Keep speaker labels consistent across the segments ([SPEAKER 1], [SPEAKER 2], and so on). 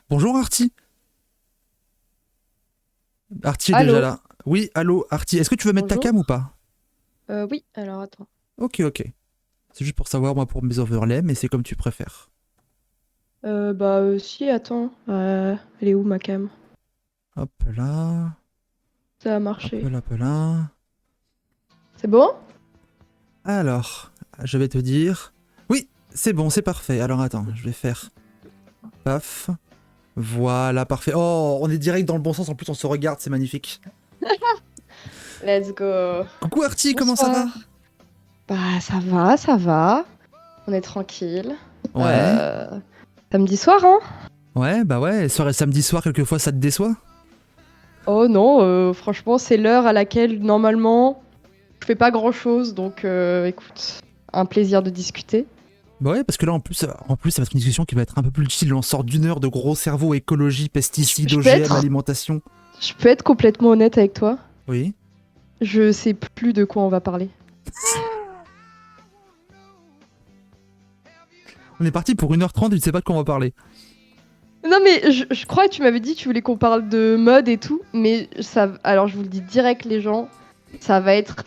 [SPEAKER 1] Bonjour Artie. Artie est déjà
[SPEAKER 2] Allô?
[SPEAKER 1] là. Oui, allô Artie. Est-ce que tu veux mettre ta
[SPEAKER 2] Bonjour.
[SPEAKER 1] cam ou pas?
[SPEAKER 2] Oui, alors attends.
[SPEAKER 1] Ok, ok. C'est juste pour savoir moi pour mes overlays, mais c'est comme tu préfères.
[SPEAKER 2] Si, attends. Elle est où ma cam?
[SPEAKER 1] Hop là,
[SPEAKER 2] Ça a
[SPEAKER 1] hop
[SPEAKER 2] marché.
[SPEAKER 1] là, hop là.
[SPEAKER 2] C'est bon?
[SPEAKER 1] Alors, je vais te dire. Oui, c'est bon, c'est parfait. Alors attends, je vais faire. Paf. Voilà, parfait. Oh, on est direct dans le bon sens. En plus, on se regarde, c'est magnifique.
[SPEAKER 2] Let's go.
[SPEAKER 1] Coucou Artie, comment ça va?
[SPEAKER 2] Bonsoir. Bah, ça va, ça va. On est tranquille.
[SPEAKER 1] Ouais,
[SPEAKER 2] Euh... Samedi soir, hein?
[SPEAKER 1] ouais, bah ouais. Soirée samedi soir, quelquefois ça te déçoit?
[SPEAKER 2] Oh non, franchement, c'est l'heure à laquelle, normalement, je fais pas grand-chose. Donc, écoute, un plaisir de discuter.
[SPEAKER 1] Bah ouais, parce que là, en plus, ça va être une discussion qui va être un peu plus utile. On sort d'une heure de gros cerveau, écologie,
[SPEAKER 2] Je,
[SPEAKER 1] pesticides,
[SPEAKER 2] je peux
[SPEAKER 1] OGM,
[SPEAKER 2] être...
[SPEAKER 1] alimentation.
[SPEAKER 2] je peux être complètement honnête avec toi.
[SPEAKER 1] Oui.
[SPEAKER 2] Je sais plus de quoi on va parler.
[SPEAKER 1] On est parti pour 1h30 et tu sais pas de quoi on va parler.
[SPEAKER 2] Non mais je crois que tu m'avais dit que tu voulais qu'on parle de mode et tout, mais ça, alors je vous le dis direct les gens, ça va être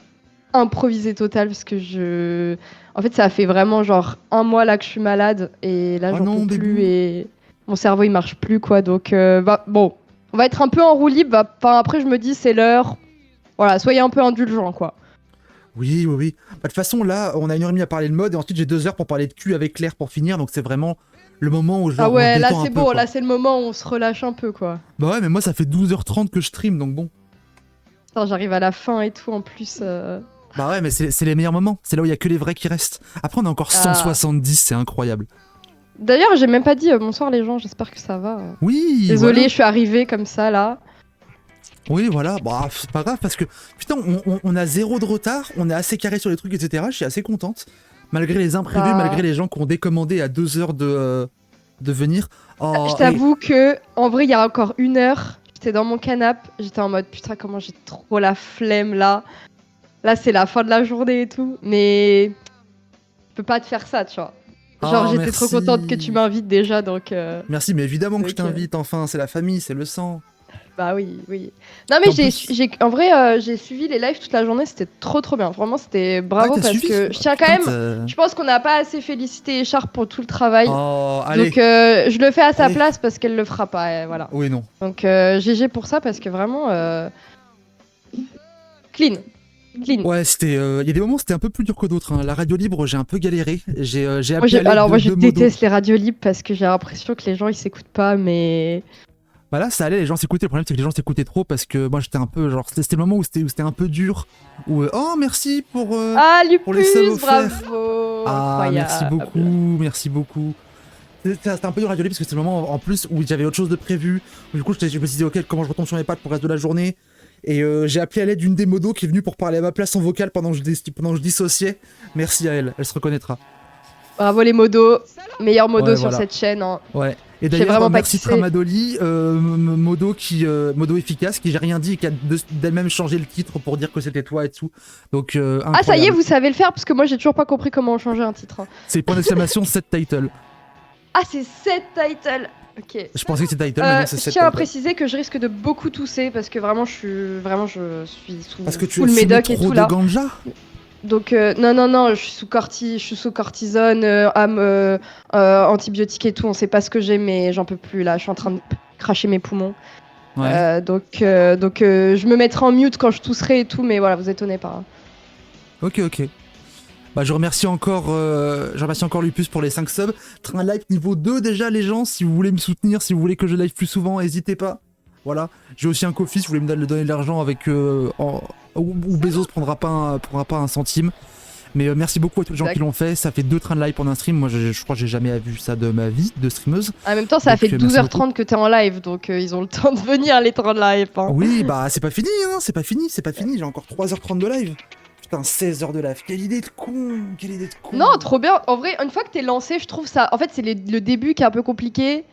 [SPEAKER 2] improvisé total parce que en fait ça fait vraiment genre un mois là que je suis malade et là
[SPEAKER 1] Oh
[SPEAKER 2] j'en peux
[SPEAKER 1] non,
[SPEAKER 2] plus
[SPEAKER 1] bébou.
[SPEAKER 2] et mon cerveau il marche plus quoi, donc bon, on va être un peu en roue libre, enfin, après je me dis c'est l'heure, voilà, soyez un peu indulgents quoi.
[SPEAKER 1] Oui, oui, oui. Bah, de toute façon, là, on a 1h30 à parler de mode et ensuite j'ai 2 heures pour parler de cul avec Claire pour finir. Donc c'est vraiment le moment où
[SPEAKER 2] Ah
[SPEAKER 1] genre on se
[SPEAKER 2] ouais, là
[SPEAKER 1] détend un
[SPEAKER 2] c'est
[SPEAKER 1] peu,
[SPEAKER 2] bon, là
[SPEAKER 1] quoi.
[SPEAKER 2] c'est le moment où on se relâche un peu quoi.
[SPEAKER 1] Bah ouais, mais moi ça fait 12h30 que je stream, donc bon.
[SPEAKER 2] Putain, j'arrive à la fin et tout en plus.
[SPEAKER 1] Bah ouais, mais c'est les meilleurs moments. C'est là où il y a que les vrais qui restent. Après, on a encore
[SPEAKER 2] Ah.
[SPEAKER 1] 170, c'est incroyable.
[SPEAKER 2] D'ailleurs, j'ai même pas dit bonsoir les gens, j'espère que ça va.
[SPEAKER 1] Oui,
[SPEAKER 2] Désolée,
[SPEAKER 1] voilà.
[SPEAKER 2] je suis arrivée comme ça là.
[SPEAKER 1] Oui, voilà, bah, c'est pas grave parce que putain, on a zéro de retard, on est assez carré sur les trucs, etc. Je suis assez contente. Malgré les imprévus, malgré
[SPEAKER 2] Bah,
[SPEAKER 1] les gens qui ont décommandé à 2 heures de venir.
[SPEAKER 2] je
[SPEAKER 1] Oh, et
[SPEAKER 2] t'avoue que en vrai, il y a encore 1 heure, j'étais dans mon canapé, j'étais en mode putain, comment j'ai trop la flemme là. Là, c'est la fin de la journée et tout, mais je peux pas te faire ça, tu vois. Genre,
[SPEAKER 1] oh,
[SPEAKER 2] j'étais trop contente que tu
[SPEAKER 1] merci.
[SPEAKER 2] m'invites déjà, donc.
[SPEAKER 1] Merci, mais évidemment que je
[SPEAKER 2] donc,
[SPEAKER 1] t'invite, enfin, c'est la famille, c'est le sang.
[SPEAKER 2] Bah oui, oui. Non
[SPEAKER 1] Puis
[SPEAKER 2] mais
[SPEAKER 1] en plus,
[SPEAKER 2] en vrai, j'ai suivi les lives toute la journée, c'était trop trop bien. Vraiment, c'était
[SPEAKER 1] ah ouais,
[SPEAKER 2] bravo
[SPEAKER 1] t'as
[SPEAKER 2] parce
[SPEAKER 1] suivi?
[SPEAKER 2] que je
[SPEAKER 1] Bah,
[SPEAKER 2] tiens quand
[SPEAKER 1] putain,
[SPEAKER 2] même. Je pense qu'on n'a pas assez félicité Echarpe pour tout le travail.
[SPEAKER 1] oh,
[SPEAKER 2] Donc
[SPEAKER 1] allez,
[SPEAKER 2] je le fais à sa
[SPEAKER 1] allez.
[SPEAKER 2] place parce qu'elle le fera pas, et voilà.
[SPEAKER 1] Oui, non.
[SPEAKER 2] Donc GG pour ça parce que vraiment clean, clean.
[SPEAKER 1] Ouais, c'était. Il y a des moments, c'était un peu plus dur que d'autres, hein. La radio libre, j'ai un peu galéré. J'ai appelé à l'aide
[SPEAKER 2] Alors moi
[SPEAKER 1] de
[SPEAKER 2] je
[SPEAKER 1] deux modos.
[SPEAKER 2] déteste les radios libres parce que j'ai l'impression que les gens ils s'écoutent pas, mais
[SPEAKER 1] Bah là, ça allait, les gens s'écoutaient. Le problème, c'est que les gens s'écoutaient trop parce que moi, j'étais un peu. Genre, c'était le moment où c'était un peu dur. Où, oh, merci
[SPEAKER 2] ah
[SPEAKER 1] pour les subs
[SPEAKER 2] Lupus,
[SPEAKER 1] offerts.
[SPEAKER 2] bravo,
[SPEAKER 1] Ah, merci beaucoup,
[SPEAKER 2] incroyable.
[SPEAKER 1] merci beaucoup. C'était un peu dur à radio parce que c'était le moment en plus où j'avais autre chose de prévu. Du coup, je me suis dit, ok, comment je retombe sur mes pattes pour le reste de la journée. Et j'ai appelé à l'aide d'une des modos qui est venue pour parler à ma place en vocal pendant que je dissociais. Merci à elle, elle se reconnaîtra.
[SPEAKER 2] Bravo les modos, meilleurs
[SPEAKER 1] Ouais,
[SPEAKER 2] modos sur
[SPEAKER 1] voilà.
[SPEAKER 2] cette chaîne, hein.
[SPEAKER 1] Ouais. Et
[SPEAKER 2] Je sais
[SPEAKER 1] d'ailleurs,
[SPEAKER 2] vraiment pas qui
[SPEAKER 1] merci
[SPEAKER 2] c'est.
[SPEAKER 1] Tramadoli, modo efficace, qui j'ai rien dit et qui a d'elle-même changé le titre pour dire que c'était toi et tout. Donc
[SPEAKER 2] Ah ça y est,
[SPEAKER 1] incroyable.
[SPEAKER 2] vous savez le faire parce que moi j'ai toujours pas compris comment changer un titre, hein.
[SPEAKER 1] C'est point d'exclamation set title.
[SPEAKER 2] Ah c'est cette title. Ok.
[SPEAKER 1] Je pensais que c'était title, mais non, c'est
[SPEAKER 2] Je
[SPEAKER 1] set
[SPEAKER 2] tiens à
[SPEAKER 1] title.
[SPEAKER 2] préciser que je risque de beaucoup tousser parce que je suis sous
[SPEAKER 1] Parce que tu as
[SPEAKER 2] full
[SPEAKER 1] fumé
[SPEAKER 2] médoc et
[SPEAKER 1] trop
[SPEAKER 2] tout
[SPEAKER 1] de
[SPEAKER 2] là.
[SPEAKER 1] ganja.
[SPEAKER 2] Donc non non non, je suis sous cortisone, antibiotiques et tout. On sait pas ce que j'ai, mais j'en peux plus là. Je suis en train de cracher mes poumons.
[SPEAKER 1] Ouais.
[SPEAKER 2] Je me mettrai en mute quand je tousserai et tout, mais voilà, vous étonnez pas, hein.
[SPEAKER 1] Ok, ok. Bah, je remercie encore Lupus pour les 5 subs. Train live niveau 2 déjà, les gens. Si vous voulez me soutenir, si vous voulez que je live plus souvent, n'hésitez pas. Voilà. J'ai aussi un Ko-fi si vous voulez me donner de l'argent avec. Où Bezos prendra pas un centime. Mais merci beaucoup à tous les gens qui
[SPEAKER 2] Exact.
[SPEAKER 1] l'ont fait. Ça fait 2 trains de live pendant un stream. Moi, je crois que j'ai jamais vu ça de ma vie de streameuse.
[SPEAKER 2] En même temps, ça a fait
[SPEAKER 1] Donc, merci beaucoup.
[SPEAKER 2] 12h30 que t'es en live, donc ils ont le temps de venir les temps de live, hein.
[SPEAKER 1] Oui, bah, c'est pas fini, hein. C'est pas fini, c'est pas fini. J'ai encore 3h30 de live. Putain, 16 heures de live. Quelle idée de con. Quelle idée de con.
[SPEAKER 2] Non, trop bien. En vrai, une fois que t'es lancé, je trouve ça. En fait, c'est le début qui est un peu compliqué.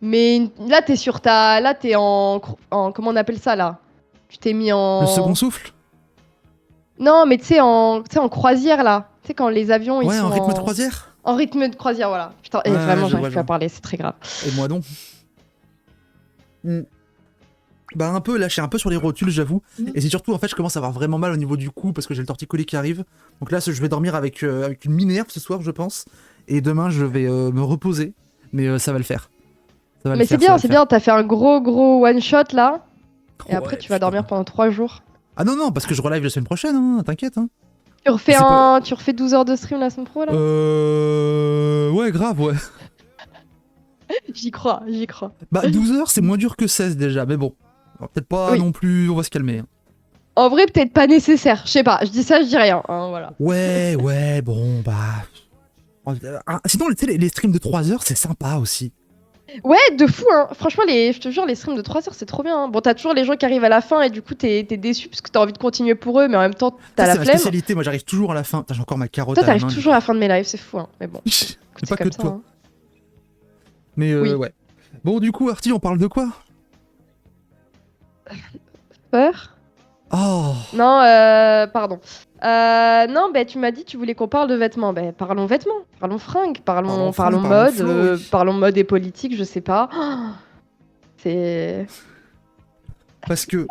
[SPEAKER 2] Mais là, t'es sur ta. Là, t'es en. Comment on appelle ça là? Tu t'es mis
[SPEAKER 1] Le second
[SPEAKER 2] en.
[SPEAKER 1] souffle.
[SPEAKER 2] Non, mais tu sais, en croisière là. Tu sais, quand les avions ils
[SPEAKER 1] Ouais, en
[SPEAKER 2] sont
[SPEAKER 1] rythme de croisière.
[SPEAKER 2] en rythme de croisière, voilà. Putain, et
[SPEAKER 1] Ouais,
[SPEAKER 2] vraiment,
[SPEAKER 1] je
[SPEAKER 2] j'arrive
[SPEAKER 1] vois, je
[SPEAKER 2] plus à
[SPEAKER 1] vois.
[SPEAKER 2] parler, c'est très grave.
[SPEAKER 1] Et moi non. Hmm. Bah un peu, là je suis un peu sur les rotules j'avoue, et c'est surtout en fait je commence à avoir vraiment mal au niveau du cou parce que j'ai le torticolis qui arrive, donc là je vais dormir avec une Minerve ce soir je pense, et demain je vais me reposer, mais ça va le faire. Ça va le
[SPEAKER 2] Mais
[SPEAKER 1] faire, ça va le
[SPEAKER 2] c'est
[SPEAKER 1] faire.
[SPEAKER 2] bien, t'as fait un gros one shot là, et après
[SPEAKER 1] Ouais,
[SPEAKER 2] tu vas
[SPEAKER 1] putain.
[SPEAKER 2] dormir pendant 3 jours.
[SPEAKER 1] Ah non, non, parce que je relive la semaine prochaine, hein, t'inquiète. Hein.
[SPEAKER 2] Tu
[SPEAKER 1] C'est pas...
[SPEAKER 2] tu refais 12 heures de stream la semaine pro là?
[SPEAKER 1] Ouais, grave, ouais.
[SPEAKER 2] J'y crois, j'y crois.
[SPEAKER 1] Bah 12 heures c'est moins dur que 16 déjà, mais bon. Alors, peut-être pas
[SPEAKER 2] Oui.
[SPEAKER 1] non plus, on va se calmer. Hein.
[SPEAKER 2] En vrai, peut-être pas nécessaire. Je sais pas, je dis ça, je dis rien. Hein, voilà.
[SPEAKER 1] Ouais, ouais, bon, bah... Sinon, tu sais, les streams de 3 heures, c'est sympa aussi.
[SPEAKER 2] Ouais, de fou, hein. Franchement, je te jure, les streams de 3 heures, c'est trop bien. Hein. Bon, t'as toujours les gens qui arrivent à la fin et du coup, t'es déçu parce que t'as envie de continuer pour eux, mais en même temps,
[SPEAKER 1] Ça,
[SPEAKER 2] t'as la
[SPEAKER 1] c'est ma
[SPEAKER 2] flemme.
[SPEAKER 1] spécialité. Moi, j'arrive toujours à la fin. Putain, j'ai encore ma carotte
[SPEAKER 2] Toi,
[SPEAKER 1] à la
[SPEAKER 2] t'arrives
[SPEAKER 1] main, du
[SPEAKER 2] toujours à
[SPEAKER 1] coup.
[SPEAKER 2] la fin de mes lives, c'est fou, hein. Mais bon, écoute,
[SPEAKER 1] C'est
[SPEAKER 2] c'est
[SPEAKER 1] pas que
[SPEAKER 2] comme
[SPEAKER 1] de
[SPEAKER 2] ça.
[SPEAKER 1] toi.
[SPEAKER 2] Hein.
[SPEAKER 1] Mais
[SPEAKER 2] Oui.
[SPEAKER 1] ouais. Bon, du coup, Artie, on parle de quoi?
[SPEAKER 2] Peur?
[SPEAKER 1] Oh,
[SPEAKER 2] Non, pardon. Non, bah, tu m'as dit tu voulais qu'on parle de vêtements. Bah, parlons vêtements, parlons fringues,
[SPEAKER 1] parlons
[SPEAKER 2] parlons
[SPEAKER 1] fringues, parlons
[SPEAKER 2] mode,
[SPEAKER 1] flow, oui.
[SPEAKER 2] parlons mode et politique, je sais pas. C'est.
[SPEAKER 1] Parce que,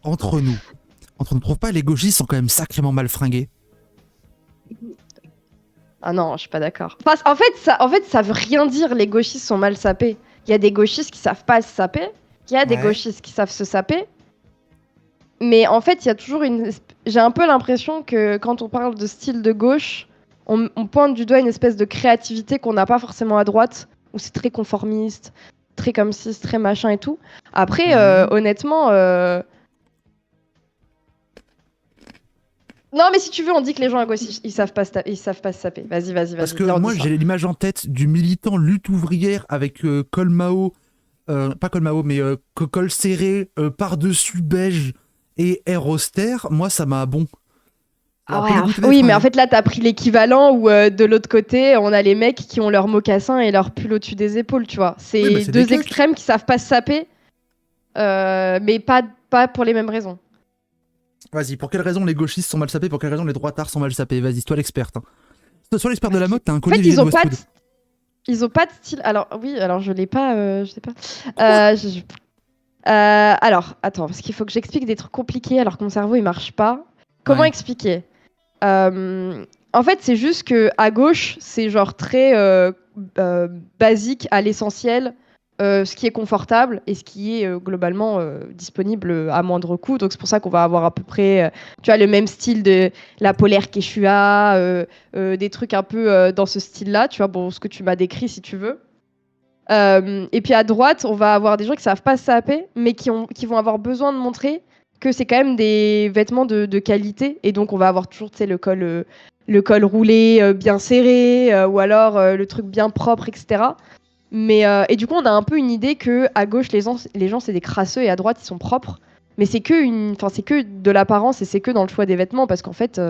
[SPEAKER 1] entre nous, trouve pas, les gauchistes sont quand même sacrément mal fringués.
[SPEAKER 2] Ah non, je suis pas d'accord. Enfin, en fait, ça veut rien dire. Les gauchistes sont mal sapés. Il y a des gauchistes qui savent pas se saper. Il y a des
[SPEAKER 1] Ouais.
[SPEAKER 2] gauchistes qui savent se saper. Mais en fait, il y a toujours une. J'ai un peu l'impression que quand on parle de style de gauche, on pointe du doigt une espèce de créativité qu'on n'a pas forcément à droite, où c'est très conformiste, très comme ci, c'est très machin et tout. Après,
[SPEAKER 1] Ouais.
[SPEAKER 2] honnêtement. Non, mais si tu veux, on dit que les gens à gauche, ils savent pas se saper.
[SPEAKER 1] Parce
[SPEAKER 2] Vas-y,
[SPEAKER 1] que
[SPEAKER 2] viens, on dit
[SPEAKER 1] moi,
[SPEAKER 2] ça.
[SPEAKER 1] j'ai l'image en tête du militant lutte ouvrière avec col Mao, pas col Mao, mais col serré, par-dessus beige et air austère. Moi, ça m'a bon. Ça
[SPEAKER 2] Ah
[SPEAKER 1] m'a
[SPEAKER 2] ouais,
[SPEAKER 1] peu dégoûté des
[SPEAKER 2] oui, mais en
[SPEAKER 1] fringues.
[SPEAKER 2] fait là t'as pris l'équivalent où de l'autre côté on a les mecs qui ont leurs mocassins et leur pull au-dessus des épaules, tu vois.
[SPEAKER 1] Oui, bah
[SPEAKER 2] C'est
[SPEAKER 1] c'est des
[SPEAKER 2] deux
[SPEAKER 1] cucks.
[SPEAKER 2] extrêmes qui savent pas se saper, mais pas pour les mêmes raisons.
[SPEAKER 1] Vas-y, pour quelle raison les gauchistes sont mal sapés, pour quelle raison les droitards sont mal sapés? Vas-y, toi l'experte. Hein. Toi l'experte de
[SPEAKER 2] Parce
[SPEAKER 1] la
[SPEAKER 2] qu'ils-
[SPEAKER 1] mode, t'as un
[SPEAKER 2] En
[SPEAKER 1] collier
[SPEAKER 2] fait
[SPEAKER 1] Vivienne Westwood.
[SPEAKER 2] ils ont pas de style. Alors oui, alors je l'ai pas, je sais pas.
[SPEAKER 1] Quoi?
[SPEAKER 2] Alors attends, parce qu'il faut que j'explique des trucs compliqués alors que mon cerveau il marche pas. Comment
[SPEAKER 1] Ouais.
[SPEAKER 2] expliquer? En fait, c'est juste que à gauche, c'est genre très basique à l'essentiel, ce qui est confortable et ce qui est globalement disponible à moindre coût. Donc c'est pour ça qu'on va avoir à peu près, tu vois, le même style de la polaire Quechua, des trucs un peu dans ce style-là. Tu vois, bon, ce que tu m'as décrit si tu veux. Et puis à droite, on va avoir des gens qui savent pas se saper, mais qui vont avoir besoin de montrer que c'est quand même des vêtements de qualité. Et donc on va avoir toujours, tu sais, le col roulé bien serré, ou alors le truc bien propre, etc. Et du coup, on a un peu une idée que à gauche, les gens c'est des crasseux et à droite, ils sont propres. Mais c'est que de l'apparence et c'est que dans le choix des vêtements parce qu'en fait,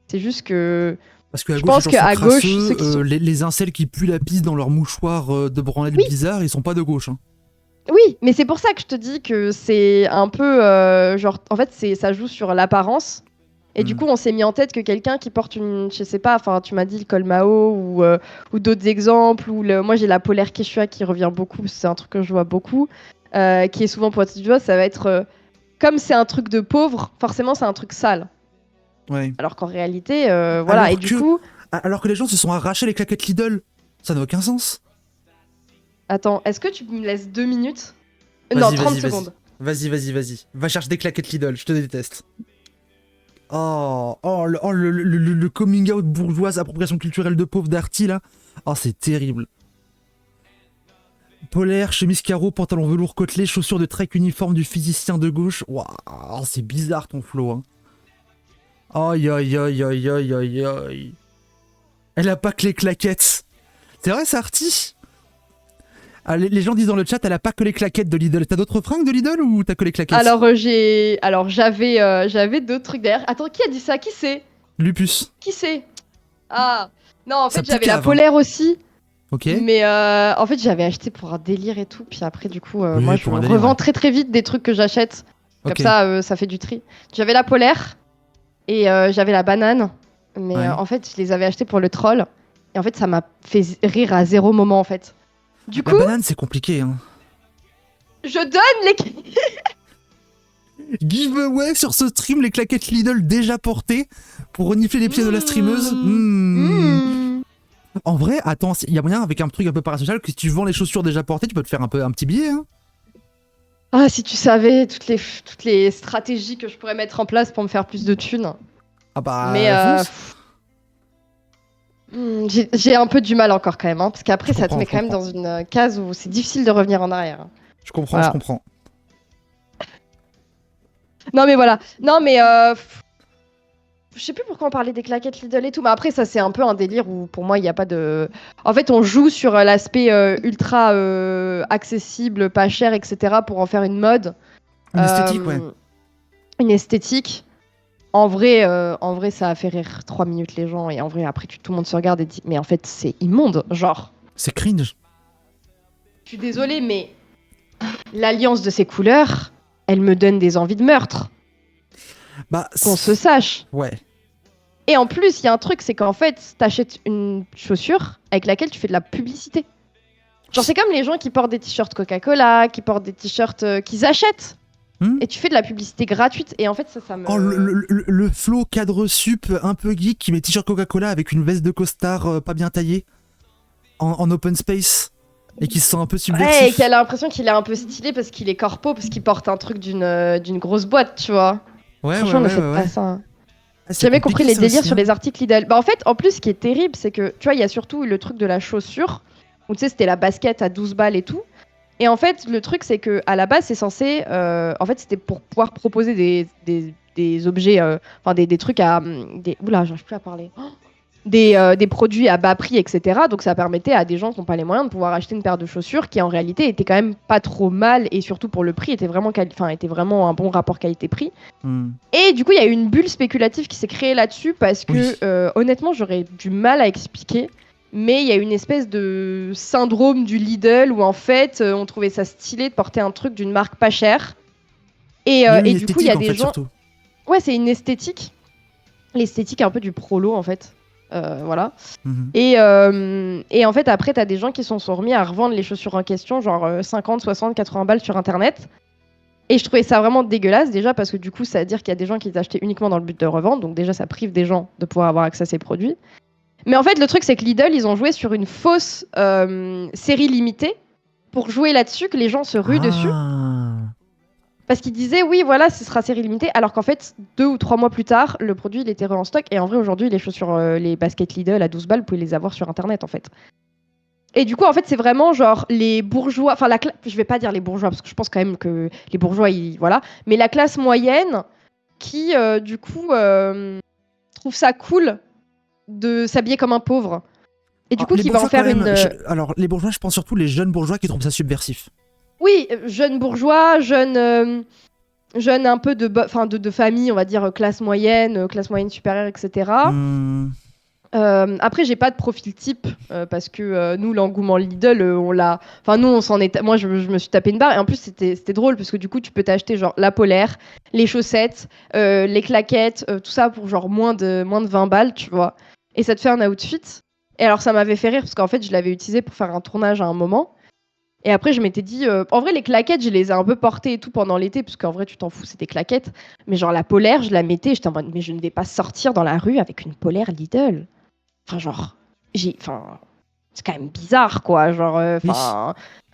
[SPEAKER 2] c'est juste que
[SPEAKER 1] Parce qu'à
[SPEAKER 2] je
[SPEAKER 1] gauche, les
[SPEAKER 2] pense
[SPEAKER 1] gens sont
[SPEAKER 2] qu'à gauche, ceux
[SPEAKER 1] crasseux,
[SPEAKER 2] qui sont.
[SPEAKER 1] les incels qui puent la pisse dans leur mouchoir de branlette
[SPEAKER 2] Oui,
[SPEAKER 1] bizarre, ils sont pas de gauche. Hein.
[SPEAKER 2] oui, mais c'est pour ça que je te dis que c'est un peu genre en fait ça joue sur l'apparence et du
[SPEAKER 1] Hmm.
[SPEAKER 2] coup on s'est mis en tête que quelqu'un qui porte une je sais pas enfin tu m'as dit le col Mao ou d'autres exemples ou moi j'ai la polaire Quechua qui revient beaucoup c'est un truc que je vois beaucoup qui est souvent pointé du doigt ça va être comme c'est un truc de pauvre forcément c'est un truc sale
[SPEAKER 1] Ouais.
[SPEAKER 2] alors qu'en réalité voilà et
[SPEAKER 1] Alors
[SPEAKER 2] du
[SPEAKER 1] que,
[SPEAKER 2] coup
[SPEAKER 1] alors que les gens se sont arrachés les claquettes Lidl. Ça n'a aucun sens.
[SPEAKER 2] attends est-ce que tu me laisses 2 minutes non
[SPEAKER 1] Vas-y,
[SPEAKER 2] 30
[SPEAKER 1] vas-y, vas-y.
[SPEAKER 2] secondes
[SPEAKER 1] Vas-y. Va chercher des claquettes Lidl, je te déteste. Le coming out bourgeoise, appropriation culturelle de pauvre d'Arty, là. Oh, c'est terrible. Polaire, chemise carreau, pantalon velours côtelé, chaussures de trek uniforme du physicien de gauche. Waouh, c'est bizarre ton flow, hein. Aïe, aïe, aïe, aïe, aïe, aïe, aïe. Elle a pas que les claquettes. C'est vrai, c'est Arty? Ah, les gens disent dans le chat, elle a pas que les claquettes de Lidl. T'as d'autres fringues de Lidl ou t'as que les claquettes?
[SPEAKER 2] alors j'avais d'autres trucs derrière. Attends, qui a dit ça? Qui c'est?
[SPEAKER 1] Lupus.
[SPEAKER 2] Qui c'est? Ah non, en
[SPEAKER 1] Ça
[SPEAKER 2] fait j'avais la
[SPEAKER 1] picave, hein.
[SPEAKER 2] polaire aussi,
[SPEAKER 1] Ok.
[SPEAKER 2] mais en fait j'avais acheté pour un délire et tout. Puis après du coup, moi
[SPEAKER 1] Oui,
[SPEAKER 2] je
[SPEAKER 1] pour un délire,
[SPEAKER 2] revends
[SPEAKER 1] ouais.
[SPEAKER 2] très très vite des trucs que j'achète. Comme
[SPEAKER 1] Ok.
[SPEAKER 2] ça, ça fait du tri. J'avais la polaire et j'avais la banane, mais
[SPEAKER 1] Ouais.
[SPEAKER 2] en fait je les avais achetés pour le troll. Et en fait ça m'a fait rire à zéro moment en fait. Du
[SPEAKER 1] La
[SPEAKER 2] coup,
[SPEAKER 1] banane, c'est compliqué, hein.
[SPEAKER 2] Je donne les...
[SPEAKER 1] Giveaway sur ce stream, les claquettes Lidl déjà portées pour renifler les pieds de la streameuse. En vrai, attends, il y a moyen avec un truc un peu parasocial que si tu vends les chaussures déjà portées, tu peux te faire un petit billet. Hein.
[SPEAKER 2] Ah, si tu savais toutes les stratégies que je pourrais mettre en place pour me faire plus de thunes.
[SPEAKER 1] Ah bah,
[SPEAKER 2] Mais j'ai un peu du mal encore quand même, hein, parce qu'après ça te met quand même dans une case où c'est difficile de revenir en arrière.
[SPEAKER 1] Je comprends, je comprends.
[SPEAKER 2] Non mais voilà, non mais je sais plus pourquoi on parlait des claquettes Lidl et tout, mais après ça c'est un peu un délire où pour moi il n'y a pas de... En fait on joue sur l'aspect ultra accessible, pas cher, etc. pour en faire une mode.
[SPEAKER 1] Une esthétique, ouais.
[SPEAKER 2] Une esthétique. En vrai, ça a fait rire 3 minutes les gens, et en vrai après tout le monde se regarde et dit mais en fait c'est immonde, genre.
[SPEAKER 1] C'est cringe.
[SPEAKER 2] Je suis désolée mais l'alliance de ces couleurs, elle me donne des envies de meurtre.
[SPEAKER 1] Bah,
[SPEAKER 2] qu'on se sache.
[SPEAKER 1] Ouais.
[SPEAKER 2] Et en plus, il y a un truc, c'est qu'en fait, t'achètes une chaussure avec laquelle tu fais de la publicité. Genre, c'est comme les gens qui portent des t-shirts Coca-Cola, qui portent des t-shirts qu'ils achètent. Et tu fais de la publicité gratuite. Et en fait, ça me...
[SPEAKER 1] Oh, le flow cadre sup un peu geek qui met t-shirt Coca-Cola avec une veste de costard pas bien taillée en open space et qui se sent un peu subversif.
[SPEAKER 2] Ouais, et qui a l'impression qu'il est un peu stylé parce qu'il est corpo, parce qu'il porte un truc d'une grosse boîte, tu vois.
[SPEAKER 1] Ouais,
[SPEAKER 2] franchement, ne faites pas ça. J'ai jamais compris les délires sur les articles Lidl. Bah en fait, en plus, ce qui est terrible, c'est que, tu vois, il y a surtout le truc de la chaussure, où tu sais, c'était la basket à 12 balles et tout. Et en fait, le truc, c'est que à la base, c'est censé... en fait, c'était pour pouvoir proposer des objets... Enfin, des trucs à... Oula, j'arrive plus à parler. Des produits à bas prix, etc. Donc ça permettait à des gens qui n'ont pas les moyens de pouvoir acheter une paire de chaussures qui en réalité était quand même pas trop mal, et surtout pour le prix était vraiment un bon rapport qualité-prix. Et du coup il y a eu une bulle spéculative qui s'est créée là-dessus parce que honnêtement j'aurais du mal à expliquer, mais il y a une espèce de syndrome du Lidl où en fait on trouvait ça stylé de porter un truc d'une marque pas chère, et du coup il y a des gens... Surtout. Ouais, c'est une esthétique, l'esthétique un peu du prolo en fait. Voilà. Et en fait, après, t'as des gens qui sont remis à revendre les chaussures en question, genre 50, 60, 80 balles sur Internet. Et je trouvais ça vraiment dégueulasse, déjà, parce que du coup, ça veut dire qu'il y a des gens qui les achetaient uniquement dans le but de revendre. Donc déjà, ça prive des gens de pouvoir avoir accès à ces produits. Mais en fait, le truc, c'est que Lidl, ils ont joué sur une fausse série limitée pour jouer là-dessus, que les gens se ruent dessus. Parce qu'ils disaient, oui, voilà, ce sera série limitée, alors qu'en fait, 2 ou 3 mois plus tard, le produit, il était en stock. Et en vrai, aujourd'hui, les chaussures, les baskets Lidl à 12 balles, vous pouvez les avoir sur Internet, en fait. Et du coup, en fait, c'est vraiment genre les bourgeois... Enfin, je vais pas dire les bourgeois, parce que je pense quand même que les bourgeois, voilà. Mais la classe moyenne qui, du coup, trouve ça cool de s'habiller comme un pauvre. Et du coup, qui va en faire une...
[SPEAKER 1] Alors, les bourgeois, je pense surtout les jeunes bourgeois qui trouvent ça subversif.
[SPEAKER 2] Oui, jeunes bourgeois, jeunes un peu de famille, on va dire classe moyenne supérieure, etc. Après, j'ai pas de profil type parce que nous, l'engouement Lidl, on l'a. Enfin, nous, on s'en est. Moi, je me suis tapé une barre, et en plus, c'était drôle parce que du coup, tu peux t'acheter genre la polaire, les chaussettes, les claquettes, tout ça pour genre moins de 20 balles, tu vois. Et ça te fait un outfit. Et alors, ça m'avait fait rire parce qu'en fait, je l'avais utilisé pour faire un tournage à un moment. Et après, je m'étais dit, en vrai, les claquettes, je les ai un peu portées et tout pendant l'été, parce qu'en vrai, tu t'en fous, c'est des claquettes. Mais genre, la polaire, je la mettais, j'étais en mode, mais je ne vais pas sortir dans la rue avec une polaire Lidl. Enfin, genre, c'est quand même bizarre, quoi. Genre,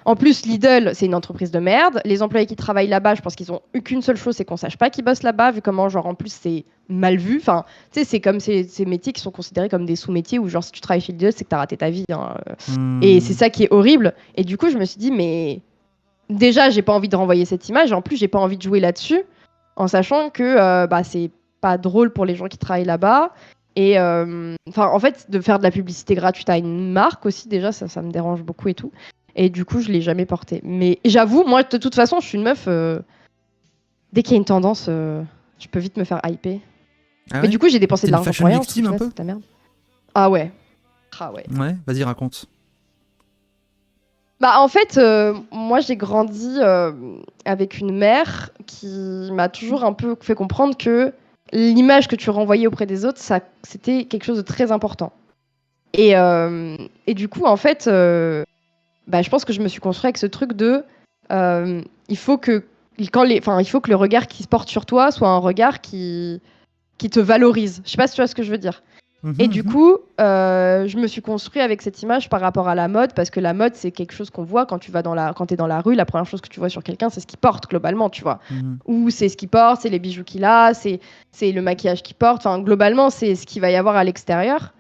[SPEAKER 2] En plus, Lidl, c'est une entreprise de merde. Les employés qui travaillent là-bas, je pense qu'ils ont eu qu'une seule chose, c'est qu'on sache pas qu'ils bossent là-bas, vu comment, genre, en plus, c'est mal vu. Enfin, tu sais, c'est comme ces métiers qui sont considérés comme des sous-métiers, où, genre, si tu travailles chez Lidl, c'est que t'as raté ta vie. Hein. Et c'est ça qui est horrible. Et du coup, je me suis dit, mais déjà, j'ai pas envie de renvoyer cette image. En plus, j'ai pas envie de jouer là-dessus, en sachant que c'est pas drôle pour les gens qui travaillent là-bas. Et en fait, de faire de la publicité gratuite à une marque aussi, déjà, ça me dérange beaucoup et tout. Et du coup, je l'ai jamais porté. Mais j'avoue, moi, de toute façon, je suis une meuf. Dès qu'il y a une tendance, je peux vite me faire hyper.
[SPEAKER 1] Ah
[SPEAKER 2] mais du coup, j'ai dépensé de l'argent pour rien.
[SPEAKER 1] Victime, un peu.
[SPEAKER 2] C'est ta merde. Ah ouais.
[SPEAKER 1] Ouais, vas-y, raconte.
[SPEAKER 2] Bah en fait, moi j'ai grandi avec une mère qui m'a toujours un peu fait comprendre que l'image que tu renvoyais auprès des autres, c'était quelque chose de très important. Et du coup, en fait, je pense que je me suis construit avec ce truc de il faut que il faut que le regard qui se porte sur toi soit un regard qui te valorise. Je sais pas si tu vois ce que je veux dire. Et du coup, je me suis construit avec cette image par rapport à la mode, parce que la mode, c'est quelque chose qu'on voit quand t'es dans la rue. La première chose que tu vois sur quelqu'un, c'est ce qu'il porte globalement, tu vois. Ou c'est ce qu'il porte, c'est les bijoux qu'il a, c'est le maquillage qu'il porte. Enfin, globalement, c'est ce qu'il va y avoir à l'extérieur.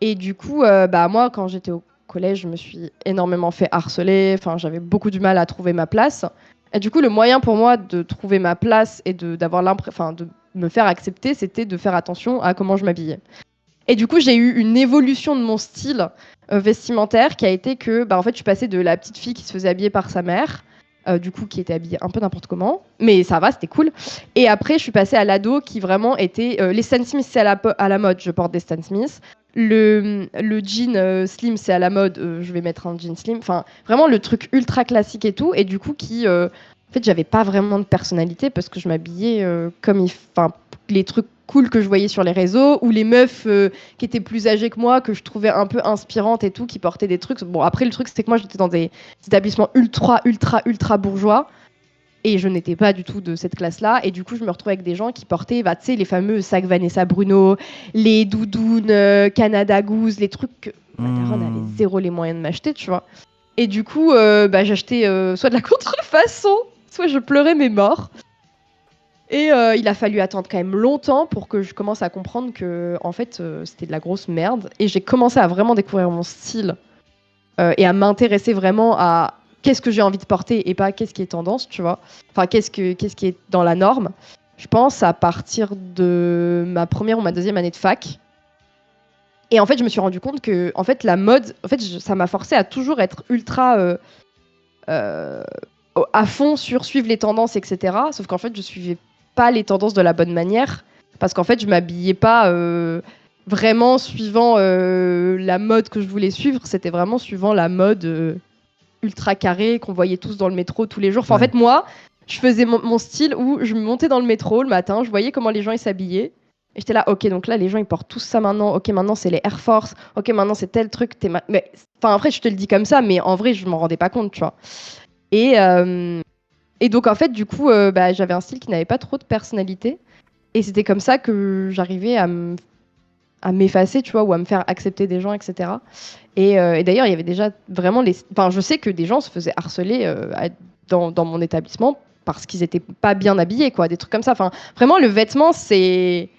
[SPEAKER 2] Et du coup, moi, quand j'étais au collège, je me suis énormément fait harceler. Enfin, j'avais beaucoup du mal à trouver ma place. Et du coup, le moyen pour moi de trouver ma place et de me faire accepter, c'était de faire attention à comment je m'habillais. Et du coup, j'ai eu une évolution de mon style vestimentaire qui a été que, en fait, je suis passée de la petite fille qui se faisait habiller par sa mère, du coup, qui était habillée un peu n'importe comment, mais ça va, c'était cool. Et après, je suis passée à l'ado qui vraiment était... les Stan Smith, c'est à la mode, je porte des Stan Smith. Le jean slim, c'est à la mode, je vais mettre un jean slim. Enfin, vraiment le truc ultra classique et tout. Et du coup, en fait, j'avais pas vraiment de personnalité parce que je m'habillais comme les trucs cool que je voyais sur les réseaux, ou les meufs qui étaient plus âgées que moi, que je trouvais un peu inspirantes et tout, qui portaient des trucs. Bon, après, le truc, c'était que moi, j'étais dans des établissements ultra bourgeois, et je n'étais pas du tout de cette classe-là. Et du coup, je me retrouvais avec des gens qui portaient, tu sais, les fameux sacs Vanessa Bruno, les doudounes Canada Goose, les trucs que ma daronne avait zéro les moyens de m'acheter, tu vois. Et du coup, j'achetais soit de la contrefaçon, soit je pleurais mes morts. Et il a fallu attendre quand même longtemps pour que je commence à comprendre que, en fait, c'était de la grosse merde. Et j'ai commencé à vraiment découvrir mon style et à m'intéresser vraiment à qu'est-ce que j'ai envie de porter et pas qu'est-ce qui est tendance, tu vois. Enfin, qu'est-ce qui est dans la norme. Je pense à partir de ma première ou ma deuxième année de fac. Et en fait, je me suis rendu compte que, en fait, la mode, en fait, ça m'a forcé à toujours être ultra à fond sur suivre les tendances, etc. Sauf qu'en fait, je suivais pas les tendances de la bonne manière, parce qu'en fait, je m'habillais pas vraiment suivant la mode que je voulais suivre. C'était vraiment suivant la mode ultra carrée qu'on voyait tous dans le métro tous les jours. Enfin, en fait, moi, je faisais mon style où je montais dans le métro le matin, je voyais comment les gens ils s'habillaient. Et j'étais là, ok, donc là, les gens, ils portent tous ça maintenant. Ok, maintenant, c'est les Air Force. Ok, maintenant, c'est tel truc. Mais, enfin, après, je te le dis comme ça, mais en vrai, je m'en rendais pas compte, tu vois. Et donc, en fait, du coup, j'avais un style qui n'avait pas trop de personnalité. Et c'était comme ça que j'arrivais à m'effacer, tu vois, ou à me faire accepter des gens, etc. Et d'ailleurs, il y avait déjà vraiment Enfin, je sais que des gens se faisaient harceler dans mon établissement parce qu'ils étaient pas bien habillés, quoi, des trucs comme ça. Enfin, vraiment, le vêtement, c'est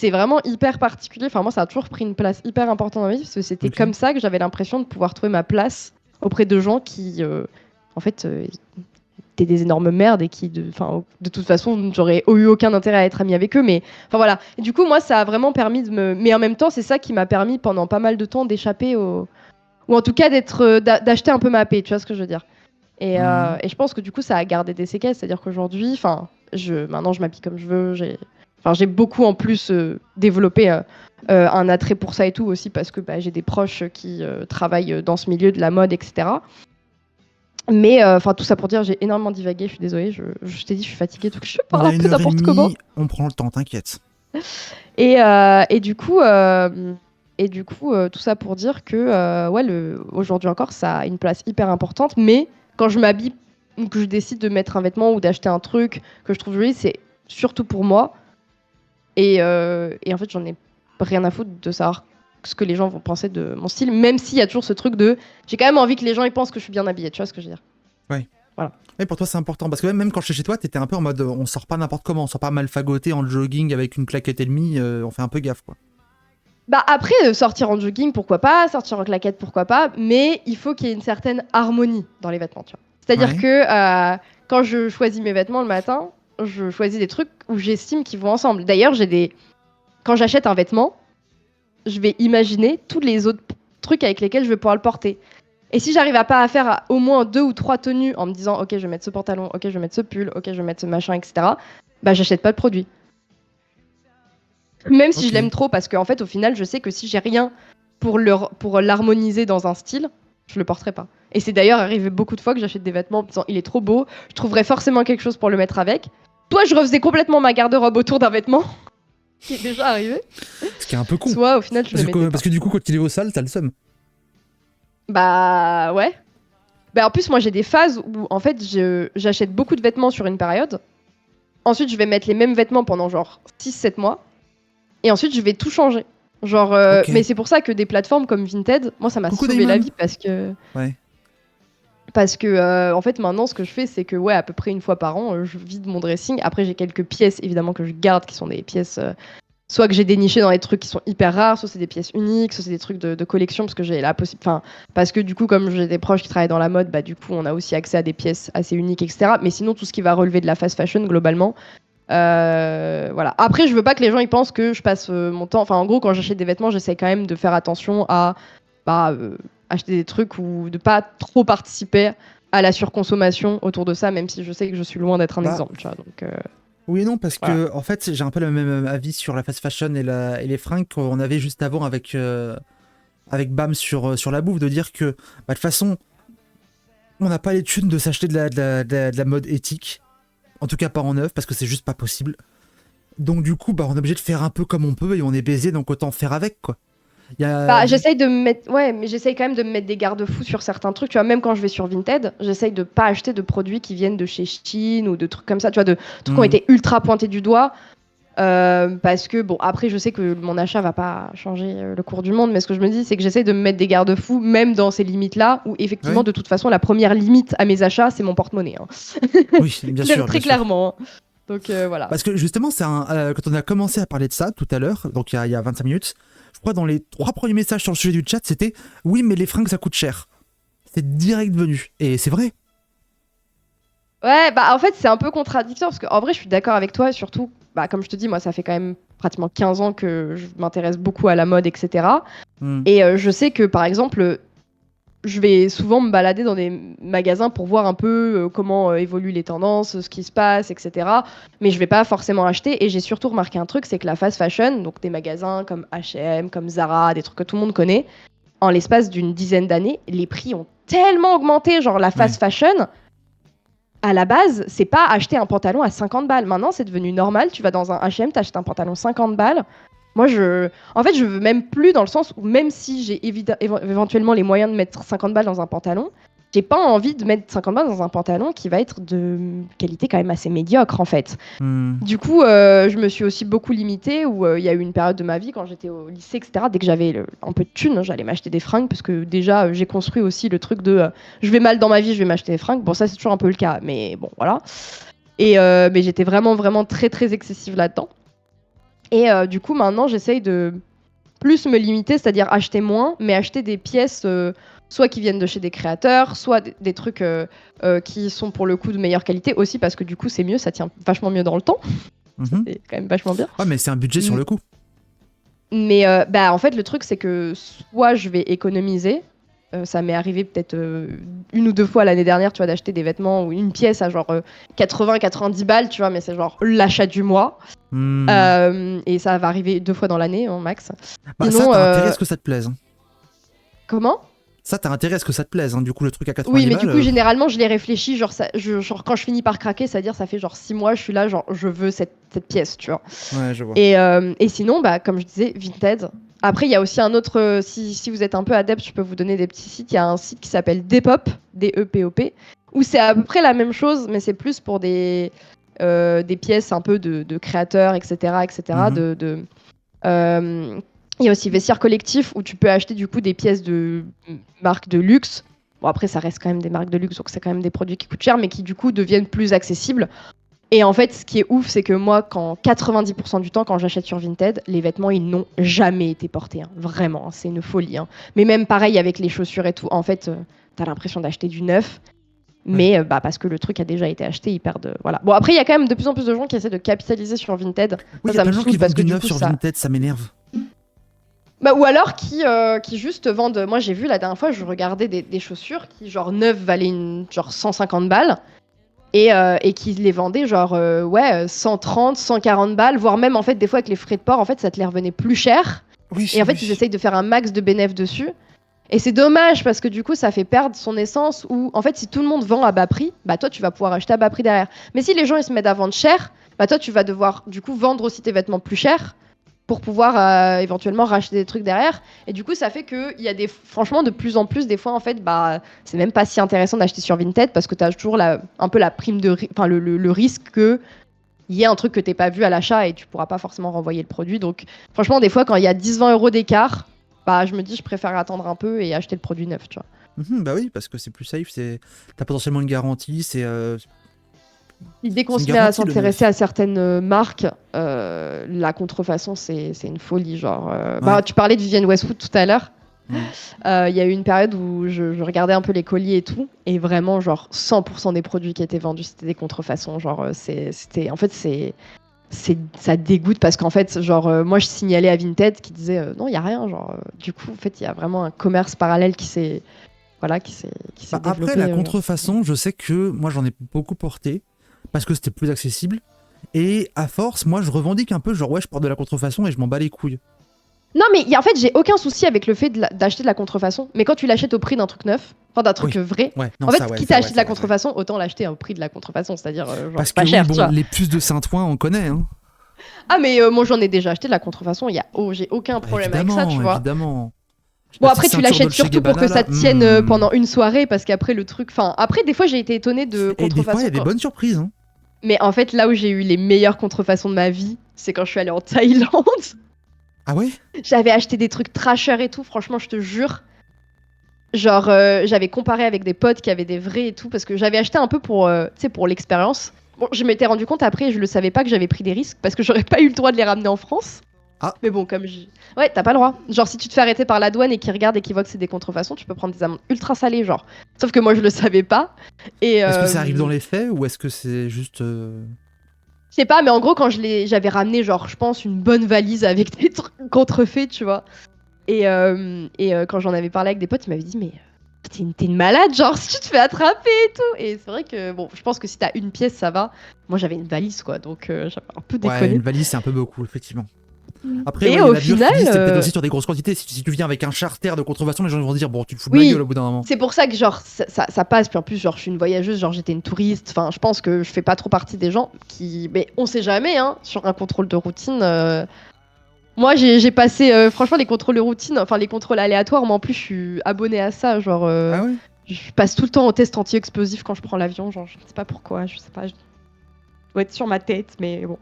[SPEAKER 2] vraiment hyper particulier. Enfin, moi, ça a toujours pris une place hyper importante dans ma vie parce que c'était comme ça que j'avais l'impression de pouvoir trouver ma place auprès de gens qui, en fait, étaient des énormes merdes et qui, de toute façon, j'aurais eu aucun intérêt à être amie avec eux. Mais enfin voilà. Et du coup, moi, ça a vraiment permis de me. Mais en même temps, c'est ça qui m'a permis pendant pas mal de temps d'échapper au. Ou en tout cas d'acheter un peu ma paix, tu vois ce que je veux dire. Et je pense que du coup, ça a gardé des séquelles. C'est-à-dire qu'aujourd'hui, maintenant, je m'habille comme je veux. J'ai beaucoup en plus développé un attrait pour ça et tout aussi parce que j'ai des proches qui travaillent dans ce milieu de la mode, etc. Mais tout ça pour dire, j'ai énormément divagué, je suis désolée, je t'ai dit, je suis fatiguée, donc je parle un peu n'importe comment.
[SPEAKER 1] On prend le temps, t'inquiète.
[SPEAKER 2] Et du coup, tout ça pour dire que aujourd'hui encore, ça a une place hyper importante, mais quand je m'habille ou que je décide de mettre un vêtement ou d'acheter un truc que je trouve joli, c'est surtout pour moi. Et en fait, j'en ai rien à foutre de savoir ce que les gens vont penser de mon style, même s'il y a toujours ce truc de j'ai quand même envie que les gens ils pensent que je suis bien habillée, tu vois ce que je veux dire.
[SPEAKER 1] Ouais.
[SPEAKER 2] Voilà.
[SPEAKER 1] Et pour toi c'est important parce que même quand je suis chez toi, t'étais un peu en mode on sort pas n'importe comment, on sort pas mal fagoté en jogging avec une claquette et demie, on fait un peu gaffe quoi.
[SPEAKER 2] Après sortir en jogging pourquoi pas, sortir en claquette pourquoi pas, mais il faut qu'il y ait une certaine harmonie dans les vêtements, tu vois. C'est-à-dire que quand je choisis mes vêtements le matin, je choisis des trucs où j'estime qu'ils vont ensemble. D'ailleurs, quand j'achète un vêtement, je vais imaginer tous les autres trucs avec lesquels je vais pouvoir le porter. Et si j'arrive à pas à faire au moins 2 ou 3 tenues en me disant ok je vais mettre ce pantalon, ok je vais mettre ce pull, ok je vais mettre ce machin, etc. J'achète pas le produit. Même si je l'aime trop, parce qu'en fait au final je sais que si j'ai rien pour l'harmoniser dans un style, je le porterai pas. Et c'est d'ailleurs arrivé beaucoup de fois que j'achète des vêtements en me disant il est trop beau, je trouverais forcément quelque chose pour le mettre avec. Toi je refaisais complètement ma garde-robe autour d'un vêtement. Qui est déjà arrivé.
[SPEAKER 1] Ce qui est un peu con.
[SPEAKER 2] Soit au final je le mettais
[SPEAKER 1] parce que du coup quand il est au sale, t'as le seum.
[SPEAKER 2] Ouais. Bah, en plus, moi, j'ai des phases où, en fait, j'achète beaucoup de vêtements sur une période. Ensuite, je vais mettre les mêmes vêtements pendant genre 6-7 mois. Et ensuite, je vais tout changer. Genre,
[SPEAKER 1] Ok.
[SPEAKER 2] mais c'est pour ça que des plateformes comme Vinted, moi, ça m'a
[SPEAKER 1] Coucou
[SPEAKER 2] sauvé la
[SPEAKER 1] Damon.
[SPEAKER 2] vie parce que,
[SPEAKER 1] Ouais.
[SPEAKER 2] en fait, maintenant, ce que je fais, c'est que, ouais, à peu près une fois par an, je vide mon dressing. Après, j'ai quelques pièces, évidemment, que je garde, qui sont des pièces, soit que j'ai déniché dans des trucs qui sont hyper rares, soit c'est des pièces uniques, soit c'est des trucs de collection, parce que j'ai la possibilité, enfin, parce que du coup, comme j'ai des proches qui travaillent dans la mode, bah, du coup, on a aussi accès à des pièces assez uniques, etc. Mais sinon, tout ce qui va relever de la fast fashion, globalement, voilà. Après, je veux pas que les gens ils pensent que je passe mon temps. Enfin, en gros, quand j'achète des vêtements, j'essaie quand même de faire attention à bah, acheter des trucs ou de pas trop participer à la surconsommation autour de ça, même si je sais que je suis loin d'être un
[SPEAKER 1] Bah,
[SPEAKER 2] exemple. Tu vois, donc,
[SPEAKER 1] oui et non, parce
[SPEAKER 2] voilà.
[SPEAKER 1] que en fait, j'ai un peu le même avis sur la fast fashion et les fringues qu'on avait juste avant avec Bam sur la bouffe, de dire que bah, de toute façon, on n'a pas les thunes de s'acheter de la mode éthique, en tout cas pas en neuf, parce que c'est juste pas possible. Donc du coup, bah, on est obligé de faire un peu comme on peut et on est baisé, donc autant faire avec, quoi. Il y a...
[SPEAKER 2] Bah, j'essaye de me mettre, ouais, mais j'essaye quand même de me mettre des garde-fous sur certains trucs. Tu vois, même quand je vais sur Vinted, j'essaye de pas acheter de produits qui viennent de chez Shein ou de trucs comme ça. Tu vois, de trucs qui ont
[SPEAKER 1] Hmm,
[SPEAKER 2] été ultra pointés du doigt. Parce que, bon, après, je sais que mon achat va pas changer le cours du monde, mais ce que je me dis, c'est que j'essaie de me mettre des garde-fous, même dans ces limites-là, où effectivement,
[SPEAKER 1] ouais.
[SPEAKER 2] de toute façon, la première limite à mes achats, c'est mon porte-monnaie. Hein.
[SPEAKER 1] Oui, bien sûr, bien
[SPEAKER 2] Très
[SPEAKER 1] sûr.
[SPEAKER 2] clairement. Hein. Donc voilà.
[SPEAKER 1] Parce que justement, quand on a commencé à parler de ça tout à l'heure, donc il y a 25 minutes, je crois dans les 3 premiers messages sur le sujet du chat, c'était oui, mais les fringues ça coûte cher. C'est direct venu. Et c'est vrai.
[SPEAKER 2] Ouais, bah en fait, c'est un peu contradictoire, parce qu'en vrai, je suis d'accord avec toi, surtout, bah, comme je te dis, moi, ça fait quand même pratiquement 15 ans que je m'intéresse beaucoup à la mode, etc.
[SPEAKER 1] Hmm,
[SPEAKER 2] Et je sais que, par exemple, je vais souvent me balader dans des magasins pour voir un peu comment évoluent les tendances, ce qui se passe, etc. Mais je vais pas forcément acheter. Et j'ai surtout remarqué un truc, c'est que la fast fashion, donc des magasins comme H&M, comme Zara, des trucs que tout le monde connaît, en l'espace d'une dizaine d'années, les prix ont tellement augmenté. Genre la
[SPEAKER 1] ouais.
[SPEAKER 2] fast fashion, à la base, c'est pas acheter un pantalon à 50 balles. Maintenant, c'est devenu normal. Tu vas dans un H&M, t'achètes un pantalon 50 balles. Moi, en fait, je veux même plus dans le sens où même si j'ai éventuellement les moyens de mettre 50 balles dans un pantalon, j'ai pas envie de mettre 50 balles dans un pantalon qui va être de qualité quand même assez médiocre en fait.
[SPEAKER 1] Hmm,
[SPEAKER 2] Du coup, je me suis aussi beaucoup limitée où il y a eu une période de ma vie quand j'étais au lycée, etc. Dès que j'avais un peu de thunes, hein, j'allais m'acheter des fringues parce que déjà, j'ai construit aussi le truc de je vais mal dans ma vie, je vais m'acheter des fringues. Bon, ça, c'est toujours un peu le cas, mais bon, voilà. Et mais j'étais vraiment, vraiment très, très excessive là-dedans. Et du coup, maintenant, j'essaye de plus me limiter, c'est-à-dire acheter moins, mais acheter des pièces soit qui viennent de chez des créateurs, soit des trucs qui sont pour le coup de meilleure qualité aussi parce que du coup, c'est mieux, ça tient vachement mieux dans le temps. Ça,
[SPEAKER 1] mhm.
[SPEAKER 2] c'est quand même vachement bien.
[SPEAKER 1] Ouais, mais c'est un budget sur
[SPEAKER 2] Mm.
[SPEAKER 1] le coup.
[SPEAKER 2] Mais bah, en fait, le truc, c'est que soit je vais économiser. Ça m'est arrivé peut-être une ou deux fois l'année dernière, tu vois, d'acheter des vêtements ou une pièce à genre 80-90 balles, tu vois, mais c'est genre l'achat du mois.
[SPEAKER 1] Hmm.
[SPEAKER 2] Et ça va arriver 2 fois dans l'année, hein, max.
[SPEAKER 1] Bah, ça,
[SPEAKER 2] Sinon,
[SPEAKER 1] t'as intérêt à ce que ça te plaise. Hein.
[SPEAKER 2] comment?
[SPEAKER 1] Ça, t'as intérêt à ce que ça te plaise. Hein. Du coup, le truc à
[SPEAKER 2] Oui,
[SPEAKER 1] 90
[SPEAKER 2] mais du
[SPEAKER 1] balles.
[SPEAKER 2] coup, généralement, je l'ai réfléchi. Genre, genre, quand je finis par craquer, c'est-à-dire, ça fait genre 6 mois, je suis là, genre, je veux cette pièce, tu vois.
[SPEAKER 1] Ouais, je vois.
[SPEAKER 2] Et sinon, bah, comme je disais, Vinted. Après, il y a aussi un autre. Si vous êtes un peu adepte, je peux vous donner des petits sites. Il y a un site qui s'appelle Depop, D-E-P-O-P, où c'est à peu près la même chose, mais c'est plus pour des pièces un peu de créateurs, etc. etc.
[SPEAKER 1] Mhm.
[SPEAKER 2] Euh, il y a aussi Vestiaire Collectif, où tu peux acheter du coup des pièces de marques de luxe. Bon, après, ça reste quand même des marques de luxe, donc c'est quand même des produits qui coûtent cher, mais qui du coup deviennent plus accessibles. Et en fait, ce qui est ouf, c'est que moi, 90% du temps, quand j'achète sur Vinted, les vêtements, ils n'ont jamais été portés. Hein. Vraiment, hein, c'est une folie. Hein. Mais même pareil avec les chaussures et tout. En fait, t'as l'impression d'acheter du neuf,
[SPEAKER 1] Ouais.
[SPEAKER 2] mais bah, parce que le truc a déjà été acheté, ils perdent. Voilà. Bon, après, il y a quand même de plus en plus de gens qui essaient de capitaliser sur Vinted.
[SPEAKER 1] Oui, il y a
[SPEAKER 2] Ça
[SPEAKER 1] plein
[SPEAKER 2] me
[SPEAKER 1] de gens qui
[SPEAKER 2] saoule parce
[SPEAKER 1] vendent
[SPEAKER 2] que
[SPEAKER 1] du
[SPEAKER 2] du
[SPEAKER 1] neuf
[SPEAKER 2] coup,
[SPEAKER 1] sur
[SPEAKER 2] ça.
[SPEAKER 1] Vinted, ça m'énerve.
[SPEAKER 2] Bah, ou alors qui juste vendent. Moi, j'ai vu la dernière fois, je regardais des chaussures qui, genre, neuves valaient genre 150 balles. Et qui les vendaient genre ouais 130, 140 balles, voire même en fait des fois avec les frais de port, en fait ça te les revenait plus cher.
[SPEAKER 1] Oui,
[SPEAKER 2] Et en fait ils
[SPEAKER 1] oui.
[SPEAKER 2] essayent de faire un max de bénéfices dessus. Et c'est dommage parce que du coup ça fait perdre son essence où en fait si tout le monde vend à bas prix, bah toi tu vas pouvoir acheter à bas prix derrière. Mais si les gens ils se mettent à vendre cher, bah toi tu vas devoir du coup vendre aussi tes vêtements plus cher. pour pouvoir éventuellement racheter des trucs derrière. Et du coup, ça fait qu'il y a franchement, de plus en plus, des fois, en fait, bah, c'est même pas si intéressant d'acheter sur Vinted parce que tu as toujours un peu la prime enfin, le risque que il y ait un truc que t'aies pas vu à l'achat et tu pourras pas forcément renvoyer le produit. Donc, franchement, des fois, quand il y a 10-20 euros d'écart, bah, je me dis, je préfère attendre un peu et acheter le produit neuf, tu vois.
[SPEAKER 1] Bah oui, parce que c'est plus safe, t'as potentiellement une garantie,
[SPEAKER 2] Dès qu'on
[SPEAKER 1] c'est une
[SPEAKER 2] se met à
[SPEAKER 1] garantie le neuf.
[SPEAKER 2] s'intéresser à certaines marques, la contrefaçon, c'est une folie. Genre, bah,
[SPEAKER 1] Ouais.
[SPEAKER 2] tu parlais de Vivienne Westwood tout à l'heure.
[SPEAKER 1] Mm.
[SPEAKER 2] Il y a eu une période où je regardais un peu les colis et tout, et vraiment, genre, 100% des produits qui étaient vendus, c'était des contrefaçons. Genre, en fait, ça dégoûte parce qu'en fait, genre, moi, je signalais à Vinted qui disait non, il y a rien. Genre, du coup, en fait, il y a vraiment un commerce parallèle voilà, qui s'est
[SPEAKER 1] Bah,
[SPEAKER 2] développé.
[SPEAKER 1] après, la contrefaçon, je sais que moi, j'en ai beaucoup porté parce que c'était plus accessible. Et à force, moi, je revendique un peu, genre, ouais, je porte de la contrefaçon et je m'en bats les couilles.
[SPEAKER 2] Non, mais en fait, j'ai aucun souci avec le fait d'acheter de la contrefaçon. Mais quand tu l'achètes au prix d'un truc neuf, enfin d'un truc
[SPEAKER 1] Oui.
[SPEAKER 2] vrai,
[SPEAKER 1] Ouais, non,
[SPEAKER 2] en fait,
[SPEAKER 1] ça, ouais,
[SPEAKER 2] quitte à
[SPEAKER 1] ça, ouais,
[SPEAKER 2] acheter de
[SPEAKER 1] ça,
[SPEAKER 2] la
[SPEAKER 1] ouais, ouais.
[SPEAKER 2] contrefaçon, autant l'acheter au prix de la contrefaçon, c'est-à-dire genre
[SPEAKER 1] Parce que
[SPEAKER 2] pas
[SPEAKER 1] oui,
[SPEAKER 2] cher, tu
[SPEAKER 1] bon,
[SPEAKER 2] vois.
[SPEAKER 1] les puces de Saint-Ouen, on connaît, hein.
[SPEAKER 2] Ah, mais moi j'en ai déjà acheté de la contrefaçon, j'ai aucun
[SPEAKER 1] Bah,
[SPEAKER 2] problème avec ça, tu
[SPEAKER 1] évidemment,
[SPEAKER 2] vois.
[SPEAKER 1] évidemment.
[SPEAKER 2] Bon,
[SPEAKER 1] La petite
[SPEAKER 2] après, tu
[SPEAKER 1] ceinture
[SPEAKER 2] l'achètes
[SPEAKER 1] Dolce
[SPEAKER 2] surtout pour que
[SPEAKER 1] Gabbana,
[SPEAKER 2] ça
[SPEAKER 1] là.
[SPEAKER 2] te tienne pendant une soirée, parce qu'après, le truc. Enfin, après, des fois, j'ai été étonnée de
[SPEAKER 1] Et des fois, il y
[SPEAKER 2] contrefaçon.
[SPEAKER 1] a des bonnes surprises, hein.
[SPEAKER 2] Mais en fait, là où j'ai eu les meilleures contrefaçons de ma vie, c'est quand je suis allée en Thaïlande.
[SPEAKER 1] Ah ouais?
[SPEAKER 2] J'avais acheté des trucs trashers et tout, franchement, je te jure. Genre, j'avais comparé avec des potes qui avaient des vrais et tout, parce que j'avais acheté un peu pour, tu sais, pour l'expérience. Bon, je m'étais rendu compte après, je le savais pas que j'avais pris des risques, parce que j'aurais pas eu le droit de les ramener en France.
[SPEAKER 1] Ah.
[SPEAKER 2] Mais bon, ouais, t'as pas le droit. Genre, si tu te fais arrêter par la douane et qu'ils regardent et qu'ils voient que c'est des contrefaçons, tu peux prendre des amendes ultra salées, genre. Sauf que moi, je le savais pas. Et
[SPEAKER 1] Est-ce que ça arrive dans les faits ou est-ce que c'est juste.
[SPEAKER 2] je sais pas, mais en gros, quand j'avais ramené, genre, je pense, une bonne valise avec des trucs contrefaits, tu vois. Et quand j'en avais parlé avec des potes, ils m'avaient dit, mais t'es une malade, genre, si tu te fais attraper et tout. Et c'est vrai que, bon, je pense que si t'as une pièce, ça va. Moi, j'avais une valise, quoi, donc j'avais un peu
[SPEAKER 1] Ouais,
[SPEAKER 2] déconné.
[SPEAKER 1] une valise, c'est un peu beaucoup, effectivement. Après,
[SPEAKER 2] Et
[SPEAKER 1] ouais, il y a
[SPEAKER 2] au
[SPEAKER 1] la
[SPEAKER 2] final,
[SPEAKER 1] biophobie, c'est peut-être aussi sur des grosses quantités. Si tu viens avec un charter de contrefaçon, les gens vont dire, bon, tu te fous de ma gueule au bout d'un moment.
[SPEAKER 2] c'est pour ça que, genre, ça passe. Puis en plus, genre, je suis une voyageuse, genre, j'étais une touriste. Enfin, je pense que je fais pas trop partie des gens qui. Mais on sait jamais, hein, sur un contrôle de routine. Moi, j'ai passé, franchement, les contrôles de routine, enfin, les contrôles aléatoires, moi, en plus, je suis abonnée à ça. Genre,
[SPEAKER 1] Ah ouais?
[SPEAKER 2] je passe tout le temps au test anti-explosif quand je prends l'avion. Genre, je sais pas pourquoi, je sais pas. Je dois être sur ma tête, mais bon.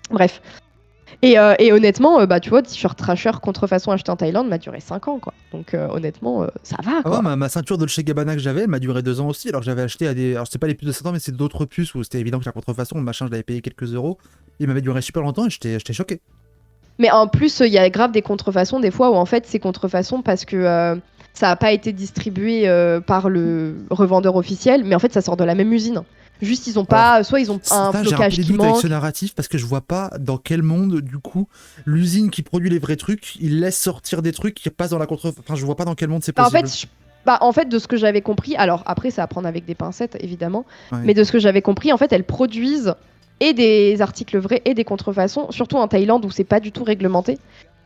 [SPEAKER 2] Bref. Et honnêtement, bah, tu vois, t-shirt trasher contrefaçon acheté en Thaïlande m'a duré 5 ans, quoi. Donc, honnêtement, ça va,
[SPEAKER 1] Ah ouais,
[SPEAKER 2] quoi.
[SPEAKER 1] ma ceinture Dolce Gabbana que j'avais, elle m'a duré 2 ans aussi. Alors j'avais acheté à des. Alors c'est pas les puces de 100 ans, mais c'est d'autres puces où c'était évident que la contrefaçon, le machin, je l'avais payé quelques euros. Il m'avait duré super longtemps et j'étais choqué.
[SPEAKER 2] Mais en plus, il y a grave des contrefaçons, des fois, où en fait, c'est contrefaçon parce que ça n'a pas été distribué par le revendeur officiel, mais en fait, ça sort de la même usine. Juste, ils ont
[SPEAKER 1] Alors,
[SPEAKER 2] pas. Soit ils ont un
[SPEAKER 1] ça, j'ai un peu
[SPEAKER 2] flocage
[SPEAKER 1] des
[SPEAKER 2] qui
[SPEAKER 1] doutes avec
[SPEAKER 2] manque.
[SPEAKER 1] ce narratif parce que je vois pas dans quel monde, du coup, l'usine qui produit les vrais trucs, il laisse sortir des trucs qui passent dans la contrefaçon. Enfin, je vois pas dans quel monde c'est
[SPEAKER 2] Bah,
[SPEAKER 1] possible.
[SPEAKER 2] en fait, de ce que j'avais compris, alors après, ça à prendre avec des pincettes, évidemment,
[SPEAKER 1] Ouais.
[SPEAKER 2] mais de ce que j'avais compris, en fait, elles produisent et des articles vrais et des contrefaçons, surtout en Thaïlande où c'est pas du tout réglementé,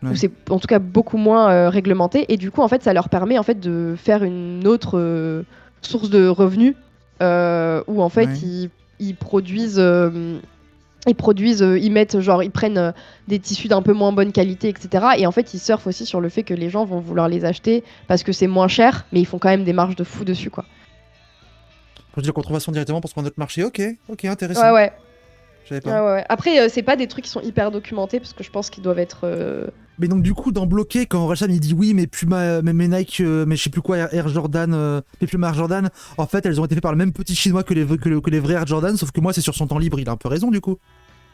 [SPEAKER 2] où
[SPEAKER 1] Ouais.
[SPEAKER 2] c'est en tout cas beaucoup moins réglementé, et du coup, en fait, ça leur permet en fait de faire une autre source de revenus où en fait,
[SPEAKER 1] Ouais.
[SPEAKER 2] ils produisent. Ils mettent, genre, ils prennent des tissus d'un peu moins bonne qualité, etc. Et en fait, ils surfent aussi sur le fait que les gens vont vouloir les acheter parce que c'est moins cher, mais ils font quand même des marges de fou dessus, quoi.
[SPEAKER 1] Quand je dis la contrefaçon directement pour se prendre notre marché, ok,
[SPEAKER 2] Ouais,
[SPEAKER 1] intéressant.
[SPEAKER 2] ouais.
[SPEAKER 1] Je savais
[SPEAKER 2] Ouais,
[SPEAKER 1] pas.
[SPEAKER 2] ouais. Après, c'est pas des trucs qui sont hyper documentés parce que je pense qu'ils doivent être.
[SPEAKER 1] Mais donc, du coup, dans Bloqué, quand Racham il dit oui, mais Puma, mais mes Nike, mais je sais plus quoi, Air Jordan, mes Puma Air Jordan, en fait, elles ont été faites par le même petit chinois que les vrais Air Jordan, sauf que moi, c'est sur son temps libre, il a un peu raison, du coup.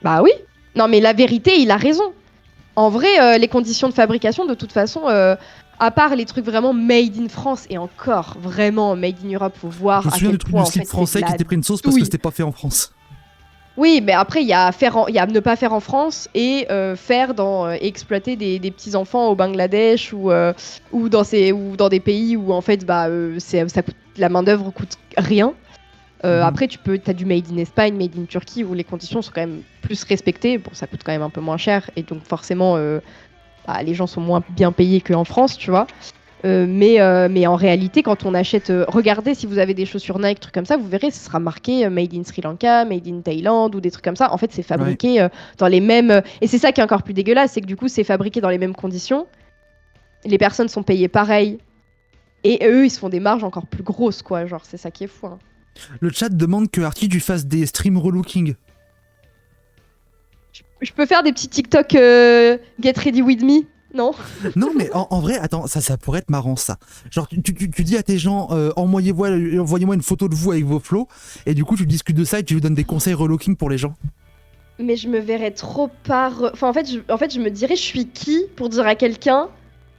[SPEAKER 2] Bah oui. Non, mais la vérité, il a raison. En vrai, les conditions de fabrication, de toute façon, à part les trucs vraiment made in France et encore vraiment made in Europe, faut voir
[SPEAKER 1] Je me
[SPEAKER 2] à
[SPEAKER 1] souviens
[SPEAKER 2] quel
[SPEAKER 1] du truc
[SPEAKER 2] point
[SPEAKER 1] du
[SPEAKER 2] en
[SPEAKER 1] slip
[SPEAKER 2] fait c'est de
[SPEAKER 1] français qui
[SPEAKER 2] la
[SPEAKER 1] était pris une sauce parce que
[SPEAKER 2] douille.
[SPEAKER 1] c'était pas fait en France.
[SPEAKER 2] Oui, mais après, il y a ne pas faire en France et faire exploiter des petits enfants au Bangladesh ou dans des pays où en fait la main-d'œuvre coûte rien.
[SPEAKER 1] Mhm.
[SPEAKER 2] Après, t'as du made in Espagne, made in Turquie où les conditions sont quand même plus respectées. Bon, ça coûte quand même un peu moins cher et donc forcément, les gens sont moins bien payés qu'en France, tu vois. Mais en réalité, quand on achète, regardez si vous avez des chaussures Nike, trucs comme ça, vous verrez, ce sera marqué Made in Sri Lanka, Made in Thaïlande ou des trucs comme ça. En fait, c'est
[SPEAKER 1] Ouais.
[SPEAKER 2] fabriqué dans les mêmes. Et c'est ça qui est encore plus dégueulasse, c'est que du coup, c'est fabriqué dans les mêmes conditions. Les personnes sont payées pareil. Et eux, ils se font des marges encore plus grosses, quoi. Genre, c'est ça qui est fou. Hein.
[SPEAKER 1] Le chat demande que Artie tu fasses des stream relooking.
[SPEAKER 2] Je peux faire des petits TikTok Get Ready With Me, non?
[SPEAKER 1] Non, mais en vrai, attends, ça pourrait être marrant, ça. Genre, tu dis à tes gens, envoyez-moi une photo de vous avec vos flots, et du coup, tu discutes de ça et tu lui donnes des conseils relooking pour les gens.
[SPEAKER 2] Mais je me verrais trop pas. Enfin, en fait, je me dirais, je suis qui pour dire à quelqu'un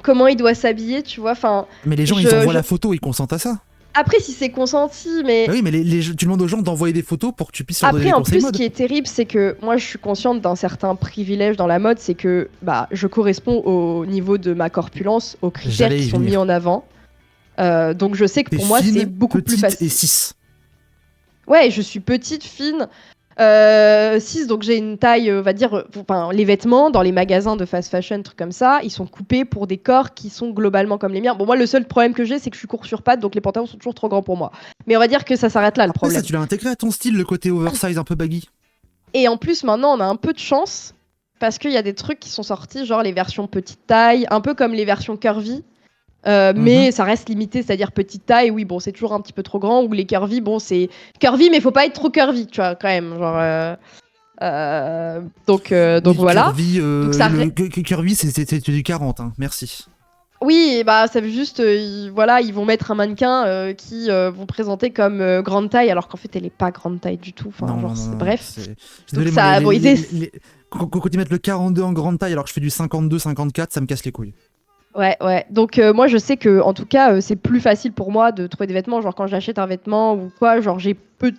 [SPEAKER 2] comment il doit s'habiller, tu vois? Enfin,
[SPEAKER 1] Mais les gens, ils envoient la photo, ils consentent à ça.
[SPEAKER 2] après, si c'est consenti, mais.
[SPEAKER 1] Bah oui, mais tu demandes aux gens d'envoyer des photos pour que tu puisses leur donner
[SPEAKER 2] Après,
[SPEAKER 1] des
[SPEAKER 2] en
[SPEAKER 1] conseils
[SPEAKER 2] plus,
[SPEAKER 1] mode.
[SPEAKER 2] ce qui est terrible, c'est que moi, je suis consciente d'un certain privilège dans la mode, c'est que bah, je corresponds au niveau de ma corpulence, aux critères
[SPEAKER 1] J'allais y
[SPEAKER 2] qui sont
[SPEAKER 1] venir.
[SPEAKER 2] mis en avant. Donc, je sais que
[SPEAKER 1] T'es
[SPEAKER 2] pour moi,
[SPEAKER 1] fine,
[SPEAKER 2] c'est beaucoup plus
[SPEAKER 1] petite
[SPEAKER 2] facile.
[SPEAKER 1] et 6.
[SPEAKER 2] Ouais, je suis petite, fine. 6, donc j'ai une taille, on va dire, enfin, les vêtements dans les magasins de fast fashion, trucs comme ça, ils sont coupés pour des corps qui sont globalement comme les miens. Bon, moi, le seul problème que j'ai, c'est que je suis court sur pattes, donc les pantalons sont toujours trop grands pour moi. Mais on va dire que ça s'arrête là, le
[SPEAKER 1] Après, ça,
[SPEAKER 2] problème.
[SPEAKER 1] tu l'as intégré à ton style, le côté oversize un peu baggy.
[SPEAKER 2] Et en plus, maintenant, on a un peu de chance, parce qu'il y a des trucs qui sont sortis, genre les versions petite taille, un peu comme les versions curvy. Mais ça reste limité, c'est-à-dire petite taille, oui, bon, c'est toujours un petit peu trop grand, ou les curvy, bon, c'est curvy, mais faut pas être trop curvy, tu vois, quand même, genre... donc
[SPEAKER 1] Oui,
[SPEAKER 2] voilà.
[SPEAKER 1] Curvy,
[SPEAKER 2] Donc ça
[SPEAKER 1] Curvy, c'est du 40, hein. Merci.
[SPEAKER 2] Oui, bah ça veut juste, voilà, ils vont mettre un mannequin qui vont présenter comme grande taille, alors qu'en fait elle est pas grande taille du tout. Enfin,
[SPEAKER 1] Non,
[SPEAKER 2] genre,
[SPEAKER 1] non, non, non.
[SPEAKER 2] bref.
[SPEAKER 1] Je suis
[SPEAKER 2] Donc
[SPEAKER 1] désolé, moi,
[SPEAKER 2] ça, bon,
[SPEAKER 1] quand ils mettent le 42 en grande taille alors que je fais du 52, 54, ça me casse les couilles.
[SPEAKER 2] ouais, ouais. Donc moi je sais que en tout cas c'est plus facile pour moi de trouver des vêtements. Genre quand j'achète un vêtement ou quoi, genre j'ai peu,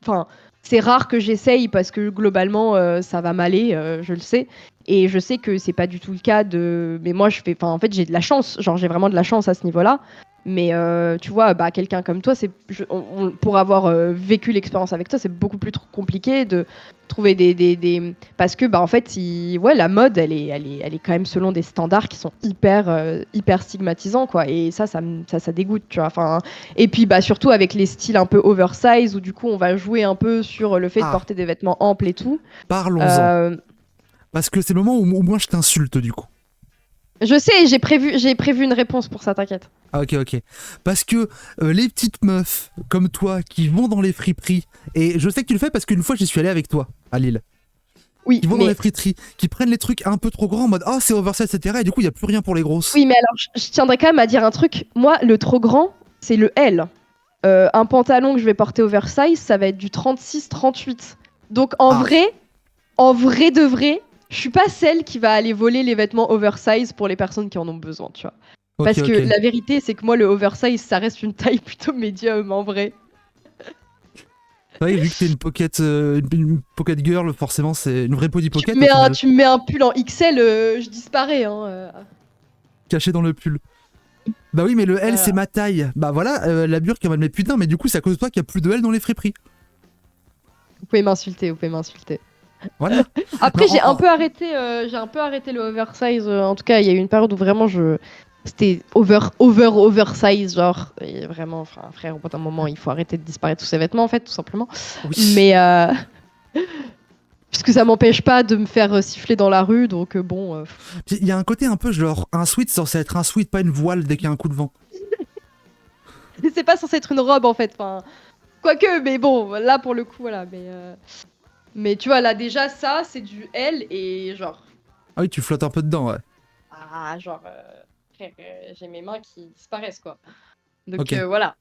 [SPEAKER 2] enfin c'est rare que j'essaye parce que globalement ça va m'aller, je le sais. Et je sais que c'est pas du tout le cas de. Mais moi je fais, enfin en fait j'ai de la chance, genre j'ai vraiment de la chance à ce niveau-là. Mais tu vois, bah quelqu'un comme toi, pour avoir vécu l'expérience avec toi, c'est beaucoup plus compliqué de trouver parce que bah en fait ouais, la mode elle est quand même selon des standards qui sont hyper stigmatisants, quoi, et ça dégoûte, tu vois, enfin. Et puis bah surtout avec les styles un peu oversize où du coup on va jouer un peu sur le fait de
[SPEAKER 1] Ah,
[SPEAKER 2] porter des vêtements amples et tout.
[SPEAKER 1] parlons-en.
[SPEAKER 2] Euh,
[SPEAKER 1] Parce que c'est le moment où moi je t'insulte du coup.
[SPEAKER 2] je sais, j'ai prévu une réponse pour ça, t'inquiète.
[SPEAKER 1] Ah, ok, ok. Parce que les petites meufs comme toi qui vont dans les friperies, et je sais que tu le fais parce qu'une fois j'y suis allé avec toi à Lille,
[SPEAKER 2] Oui,
[SPEAKER 1] qui vont dans
[SPEAKER 2] mais
[SPEAKER 1] les friteries, qui prennent les trucs un peu trop grands en mode ah c'est oversize, etc. Et du coup il n'y a plus rien pour les grosses.
[SPEAKER 2] oui, mais alors je tiendrais quand même à dire un truc. Moi, le trop grand, c'est le L. Un pantalon que je vais porter oversize, ça va être du 36-38. Donc
[SPEAKER 1] Ah,
[SPEAKER 2] en vrai de vrai, je suis pas celle qui va aller voler les vêtements oversize pour les personnes qui en ont besoin, tu vois.
[SPEAKER 1] ok,
[SPEAKER 2] Parce que
[SPEAKER 1] ok.
[SPEAKER 2] la vérité, c'est que moi, le oversize, ça reste une taille plutôt médium en vrai.
[SPEAKER 1] Ouais, vu que t'es une pocket girl, forcément c'est une vraie body pocket au final,
[SPEAKER 2] Tu me mets un pull en XL, je disparais. Hein,
[SPEAKER 1] cachée dans le pull. Bah oui, mais le L
[SPEAKER 2] voilà.
[SPEAKER 1] c'est ma taille. Bah voilà, la burk elle va me mettre putain, mais du coup c'est à cause de toi qu'il y a plus de L dans les friperies.
[SPEAKER 2] Vous pouvez m'insulter, vous pouvez m'insulter.
[SPEAKER 1] Voilà.
[SPEAKER 2] Après,
[SPEAKER 1] Non,
[SPEAKER 2] j'ai un peu arrêté le oversize. En tout cas, il y a eu une période où vraiment c'était oversize, genre. Et vraiment, enfin, frère, au bout d'un moment, il faut arrêter de disparaître tous ces vêtements, en fait, tout simplement.
[SPEAKER 1] oui.
[SPEAKER 2] Mais puisque ça m'empêche pas de me faire siffler dans la rue, donc bon.
[SPEAKER 1] Il y a un côté un peu genre un sweat c'est censé être un sweat, pas une voile dès qu'il y a un coup de vent.
[SPEAKER 2] C'est pas censé être une robe, en fait. Enfin, quoique, mais bon, là pour le coup, voilà. Mais tu vois, là déjà, ça, c'est du L et genre.
[SPEAKER 1] Ah oui, tu flottes un peu dedans, ouais.
[SPEAKER 2] Ah, genre, frère, j'ai mes mains qui disparaissent, quoi. Donc
[SPEAKER 1] Ok.
[SPEAKER 2] voilà.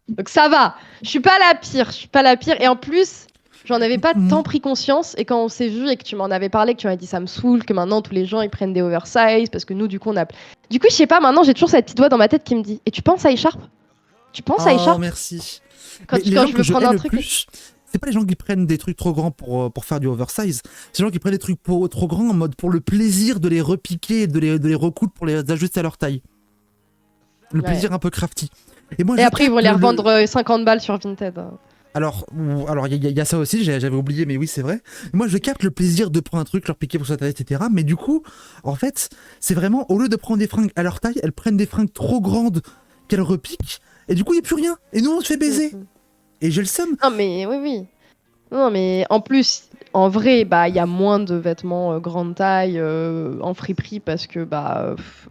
[SPEAKER 2] Donc ça va. Je suis pas la pire. Je suis pas la pire. Et en plus, j'en avais pas tant pris conscience. Et quand on s'est vu et que tu m'en avais parlé, que tu m'as dit ça me saoule, que maintenant tous les gens ils prennent des oversize parce que nous, du coup, on a. Du coup, je sais pas. Maintenant, j'ai toujours cette petite voix dans ma tête qui me dit. Et tu penses à Écharpe? Tu penses à
[SPEAKER 1] Oh,
[SPEAKER 2] Écharpe
[SPEAKER 1] merci.
[SPEAKER 2] quand,
[SPEAKER 1] Mais les
[SPEAKER 2] quand
[SPEAKER 1] gens
[SPEAKER 2] je
[SPEAKER 1] que
[SPEAKER 2] veux
[SPEAKER 1] je
[SPEAKER 2] prendre
[SPEAKER 1] hais
[SPEAKER 2] un
[SPEAKER 1] le
[SPEAKER 2] truc.
[SPEAKER 1] plus, c'est pas les gens qui prennent des trucs trop grands pour faire du oversize. C'est les gens qui prennent des trucs trop grands en mode pour le plaisir de les repiquer et de les recoudre pour les ajuster à leur taille. Le
[SPEAKER 2] Ouais.
[SPEAKER 1] plaisir un peu crafty. Et moi,
[SPEAKER 2] Et
[SPEAKER 1] je
[SPEAKER 2] après, ils vont
[SPEAKER 1] capte
[SPEAKER 2] les revendre 50 balles sur Vinted.
[SPEAKER 1] Alors il y a ça aussi, j'avais oublié, mais oui, c'est vrai. Moi, je capte le plaisir de prendre un truc, leur piquer pour sa taille, etc. Mais du coup, en fait, c'est vraiment, au lieu de prendre des fringues à leur taille, elles prennent des fringues trop grandes qu'elles repiquent. Et du coup, il n'y a plus rien. Et nous, on se fait baiser. Et j'ai le seum.
[SPEAKER 2] Non, mais oui, oui. Non, mais en plus, en vrai, bah, il y a moins de vêtements grande taille en friperie parce que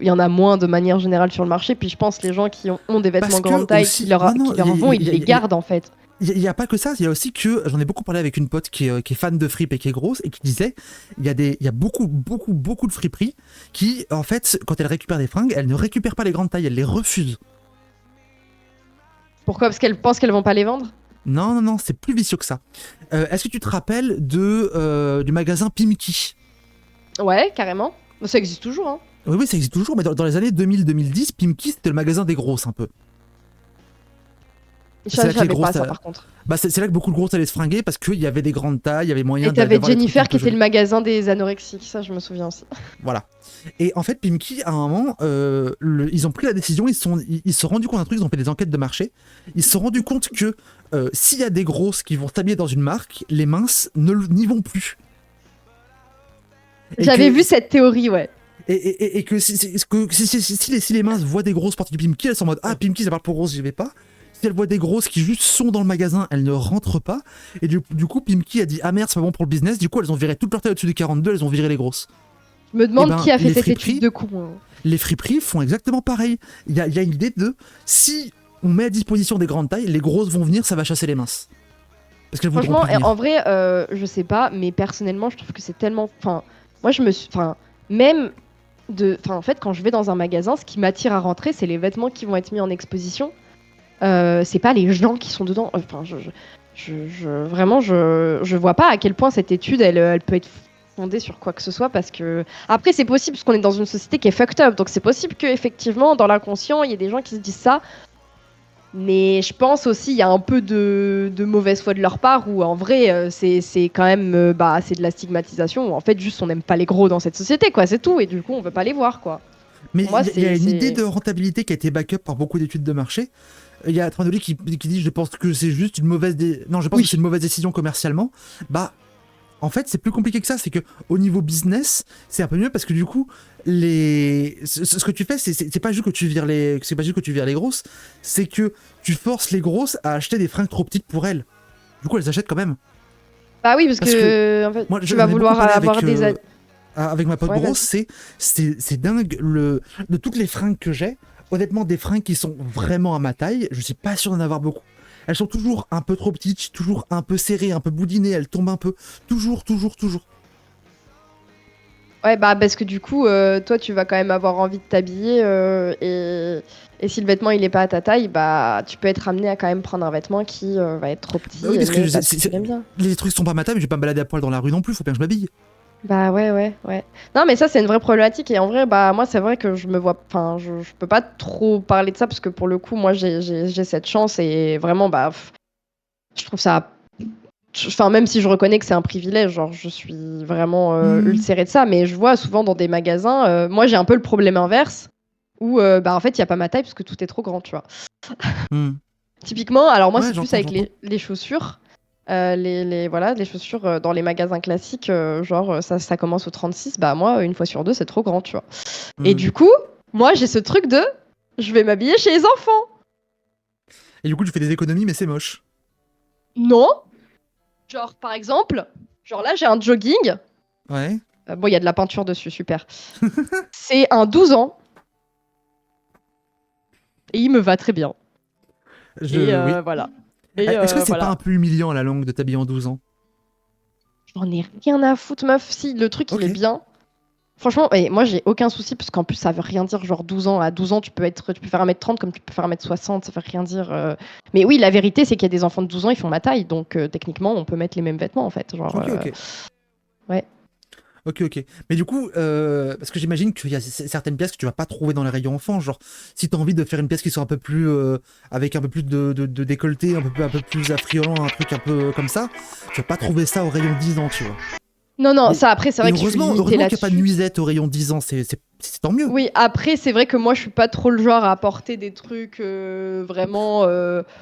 [SPEAKER 2] il y en a moins de manière générale sur le marché. Puis je pense que les gens qui ont des
[SPEAKER 1] Parce
[SPEAKER 2] vêtements
[SPEAKER 1] que
[SPEAKER 2] grande taille
[SPEAKER 1] aussi.
[SPEAKER 2] qui leur vont, ils les gardent en fait.
[SPEAKER 1] Il y a pas que ça, il y a aussi que j'en ai beaucoup parlé avec une pote qui est fan de fripe et qui est grosse et qui disait il y a beaucoup de friperies qui en fait quand elles récupèrent des fringues, elles ne récupèrent pas les grandes tailles, elles les refusent.
[SPEAKER 2] Pourquoi? Parce qu'elles pensent qu'elles vont pas les vendre?
[SPEAKER 1] Non, c'est plus vicieux que ça. Est-ce que tu te rappelles du magasin Pimki?
[SPEAKER 2] Ouais, carrément. Ça existe toujours, hein.
[SPEAKER 1] Oui, ça existe toujours, mais dans les années 2000-2010, Pimki c'était le magasin des grosses un peu.
[SPEAKER 2] Je savais pas ça par contre.
[SPEAKER 1] Bah c'est là que beaucoup de grosses allaient se fringuer parce qu'il y avait des grandes tailles, il y avait moyen
[SPEAKER 2] Et t'avais
[SPEAKER 1] d'avoir des trucs un
[SPEAKER 2] Jennifer
[SPEAKER 1] peu
[SPEAKER 2] qui était
[SPEAKER 1] jolis.
[SPEAKER 2] le magasin des anorexiques, ça je me souviens aussi.
[SPEAKER 1] Voilà. Et en fait, Pimki, à un moment, ils ont pris la décision, ils se sont rendus compte d'un truc, ils ont fait des enquêtes de marché. Ils se sont rendus compte que s'il y a des grosses qui vont s'habiller dans une marque, les minces n'y vont plus.
[SPEAKER 2] J'avais vu cette théorie, ouais.
[SPEAKER 1] Et que si les minces voient des grosses porter du Pimki, elles sont en mode ah, Pimki ça parle pour grosses, j'y vais pas. Si elles voient des grosses qui juste sont dans le magasin, elles ne rentrent pas. Et du coup, Pimki a dit ah merde, c'est pas bon pour le business. Du coup, elles ont viré toute leur taille au-dessus du 42, elles ont viré les grosses.
[SPEAKER 2] Je me demande
[SPEAKER 1] Eh ben,
[SPEAKER 2] qui a fait
[SPEAKER 1] les
[SPEAKER 2] cette
[SPEAKER 1] friperies-
[SPEAKER 2] étude de con. Hein.
[SPEAKER 1] Les friperies font exactement pareil. Il y a une idée de si on met à disposition des grandes tailles, les grosses vont venir, ça va chasser les minces. Parce qu'elles voudront
[SPEAKER 2] Franchement,
[SPEAKER 1] plus venir.
[SPEAKER 2] en vrai, je sais pas, mais personnellement, je trouve que c'est tellement. Enfin, moi, je me suis. Enfin, même de. Enfin, en fait, quand je vais dans un magasin, ce qui m'attire à rentrer, c'est les vêtements qui vont être mis en exposition. C'est pas les gens qui sont dedans. Enfin, vraiment, je vois pas à quel point cette étude, elle peut être fondée sur quoi que ce soit parce que après c'est possible parce qu'on est dans une société qui est fucked up, donc c'est possible que effectivement dans l'inconscient il y ait des gens qui se disent ça. Mais je pense aussi il y a un peu de mauvaise foi de leur part où en vrai c'est quand même c'est de la stigmatisation où en fait juste on n'aime pas les gros dans cette société quoi, c'est tout et du coup on veut pas les voir quoi.
[SPEAKER 1] Mais
[SPEAKER 2] Pour moi,
[SPEAKER 1] il y a une
[SPEAKER 2] c'est-
[SPEAKER 1] idée de rentabilité qui a été back-up par beaucoup d'études de marché. Il y a Trandoli qui dit je pense que c'est juste une mauvaise non, je pense
[SPEAKER 2] Oui.
[SPEAKER 1] que c'est une mauvaise décision commercialement. Bah en fait, c'est plus compliqué que ça, c'est que au niveau business, c'est un peu mieux parce que du coup, ce que tu fais, c'est pas juste que tu vires les grosses, c'est que tu forces les grosses à acheter des fringues trop petites pour elles. Du coup, elles achètent quand même.
[SPEAKER 2] Bah oui parce
[SPEAKER 1] Parce
[SPEAKER 2] que en fait,
[SPEAKER 1] Moi,
[SPEAKER 2] tu vas
[SPEAKER 1] j'en ai
[SPEAKER 2] vouloir
[SPEAKER 1] beaucoup parlé
[SPEAKER 2] avoir
[SPEAKER 1] avec ma pote
[SPEAKER 2] Ouais,
[SPEAKER 1] grosse, c'est dingue de toutes les fringues que j'ai. Honnêtement, des fringues qui sont vraiment à ma taille, je suis pas sûr d'en avoir beaucoup. Elles sont toujours un peu trop petites, toujours un peu serrées, un peu boudinées, elles tombent un peu. Toujours.
[SPEAKER 2] Ouais, bah parce que du coup, toi, tu vas quand même avoir envie de t'habiller et si le vêtement il est pas à ta taille, bah tu peux être amené à quand même prendre un vêtement qui va être trop petit.
[SPEAKER 1] Bah oui, parce que
[SPEAKER 2] mais parce que tu l'aimes bien.
[SPEAKER 1] les trucs sont pas à ma taille, mais je vais pas me balader à poil dans la rue non plus, faut bien que je m'habille.
[SPEAKER 2] Bah ouais. Non, mais ça c'est une vraie problématique et en vrai, bah moi c'est vrai que je me vois, enfin, je peux pas trop parler de ça parce que pour le coup, moi j'ai cette chance et vraiment, je trouve ça. Enfin, même si je reconnais que c'est un privilège, genre je suis vraiment ulcérée de ça, mais je vois souvent dans des magasins, moi j'ai un peu le problème inverse, où en fait il y a pas ma taille parce que tout est trop grand, tu vois.
[SPEAKER 1] Hmm.
[SPEAKER 2] Typiquement, alors moi
[SPEAKER 1] Ouais,
[SPEAKER 2] c'est plus
[SPEAKER 1] j'entends.
[SPEAKER 2] avec les chaussures, les chaussures dans les magasins classiques, ça commence au 36, bah moi une fois sur deux c'est trop grand, tu vois. Et
[SPEAKER 1] Hmm.
[SPEAKER 2] du coup, moi j'ai ce truc de, je vais m'habiller chez les enfants.
[SPEAKER 1] Et du coup, tu fais des économies, mais c'est moche.
[SPEAKER 2] Non, genre par exemple, genre là j'ai un jogging.
[SPEAKER 1] Ouais.
[SPEAKER 2] Bon, il y a de la peinture dessus, super. C'est un 12 ans. Et il me va très bien.
[SPEAKER 1] Oui.
[SPEAKER 2] Voilà. Et
[SPEAKER 1] Est-ce que c'est pas
[SPEAKER 2] voilà.
[SPEAKER 1] un peu humiliant à la longue de t'habiller en 12 ans?
[SPEAKER 2] J'en ai rien à foutre, meuf. Si le truc,
[SPEAKER 1] Ok.
[SPEAKER 2] il est bien. Franchement, et moi, j'ai aucun souci, parce qu'en plus, ça veut rien dire, genre 12 ans. À 12 ans, tu peux faire 1m30 comme tu peux faire 1m60, ça veut rien dire. Mais oui, la vérité, c'est qu'il y a des enfants de 12 ans, ils font ma taille. Donc, techniquement, on peut mettre les mêmes vêtements, en fait. Genre,
[SPEAKER 1] Ok.
[SPEAKER 2] ouais.
[SPEAKER 1] Ok. Mais du coup, parce que j'imagine qu'il y a certaines pièces que tu vas pas trouver dans les rayons enfants. Genre, si t'as envie de faire une pièce qui soit un peu plus. Avec un peu plus de décolleté, un peu plus affriolant, un truc un peu comme ça, tu vas pas trouver ça au rayon 10 ans, tu vois.
[SPEAKER 2] Non,
[SPEAKER 1] Et-
[SPEAKER 2] ça, après, c'est
[SPEAKER 1] Et
[SPEAKER 2] vrai que je suis
[SPEAKER 1] heureusement
[SPEAKER 2] limitée
[SPEAKER 1] qu'il n'y a pas de
[SPEAKER 2] là-dessus.
[SPEAKER 1] nuisette au rayon 10 ans, c'est c'est tant mieux.
[SPEAKER 2] Oui, après, c'est vrai que moi, je suis pas trop le genre à porter des trucs vraiment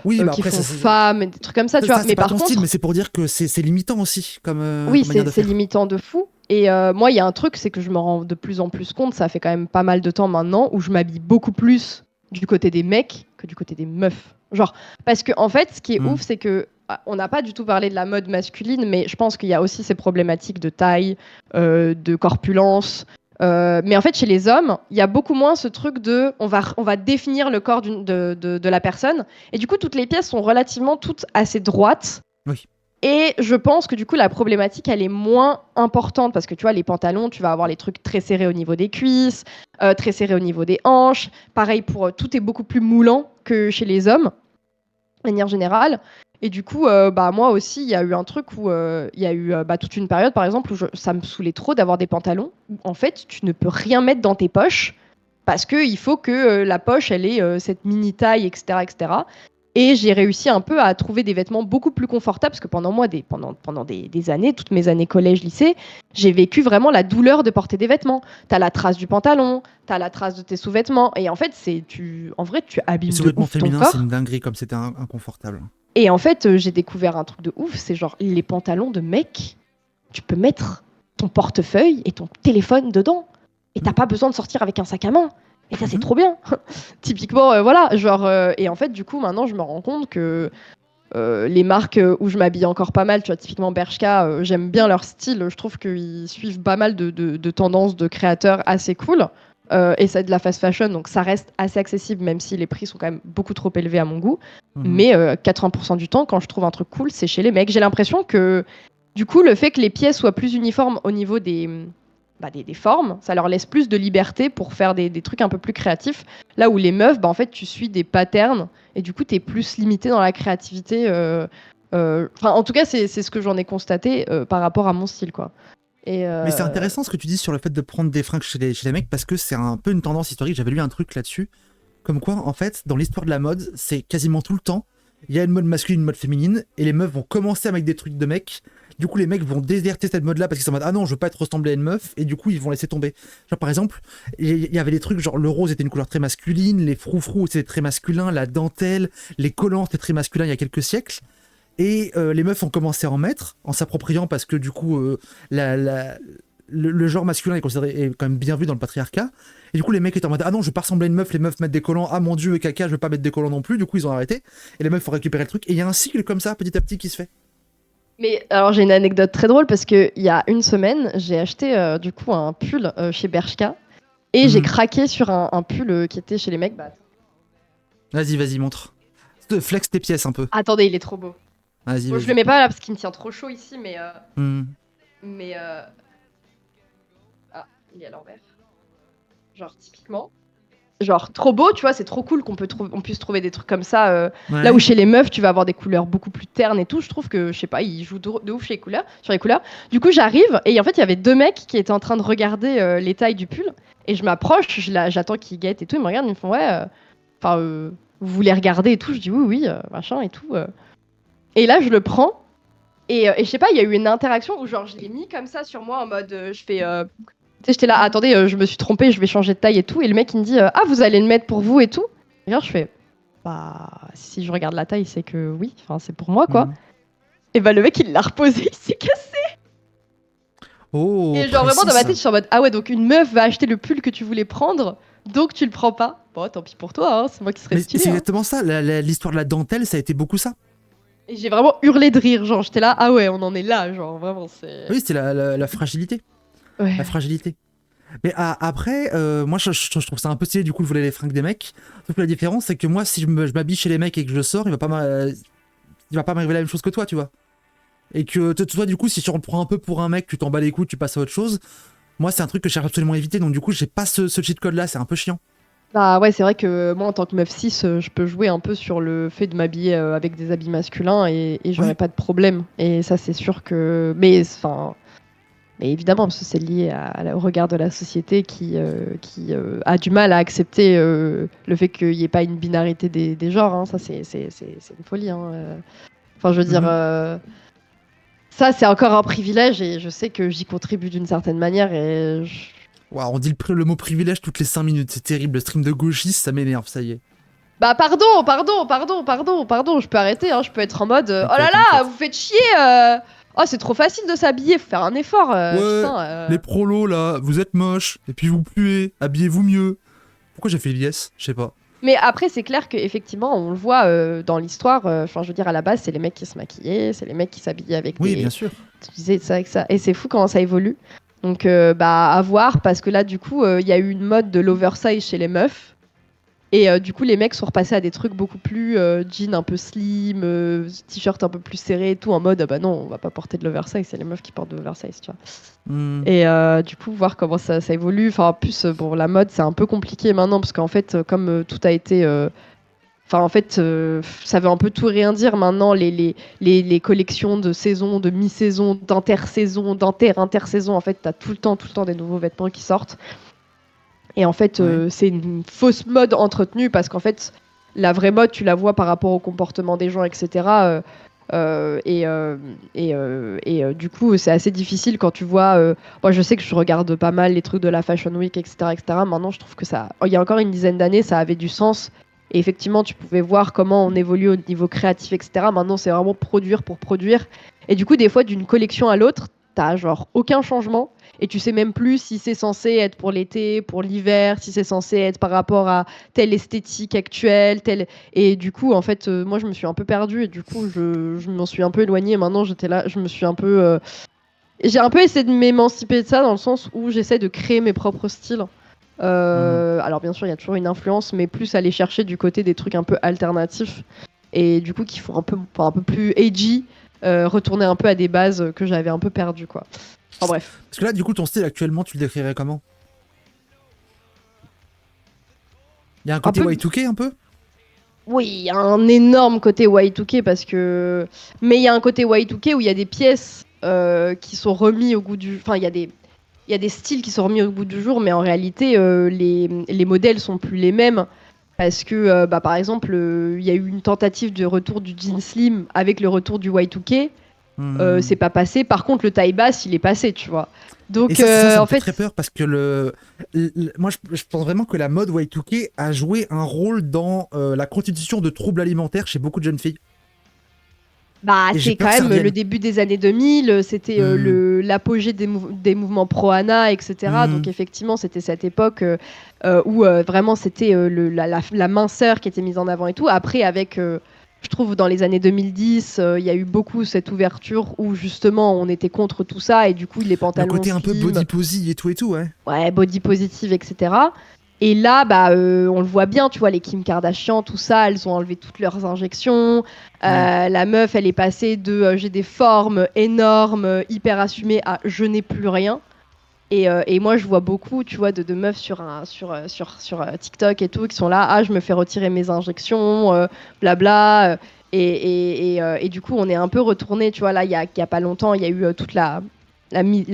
[SPEAKER 1] Oui, bah
[SPEAKER 2] qui
[SPEAKER 1] après,
[SPEAKER 2] font femme, et des trucs comme ça, tu vois.
[SPEAKER 1] ça, c'est
[SPEAKER 2] Mais
[SPEAKER 1] pas
[SPEAKER 2] par
[SPEAKER 1] ton style, mais
[SPEAKER 2] contre,
[SPEAKER 1] c'est pour dire que c'est limitant aussi
[SPEAKER 2] oui,
[SPEAKER 1] comme manière de
[SPEAKER 2] c'est
[SPEAKER 1] faire.
[SPEAKER 2] limitant de fou. Et moi, il y a un truc, c'est que je me rends de plus en plus compte, ça fait quand même pas mal de temps maintenant, où je m'habille beaucoup plus du côté des mecs que du côté des meufs. Genre, parce que en fait, ce qui est
[SPEAKER 1] Hmm.
[SPEAKER 2] ouf, c'est que on n'a pas du tout parlé de la mode masculine, mais je pense qu'il y a aussi ces problématiques de taille, de corpulence. Mais en fait, chez les hommes, il y a beaucoup moins ce truc de on va définir le corps de la personne. Et du coup, toutes les pièces sont relativement toutes assez droites.
[SPEAKER 1] Oui.
[SPEAKER 2] Et je pense que du coup, la problématique, elle est moins importante parce que tu vois, les pantalons, tu vas avoir les trucs très serrés au niveau des cuisses, très serrés au niveau des hanches. Pareil, tout est beaucoup plus moulant que chez les hommes, de manière générale. Et du coup, bah, moi aussi, il y a eu un truc où il y a eu bah, toute une période, par exemple, où ça me saoulait trop d'avoir des pantalons où en fait, tu ne peux rien mettre dans tes poches parce qu'il faut que la poche, elle ait cette mini taille, etc., etc. Et j'ai réussi un peu à trouver des vêtements beaucoup plus confortables parce que pendant moi, pendant des années, toutes mes années collège, lycée, j'ai vécu vraiment la douleur de porter des vêtements. T'as la trace du pantalon, t'as la trace de tes sous-vêtements, et en fait, en vrai, tu
[SPEAKER 1] Les
[SPEAKER 2] abîmes de
[SPEAKER 1] sous-vêtements
[SPEAKER 2] ouf ton
[SPEAKER 1] féminins, c'est
[SPEAKER 2] corps.
[SPEAKER 1] une dinguerie comme c'était inconfortable.
[SPEAKER 2] Et en fait, j'ai découvert un truc de ouf, c'est genre les pantalons de mec, tu peux mettre ton portefeuille et ton téléphone dedans, et t'as
[SPEAKER 1] Mhm.
[SPEAKER 2] pas besoin de sortir avec un sac à main. Et ça, c'est
[SPEAKER 1] Mhm.
[SPEAKER 2] trop bien. Typiquement, voilà, genre, et en fait, du coup, maintenant, je me rends compte que les marques où je m'habille encore pas mal, tu vois, typiquement Bershka, j'aime bien leur style. Je trouve qu'ils suivent pas mal de tendances de créateurs assez cool. Et c'est de la fast fashion, donc ça reste assez accessible, même si les prix sont quand même beaucoup trop élevés à mon goût.
[SPEAKER 1] Mhm.
[SPEAKER 2] Mais 80% du temps, quand je trouve un truc cool, c'est chez les mecs. J'ai l'impression que, du coup, le fait que les pièces soient plus uniformes au niveau des formes, ça leur laisse plus de liberté pour faire des trucs un peu plus créatifs. Là où les meufs, bah, en fait, tu suis des patterns et du coup, tu es plus limité dans la créativité. En tout cas, c'est ce que j'en ai constaté par rapport à mon style, quoi. Et
[SPEAKER 1] Mais c'est intéressant ce que tu dis sur le fait de prendre des fringues chez les mecs parce que c'est un peu une tendance historique. J'avais lu un truc là-dessus. Comme quoi, en fait, dans l'histoire de la mode, c'est quasiment tout le temps. Il y a une mode masculine, une mode féminine, et les meufs vont commencer avec des trucs de mecs. Du coup, les mecs vont déserter cette mode-là parce qu'ils sont en mode ah non, je veux pas être ressemblé à une meuf, et du coup, ils vont laisser tomber. Genre, par exemple, il y avait des trucs genre le rose était une couleur très masculine, les froufrous c'était très masculin, la dentelle, les collants c'était très masculin il y a quelques siècles. Et les meufs ont commencé à en mettre, en s'appropriant parce que du coup, la, la- le genre masculin est quand même bien vu dans le patriarcat. Et du coup, les mecs étaient en mode ah non, je veux pas ressembler à une meuf, les meufs mettent des collants, ah mon dieu, caca, je veux pas mettre des collants non plus. Du coup, ils ont arrêté. Et les meufs ont récupéré le truc. Et il y a un cycle comme ça, petit à petit, qui se fait.
[SPEAKER 2] Mais alors, j'ai une anecdote très drôle parce qu'il y a une semaine, j'ai acheté du coup un pull chez Bershka et j'ai
[SPEAKER 1] Mhm.
[SPEAKER 2] craqué sur un pull qui était chez les mecs. Bah,
[SPEAKER 1] Vas-y, vas-y, montre. Flex tes pièces un peu.
[SPEAKER 2] attendez, il est trop beau.
[SPEAKER 1] Vas-y,
[SPEAKER 2] Bon, je le
[SPEAKER 1] vas-y.
[SPEAKER 2] mets pas là parce qu'il me tient trop chaud ici,
[SPEAKER 1] Mhm.
[SPEAKER 2] mais ah, il est à l'envers. Genre, typiquement. Genre, trop beau, tu vois, c'est trop cool on puisse trouver des trucs comme ça. Là où
[SPEAKER 1] Ouais.
[SPEAKER 2] chez les meufs, tu vas avoir des couleurs beaucoup plus ternes et tout, je trouve que, je sais pas, ils jouent de ouf sur les couleurs. Du coup, j'arrive et en fait, il y avait deux mecs qui étaient en train de regarder les tailles du pull et je m'approche, j'attends qu'ils guettent et tout, ils me regardent, ils me font ouais, vous voulez regarder et tout, je dis oui, oui, machin et tout. Et là, je le prends et je sais pas, il y a eu une interaction où genre je l'ai mis comme ça sur moi en mode, je fais tu sais, j'étais là, attendez, je me suis trompée, je vais changer de taille et tout. Et le mec, il me dit, ah, vous allez le mettre pour vous et tout. Et là, je fais, bah, si je regarde la taille, c'est que oui, enfin, c'est pour moi, quoi.
[SPEAKER 1] Mhm.
[SPEAKER 2] Et bah, le mec, il l'a reposé, il s'est cassé.
[SPEAKER 1] Oh,
[SPEAKER 2] Et genre, vraiment,
[SPEAKER 1] précis
[SPEAKER 2] dans ma tête,
[SPEAKER 1] ça.
[SPEAKER 2] je suis en mode, ah ouais, donc une meuf va acheter le pull que tu voulais prendre, donc tu le prends pas. Bon, tant pis pour toi, hein, c'est moi qui serais
[SPEAKER 1] Mais
[SPEAKER 2] stylé,
[SPEAKER 1] c'est
[SPEAKER 2] hein.
[SPEAKER 1] exactement ça. L'histoire de la dentelle, ça a été beaucoup ça.
[SPEAKER 2] Et j'ai vraiment hurlé de rire, genre, j'étais là, ah ouais, on en est là, genre, vraiment, c'est.
[SPEAKER 1] Oui, c'était la fragilité. La
[SPEAKER 2] Ouais.
[SPEAKER 1] fragilité. Mais après, moi je trouve ça un peu stylé du coup de voler les fringues des mecs. Sauf que la différence c'est que moi si je m'habille chez les mecs et que je sors, il va pas m'arriver la même chose que toi, tu vois. Et que toi du coup si tu le prends un peu pour un mec, tu t'en bats les couilles, tu passes à autre chose. Moi c'est un truc que je cherche absolument à éviter, donc du coup j'ai pas ce cheat code là, c'est un peu chiant.
[SPEAKER 2] Bah ouais, c'est vrai que moi, en tant que meuf 6, je peux jouer un peu sur le fait de m'habiller avec des habits masculins et j'aurais
[SPEAKER 1] Ouais.
[SPEAKER 2] pas de problème. Et ça, c'est sûr que. Mais évidemment, parce que c'est lié au regard de la société qui a du mal à accepter le fait qu'il n'y ait pas une binarité des genres, hein. Ça, c'est une folie, hein. Enfin, je veux dire,
[SPEAKER 1] Mhm.
[SPEAKER 2] ça, c'est encore un privilège et je sais que j'y contribue d'une certaine manière et
[SPEAKER 1] Waouh, on dit le mot privilège toutes les 5 minutes, c'est terrible. Le stream de gauchiste, ça m'énerve, ça y est.
[SPEAKER 2] Bah pardon, je peux arrêter, hein, je peux être en mode oh là là,
[SPEAKER 1] T'inquiète.
[SPEAKER 2] vous faites chier oh c'est trop facile de s'habiller, faut faire un effort,
[SPEAKER 1] Ouais,
[SPEAKER 2] putain.
[SPEAKER 1] les prolos là, vous êtes moches, et puis vous puez, habillez-vous mieux. Pourquoi j'ai fait l'IS? Je sais pas.
[SPEAKER 2] Mais après c'est clair qu'effectivement on le voit dans l'histoire, enfin je veux dire à la base c'est les mecs qui se maquillaient, c'est les mecs qui s'habillaient avec
[SPEAKER 1] Oui,
[SPEAKER 2] des...
[SPEAKER 1] bien sûr.
[SPEAKER 2] Tu disais ça avec ça, et c'est fou comment ça évolue. Donc bah à voir, parce que là du coup il y a eu une mode de l'oversize chez les meufs. Et du coup, les mecs sont repassés à des trucs beaucoup plus jeans un peu slim, t-shirt un peu plus serré et tout, en mode bah non, on va pas porter de l'oversize, c'est les meufs qui portent de l'oversize, tu vois.
[SPEAKER 1] Hmm.
[SPEAKER 2] Et du coup, voir comment ça évolue. Enfin, en plus, bon, la mode, c'est un peu compliqué maintenant, parce qu'en fait, comme tout a été. Enfin, en fait, ça veut un peu tout rien dire maintenant, les collections de saison, de mi-saison, d'intersaison, intersaison. En fait, t'as tout le temps des nouveaux vêtements qui sortent. Et en fait,
[SPEAKER 1] Ouais.
[SPEAKER 2] c'est une fausse mode entretenue parce qu'en fait, la vraie mode, tu la vois par rapport au comportement des gens, etc. Du coup, c'est assez difficile quand tu vois. Moi, je sais que je regarde pas mal les trucs de la Fashion Week, etc., etc. Maintenant, je trouve que ça. Il y a encore une dizaine d'années, ça avait du sens. Et effectivement, tu pouvais voir comment on évolue au niveau créatif, etc. Maintenant, c'est vraiment produire pour produire. Et du coup, des fois, d'une collection à l'autre, t'as genre aucun changement et tu sais même plus si c'est censé être pour l'été, pour l'hiver, si c'est censé être par rapport à telle esthétique actuelle, telle... Et du coup, en fait, moi, je me suis un peu perdue et du coup, je m'en suis un peu éloignée. Maintenant, j'étais là, je me suis un peu... J'ai un peu essayé de m'émanciper de ça dans le sens où j'essaie de créer mes propres styles.
[SPEAKER 1] Mhm.
[SPEAKER 2] Alors, bien sûr, il y a toujours une influence, mais plus aller chercher du côté des trucs un peu alternatifs et du coup, qui font un peu plus edgy, retourner un peu à des bases que j'avais un peu perdues, quoi. Enfin, bref.
[SPEAKER 1] Parce que là, du coup, ton style actuellement, tu le décrirais comment? Il y a un
[SPEAKER 2] Un
[SPEAKER 1] côté
[SPEAKER 2] peu
[SPEAKER 1] Y2K un peu?
[SPEAKER 2] Oui, il y a un énorme côté Y2K parce que. Mais il y a un côté Y2K où il y a des pièces qui sont remis au goût du. Enfin, il y a des styles qui sont remis au goût du jour, mais en réalité, les modèles sont plus les mêmes. Parce que, bah, par exemple, il y a eu une tentative de retour du jean slim avec le retour du Y2K.
[SPEAKER 1] Hmm.
[SPEAKER 2] C'est pas passé. Par contre, le taille basse, il est passé, tu vois.
[SPEAKER 1] Et
[SPEAKER 2] Donc,
[SPEAKER 1] ça me
[SPEAKER 2] en
[SPEAKER 1] fait
[SPEAKER 2] fait,
[SPEAKER 1] très peur parce que moi, je pense vraiment que la mode Y2K a joué un rôle dans la constitution de troubles alimentaires chez beaucoup de jeunes filles.
[SPEAKER 2] bah,
[SPEAKER 1] Et j'ai
[SPEAKER 2] c'est quand
[SPEAKER 1] peur que ça
[SPEAKER 2] même le
[SPEAKER 1] revienne.
[SPEAKER 2] début des années 2000, c'était
[SPEAKER 1] Hmm.
[SPEAKER 2] l'apogée des mouvements pro-ANA, etc.
[SPEAKER 1] Hmm.
[SPEAKER 2] Donc effectivement, c'était cette époque où vraiment c'était la minceur qui était mise en avant et tout. Après, avec, je trouve, dans les années 2010, il y a eu beaucoup cette ouverture où justement on était contre tout ça et du coup les
[SPEAKER 1] Le
[SPEAKER 2] pantalons
[SPEAKER 1] côté un peu
[SPEAKER 2] slim,
[SPEAKER 1] body posy et tout, ouais.
[SPEAKER 2] ouais, body positive, etc. Et là, bah, on le voit bien, tu vois, les Kim Kardashian, tout ça, elles ont enlevé toutes leurs injections.
[SPEAKER 1] Ouais.
[SPEAKER 2] La meuf, elle est passée de j'ai des formes énormes, hyper assumées, à je n'ai plus rien. Et moi, je vois beaucoup, tu vois, de meufs sur TikTok et tout, qui sont là, ah, je me fais retirer mes injections, blabla. Et du coup, on est un peu retourné, tu vois, là, il y a pas longtemps, il y a eu toute la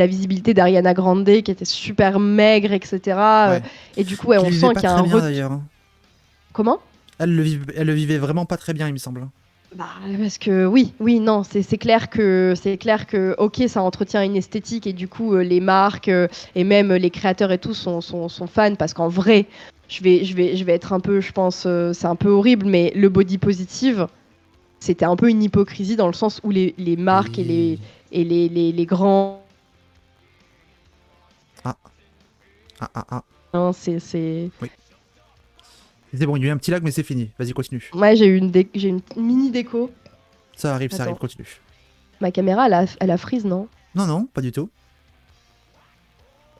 [SPEAKER 2] visibilité d'Ariana Grande qui était super maigre, etc.
[SPEAKER 1] Ouais.
[SPEAKER 2] Et du coup, ouais,
[SPEAKER 1] Qui
[SPEAKER 2] on
[SPEAKER 1] le vivait
[SPEAKER 2] sent
[SPEAKER 1] pas
[SPEAKER 2] qu'il y a
[SPEAKER 1] très
[SPEAKER 2] un
[SPEAKER 1] bien
[SPEAKER 2] retour.
[SPEAKER 1] d'ailleurs, hein.
[SPEAKER 2] Comment?
[SPEAKER 1] Elle le vivait vraiment pas très bien, il me semble, hein.
[SPEAKER 2] Bah, parce que oui, non, c'est clair que, ok, ça entretient une esthétique et du coup, les marques et même les créateurs et tout sont fans parce qu'en vrai, je vais être un peu, je pense, c'est un peu horrible, mais le body positive, c'était un peu une hypocrisie dans le sens où les marques
[SPEAKER 1] Oui.
[SPEAKER 2] les grands,
[SPEAKER 1] Ah, ah, ah, ah.
[SPEAKER 2] hein,
[SPEAKER 1] Oui. C'est bon, il y a eu un petit lag, mais c'est fini. Vas-y, continue.
[SPEAKER 2] Ouais, j'ai une mini déco.
[SPEAKER 1] Ça arrive,
[SPEAKER 2] Attends,
[SPEAKER 1] continue.
[SPEAKER 2] ma caméra, elle a freeze, non?
[SPEAKER 1] Non, non, pas du tout.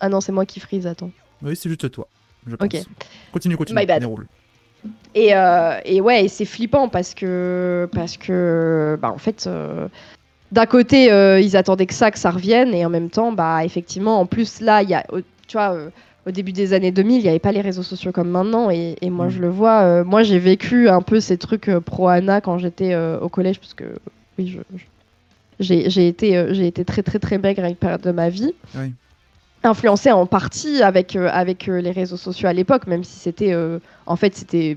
[SPEAKER 2] Ah non, c'est moi qui freeze, attends.
[SPEAKER 1] Oui, c'est juste toi, je
[SPEAKER 2] Ok,
[SPEAKER 1] pense. Continue,
[SPEAKER 2] my
[SPEAKER 1] continue,
[SPEAKER 2] bad.
[SPEAKER 1] déroule.
[SPEAKER 2] Et ouais, et c'est flippant parce que bah, en fait, d'un côté, ils attendaient que ça revienne, et en même temps, bah, effectivement, en plus, là, tu vois, au début des années 2000, il n'y avait pas les réseaux sociaux comme maintenant, et moi, je
[SPEAKER 1] Hmm.
[SPEAKER 2] le vois. Moi, j'ai vécu un peu ces trucs pro-Ana quand j'étais au collège, parce que, oui, j'ai été très, très, très maigre à une période de ma vie,
[SPEAKER 1] Oui.
[SPEAKER 2] influencée en partie avec les réseaux sociaux à l'époque, même si c'était en fait c'était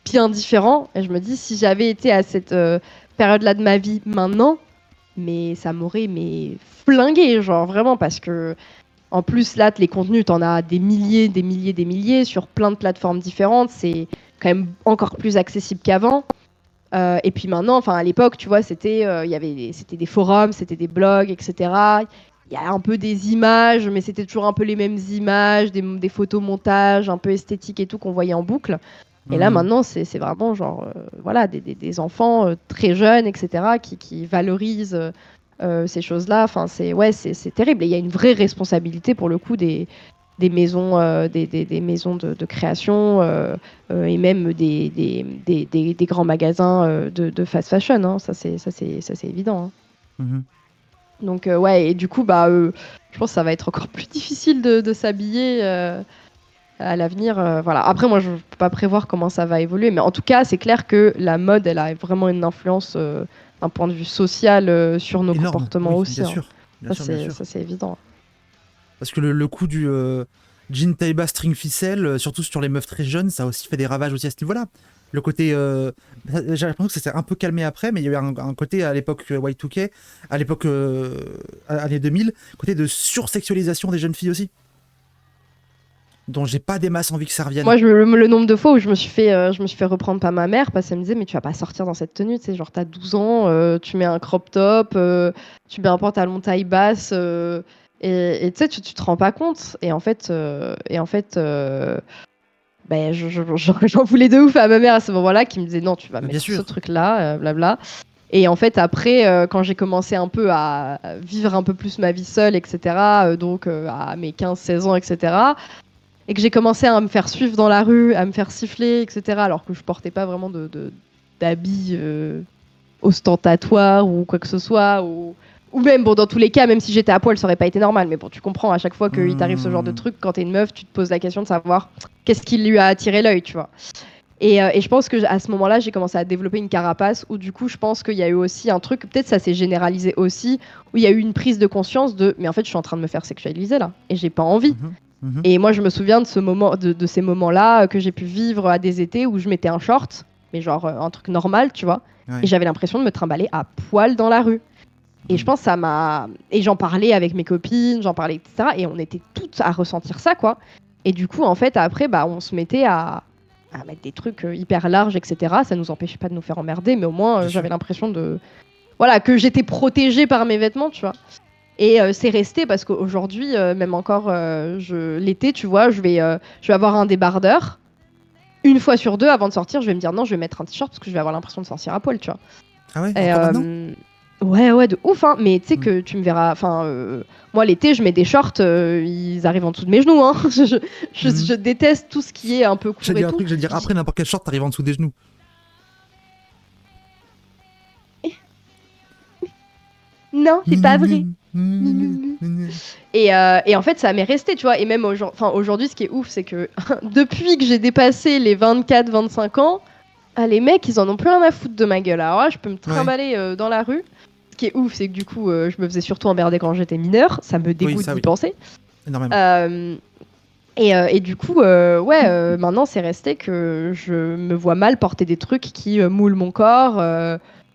[SPEAKER 2] bien différent. Et je me dis si j'avais été à cette période-là de ma vie maintenant, mais ça m'aurait mais flingué, genre vraiment parce que En plus, là, les contenus, t'en as des milliers sur plein de plateformes différentes. C'est quand même encore plus accessible qu'avant. Et puis maintenant, enfin à l'époque, tu vois, c'était des forums, c'était des blogs, etc. Il y a un peu des images, mais c'était toujours un peu les mêmes images, des photomontages un peu esthétiques et tout qu'on voyait en boucle. Et là, maintenant, c'est vraiment genre, voilà, des enfants très jeunes, etc., qui valorisent ces choses-là. Enfin, c'est terrible. Et il y a une vraie responsabilité pour le coup des maisons, des maisons de création et même des grands magasins de fast fashion. Hein. Ça, c'est évident. Hein.
[SPEAKER 1] Mhm.
[SPEAKER 2] Donc, ouais, et du coup, je pense que ça va être encore plus difficile de s'habiller à l'avenir. Voilà. Après, moi, je ne peux pas prévoir comment ça va évoluer, mais en tout cas, c'est clair que la mode, elle a vraiment une influence d'un point de vue social sur nos
[SPEAKER 1] Énorme,
[SPEAKER 2] comportements
[SPEAKER 1] oui,
[SPEAKER 2] aussi.
[SPEAKER 1] bien
[SPEAKER 2] Hein.
[SPEAKER 1] sûr. Bien sûr, bien sûr.
[SPEAKER 2] Ça, c'est évident.
[SPEAKER 1] Parce que le coup du jean taille bas string ficelle, surtout sur les meufs très jeunes, ça a aussi fait des ravages aussi à ce niveau-là. Le côté, j'ai l'impression que ça s'est un peu calmé après, mais il y a eu un côté à l'époque Y2K, à l'époque années 2000, côté de sursexualisation des jeunes filles aussi, dont j'ai pas des masses envie que ça revienne.
[SPEAKER 2] Moi, le nombre de fois où je me suis fait reprendre par ma mère parce qu'elle me disait mais tu vas pas sortir dans cette tenue, tu sais, genre t'as 12 ans, tu mets un crop top, tu mets un pantalon taille basse et tu sais tu te rends pas compte ben, j'en voulais de ouf à ma mère à ce moment-là qui me disait non tu vas
[SPEAKER 1] Mais bien
[SPEAKER 2] mettre ce
[SPEAKER 1] sûr.
[SPEAKER 2] truc-là, blabla. Et en fait après quand j'ai commencé un peu à vivre un peu plus ma vie seule, etc. Donc à mes 15-16 ans, etc. Et que j'ai commencé à me faire suivre dans la rue, à me faire siffler, etc. Alors que je portais pas vraiment d'habits ostentatoires ou quoi que ce soit. Ou même, bon, dans tous les cas, même si j'étais à poil, ça aurait pas été normal. Mais bon, tu comprends, à chaque fois qu'il t'arrive ce genre de
[SPEAKER 1] Hmm.
[SPEAKER 2] truc, quand t'es une meuf, tu te poses la question de savoir qu'est-ce qui lui a attiré l'œil, tu vois. Et je pense que à ce moment-là, j'ai commencé à développer une carapace où du coup, je pense qu'il y a eu aussi un truc, peut-être ça s'est généralisé aussi, où il y a eu une prise de conscience de, mais en fait, je suis en train de me faire sexualiser là, et j'ai pas envie.
[SPEAKER 1] Mhm. Mhm.
[SPEAKER 2] Et moi, je me souviens de ces moments-là que j'ai pu vivre à des étés où je mettais un short, mais genre un truc normal, tu vois. Et
[SPEAKER 1] Ouais.
[SPEAKER 2] j'avais l'impression de me trimballer à poil dans la rue. Et je
[SPEAKER 1] Mhm.
[SPEAKER 2] pense que ça m'a. Et j'en parlais avec mes copines, j'en parlais, etc. Et on était toutes à ressentir ça, quoi. Et du coup, en fait, après, on se mettait à mettre des trucs hyper larges, etc. Ça nous empêchait pas de nous faire emmerder, mais au moins,
[SPEAKER 1] Bien sûr.
[SPEAKER 2] j'avais l'impression de. Voilà, que j'étais protégée par mes vêtements, tu vois. Et c'est resté parce qu'aujourd'hui, même encore l'été, tu vois, je vais avoir un débardeur. Une fois sur deux, avant de sortir, je vais me dire non, je vais mettre un t-shirt parce que je vais avoir l'impression de sortir à poil, tu vois.
[SPEAKER 1] Ah ouais,
[SPEAKER 2] Et,
[SPEAKER 1] encore maintenant?
[SPEAKER 2] ouais, de ouf, hein. Mais tu sais
[SPEAKER 1] Hmm.
[SPEAKER 2] que tu me verras. Enfin, moi, l'été, je mets des shorts, ils arrivent en dessous de mes genoux, hein.
[SPEAKER 1] Mhm.
[SPEAKER 2] Je déteste tout ce qui est un peu
[SPEAKER 1] J'allais
[SPEAKER 2] court et
[SPEAKER 1] dire un
[SPEAKER 2] tout.
[SPEAKER 1] truc, j'allais dire après n'importe quel short, t'arrives en dessous des genoux.
[SPEAKER 2] Non, c'est pas vrai.
[SPEAKER 1] Mhm.
[SPEAKER 2] Et en fait, ça m'est resté, tu vois. Et même aujourd'hui, ce qui est ouf, c'est que depuis que j'ai dépassé les 24-25 ans, les mecs, ils en ont plus rien à foutre de ma gueule. Alors là, je peux me
[SPEAKER 1] Ouais,
[SPEAKER 2] trimballer dans la rue. Ce qui est ouf, c'est que du coup, je me faisais surtout emmerder quand j'étais mineure. Ça me
[SPEAKER 1] oui,
[SPEAKER 2] dégoûte
[SPEAKER 1] ça
[SPEAKER 2] d'y
[SPEAKER 1] oui,
[SPEAKER 2] penser.
[SPEAKER 1] énormément.
[SPEAKER 2] Euh, et du coup, ouais, maintenant, c'est resté que je me vois mal porter des trucs qui moulent mon corps.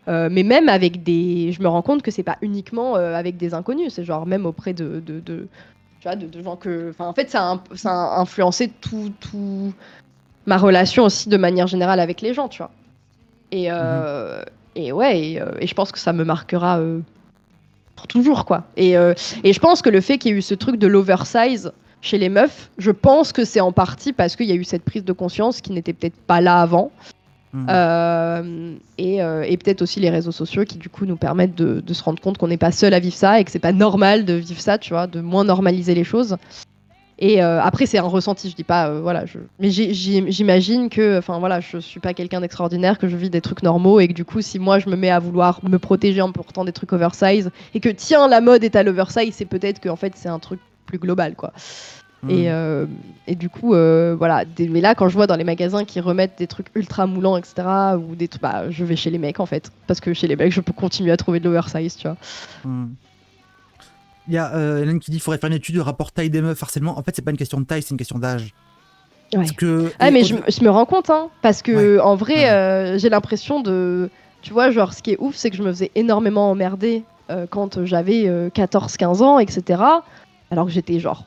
[SPEAKER 2] Mais même avec des. Je me rends compte que c'est pas uniquement avec des inconnus. C'est genre même auprès tu vois, de gens que. Enfin, en fait, ça a influencé tout ma relation aussi de manière générale avec les gens, tu vois. Et,
[SPEAKER 1] Mhm.
[SPEAKER 2] et ouais, et je pense que ça me marquera pour toujours, quoi. Et je pense que le fait qu'il y ait eu ce truc de l'oversize chez les meufs, je pense que c'est en partie parce qu'il y a eu cette prise de conscience qui n'était peut-être pas là avant.
[SPEAKER 1] Mhm.
[SPEAKER 2] Et peut-être aussi les réseaux sociaux qui du coup nous permettent de se rendre compte qu'on n'est pas seul à vivre ça et que c'est pas normal de vivre ça, tu vois, de moins normaliser les choses. Et après, c'est un ressenti, je dis pas, voilà. Mais j'imagine que, enfin voilà, je suis pas quelqu'un d'extraordinaire, que je vis des trucs normaux et que du coup, si moi je me mets à vouloir me protéger en portant des trucs oversize et que tiens, la mode est à l'oversize, c'est peut-être qu'en fait c'est un truc plus global, quoi. Et,
[SPEAKER 1] Mhm.
[SPEAKER 2] et du coup, voilà. Mais là, quand je vois dans les magasins qui remettent des trucs ultra moulants, etc., ou des je vais chez les mecs en fait, parce que chez les mecs, je peux continuer à trouver de l'oversize, tu vois.
[SPEAKER 1] Mhm. Il y a Hélène qui dit qu'il faudrait faire une étude de rapport taille des meufs, harcèlement. En fait, c'est pas une question de taille, c'est une question d'âge. Parce
[SPEAKER 2] Ouais.
[SPEAKER 1] que.
[SPEAKER 2] Ah, mais je me rends compte, hein, parce
[SPEAKER 1] Ouais,
[SPEAKER 2] que en
[SPEAKER 1] ouais,
[SPEAKER 2] vrai,
[SPEAKER 1] ouais.
[SPEAKER 2] j'ai l'impression de. Tu vois, genre, ce qui est ouf, c'est que je me faisais énormément emmerder quand j'avais 14-15 ans, etc. alors que j'étais genre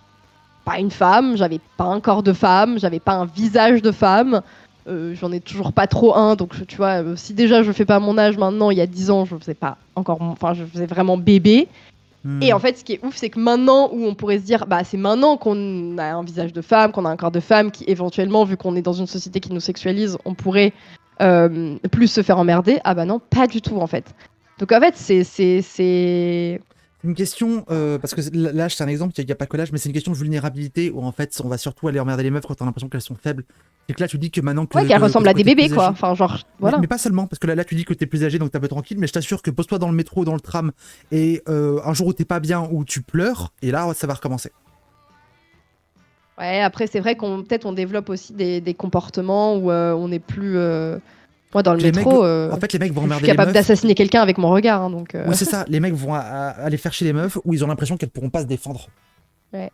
[SPEAKER 2] pas une femme, j'avais pas un corps de femme, j'avais pas un visage de femme. J'en ai toujours pas trop un, donc tu vois, si déjà je fais pas mon âge maintenant, il y a 10 ans, je faisais pas encore, enfin je faisais vraiment bébé. Et en fait, ce qui est ouf, c'est que maintenant où on pourrait se dire, bah c'est maintenant qu'on a un visage de femme, qu'on a un corps de femme, qui éventuellement, vu qu'on est dans une société qui nous sexualise, on pourrait plus se faire emmerder. Ah bah non, pas du tout en fait. Donc en fait, c'est
[SPEAKER 1] Une question, parce que l'âge c'est un exemple, il n'y a pas que l'âge, mais c'est une question de vulnérabilité où en fait on va surtout aller emmerder les meufs quand on a l'impression qu'elles sont faibles. Et que là tu dis que maintenant que.
[SPEAKER 2] ouais, qu'elles ressemblent à des
[SPEAKER 1] t'es
[SPEAKER 2] bébés
[SPEAKER 1] plus
[SPEAKER 2] quoi.
[SPEAKER 1] âgé-
[SPEAKER 2] Enfin genre voilà.
[SPEAKER 1] Mais pas seulement, parce que là tu dis que t'es plus âgé donc t'es un peu tranquille, mais je t'assure que pose-toi dans le métro, dans le tram, et un jour où t'es pas bien, où tu pleures, et là ça va recommencer.
[SPEAKER 2] Ouais, après c'est vrai qu'on peut-être on développe aussi des comportements où on est plus. Moi dans le
[SPEAKER 1] Les mecs,
[SPEAKER 2] métro,
[SPEAKER 1] en fait les mecs vont
[SPEAKER 2] je suis
[SPEAKER 1] emmerder les
[SPEAKER 2] capable
[SPEAKER 1] meufs.
[SPEAKER 2] d'assassiner quelqu'un avec mon regard, hein, donc.
[SPEAKER 1] Oui c'est ça, les mecs vont aller faire chez les meufs où ils ont l'impression qu'elles pourront pas se défendre.
[SPEAKER 2] Ouais.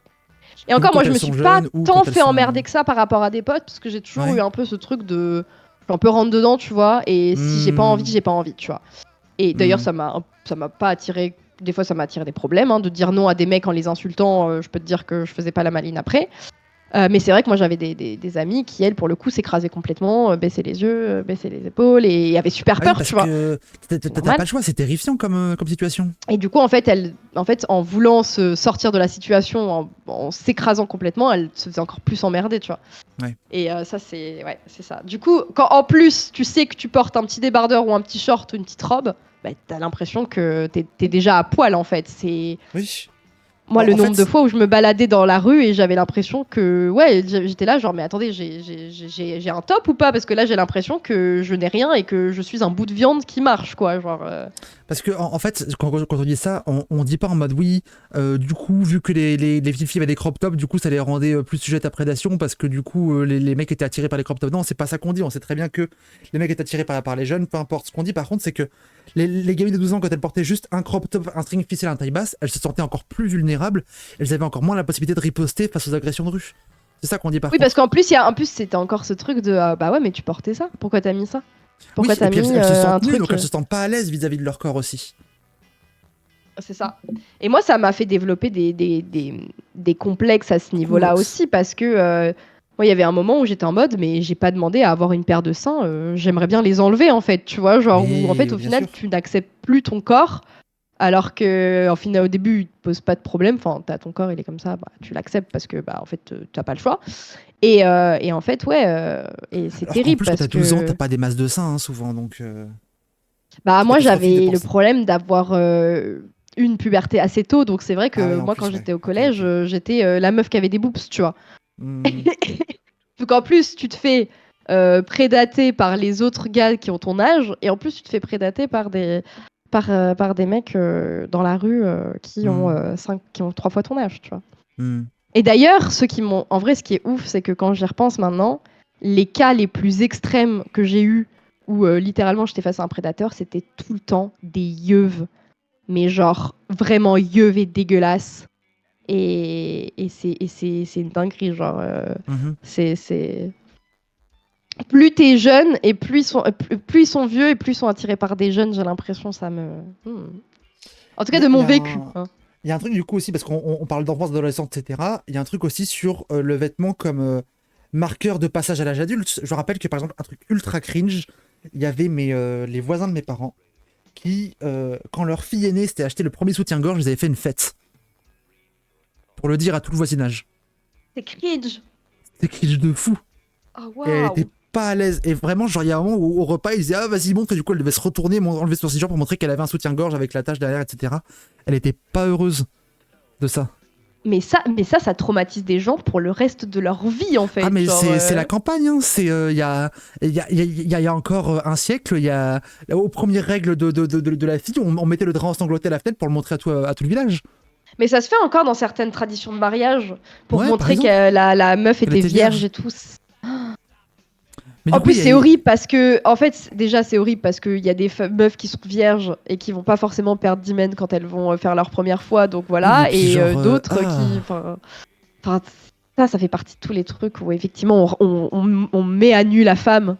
[SPEAKER 2] Et
[SPEAKER 1] Ou
[SPEAKER 2] encore,
[SPEAKER 1] quand
[SPEAKER 2] moi, je
[SPEAKER 1] elles
[SPEAKER 2] me
[SPEAKER 1] sont
[SPEAKER 2] suis pas
[SPEAKER 1] jeunes, ou
[SPEAKER 2] tant
[SPEAKER 1] quand elles
[SPEAKER 2] fait
[SPEAKER 1] sont.
[SPEAKER 2] emmerder que ça par rapport à des potes, parce que j'ai toujours eu
[SPEAKER 1] Ouais.
[SPEAKER 2] un peu ce truc de. Je suis un peu rentre dedans, tu vois, et si j'ai pas envie,
[SPEAKER 1] Hmm.
[SPEAKER 2] j'ai pas envie, tu vois. Et d'ailleurs, ça m'a pas attiré. Des fois, ça m'a attiré des problèmes, hein, de dire non à des mecs en les insultant. Je peux te dire que je faisais pas la maline après. Mais c'est vrai que moi, j'avais des amis qui, elles, pour le coup, s'écrasaient complètement, baissaient les yeux, baissaient les épaules, et avaient super
[SPEAKER 1] Ah oui,
[SPEAKER 2] peur,
[SPEAKER 1] parce
[SPEAKER 2] tu vois.
[SPEAKER 1] que t'as
[SPEAKER 2] C'est
[SPEAKER 1] pas
[SPEAKER 2] normal.
[SPEAKER 1] le choix, c'est terrifiant comme situation.
[SPEAKER 2] Et du coup, en fait, en voulant se sortir de la situation, en s'écrasant complètement, elle se faisait encore plus emmerder, tu vois.
[SPEAKER 1] Ouais.
[SPEAKER 2] Et ça, c'est ça. Du coup, quand en plus, tu sais que tu portes un petit débardeur ou un petit short ou une petite robe, bah, t'as l'impression que t'es déjà à poil, en fait. C'est
[SPEAKER 1] Oui.
[SPEAKER 2] moi
[SPEAKER 1] En,
[SPEAKER 2] le
[SPEAKER 1] en
[SPEAKER 2] nombre de
[SPEAKER 1] fait,
[SPEAKER 2] fois où je me baladais dans la rue et j'avais l'impression que, ouais, j'étais là, genre, mais attendez, j'ai un top ou pas? Parce que là, j'ai l'impression que je n'ai rien et que je suis un bout de viande qui marche, quoi. Genre.
[SPEAKER 1] parce que en fait, quand on dit ça, on dit pas en mode oui, du coup, vu que les petites filles avaient des crop tops, du coup, ça les rendait plus sujettes à prédation parce que du coup, les mecs étaient attirés par les crop tops. Non, c'est pas ça qu'on dit. On sait très bien que les mecs étaient attirés par les jeunes, peu importe. Ce qu'on dit par contre, c'est que les gamines de 12 ans, quand elles portaient juste un crop top, un string ficelle, un taille basse, elles se sentaient encore plus vulnérables. Elles avaient encore moins la possibilité de riposter face aux agressions de rue. C'est ça qu'on dit par
[SPEAKER 2] Oui, parce
[SPEAKER 1] contre.
[SPEAKER 2] qu'en plus, c'était encore ce truc de bah ouais, mais tu portais ça. Pourquoi t'as mis ça?
[SPEAKER 1] Oui,
[SPEAKER 2] Pourquoi
[SPEAKER 1] et
[SPEAKER 2] t'as
[SPEAKER 1] puis
[SPEAKER 2] mis
[SPEAKER 1] elles se
[SPEAKER 2] un
[SPEAKER 1] sentent nues,
[SPEAKER 2] truc
[SPEAKER 1] donc elles se sentent pas à l'aise vis-à-vis de leur corps aussi.
[SPEAKER 2] C'est ça. Et moi, ça m'a fait développer des complexes à ce niveau-là
[SPEAKER 1] Complexe.
[SPEAKER 2] aussi, parce que moi, il y avait un moment où j'étais en mode, mais j'ai pas demandé à avoir une paire de seins, j'aimerais bien les enlever, en fait, tu vois, genre où, en fait,
[SPEAKER 1] Oui,
[SPEAKER 2] au
[SPEAKER 1] bien
[SPEAKER 2] final,
[SPEAKER 1] sûr.
[SPEAKER 2] tu n'acceptes plus ton corps, alors que, au final, au début, il te pose pas de problème, enfin, t'as ton corps, il est comme ça, bah, tu l'acceptes parce que, bah, en fait, t'as pas le choix. Et en fait, ouais, et c'est
[SPEAKER 1] Alors qu'en
[SPEAKER 2] terrible
[SPEAKER 1] plus, quand
[SPEAKER 2] parce
[SPEAKER 1] t'as 12 ans, t'as
[SPEAKER 2] que.
[SPEAKER 1] pas des masses de seins, hein, souvent, donc
[SPEAKER 2] Bah
[SPEAKER 1] c'est
[SPEAKER 2] moi
[SPEAKER 1] catastrophique de
[SPEAKER 2] j'avais le
[SPEAKER 1] penser.
[SPEAKER 2] problème d'avoir une puberté assez tôt, donc c'est vrai
[SPEAKER 1] Ah
[SPEAKER 2] que
[SPEAKER 1] oui, en
[SPEAKER 2] moi quand
[SPEAKER 1] plus, ouais.
[SPEAKER 2] j'étais au
[SPEAKER 1] Ok,
[SPEAKER 2] collège,
[SPEAKER 1] ok.
[SPEAKER 2] j'étais la meuf qui avait des boobs, tu vois.
[SPEAKER 1] Hmm.
[SPEAKER 2] Donc en plus tu te fais prédater par les autres gars qui ont ton âge, et en plus tu te fais prédater par des mecs dans la rue
[SPEAKER 1] Hmm.
[SPEAKER 2] qui ont 3 fois ton âge, tu vois.
[SPEAKER 1] Hmm.
[SPEAKER 2] Et d'ailleurs, ceux qui m'ont. En vrai, ce qui est ouf, c'est que quand j'y repense maintenant, les cas les plus extrêmes que j'ai eus, où littéralement j'étais face à un prédateur, c'était tout le temps des yeuves. Mais genre, vraiment yeuves et dégueulasses. Et c'est une dinguerie, genre.
[SPEAKER 1] Mhm.
[SPEAKER 2] C'est. Plus t'es jeune, et plus ils sont vieux, et plus ils sont attirés par des jeunes, j'ai l'impression, ça me. En tout cas,
[SPEAKER 1] Il y
[SPEAKER 2] de
[SPEAKER 1] a, il y
[SPEAKER 2] mon
[SPEAKER 1] a
[SPEAKER 2] vécu,
[SPEAKER 1] un...
[SPEAKER 2] hein.
[SPEAKER 1] il y a un truc du coup aussi, parce qu'on parle d'enfance, d'adolescence, etc. Il y a un truc aussi sur le vêtement comme marqueur de passage à l'âge adulte. Je rappelle que par exemple, un truc ultra cringe, il y avait les voisins de mes parents qui, quand leur fille aînée s'était acheté le premier soutien-gorge, ils avaient fait une fête. Pour le dire à tout le voisinage.
[SPEAKER 2] C'est cringe.
[SPEAKER 1] C'était cringe de fou.
[SPEAKER 2] Oh
[SPEAKER 1] Et elle était
[SPEAKER 2] waouh.
[SPEAKER 1] pas à l'aise. Et vraiment, genre, il y a un moment où au repas, ils disaient ah, vas-y, montre. Et du coup, elle devait se retourner, enlever son t-shirt pour montrer qu'elle avait un soutien-gorge avec la tache derrière, etc. Elle était pas heureuse de ça.
[SPEAKER 2] Mais ça traumatise des gens pour le reste de leur vie, en
[SPEAKER 1] Ah,
[SPEAKER 2] fait.
[SPEAKER 1] mais
[SPEAKER 2] Genre.
[SPEAKER 1] c'est la campagne, hein. C'est, il y a encore un siècle, aux premières règles de la fille, on mettait le drap ensanglanté à la fenêtre pour le montrer à tout le village.
[SPEAKER 2] Mais ça se fait encore dans certaines traditions de mariage, pour
[SPEAKER 1] Ouais, par
[SPEAKER 2] montrer
[SPEAKER 1] exemple,
[SPEAKER 2] que la meuf
[SPEAKER 1] qu'elle
[SPEAKER 2] était
[SPEAKER 1] était
[SPEAKER 2] vierge
[SPEAKER 1] vierge.
[SPEAKER 2] et tout.
[SPEAKER 1] Mais du
[SPEAKER 2] En
[SPEAKER 1] coup,
[SPEAKER 2] plus, c'est horrible parce que, en fait, déjà, c'est horrible parce qu'il y a des meufs qui sont vierges et qui vont pas forcément perdre d'hymen quand elles vont faire leur première fois, donc
[SPEAKER 1] oui, et
[SPEAKER 2] voilà.
[SPEAKER 1] puis
[SPEAKER 2] Et
[SPEAKER 1] genre,
[SPEAKER 2] d'autres qui. Enfin, ça fait partie de tous les trucs où, effectivement, on met à nu la femme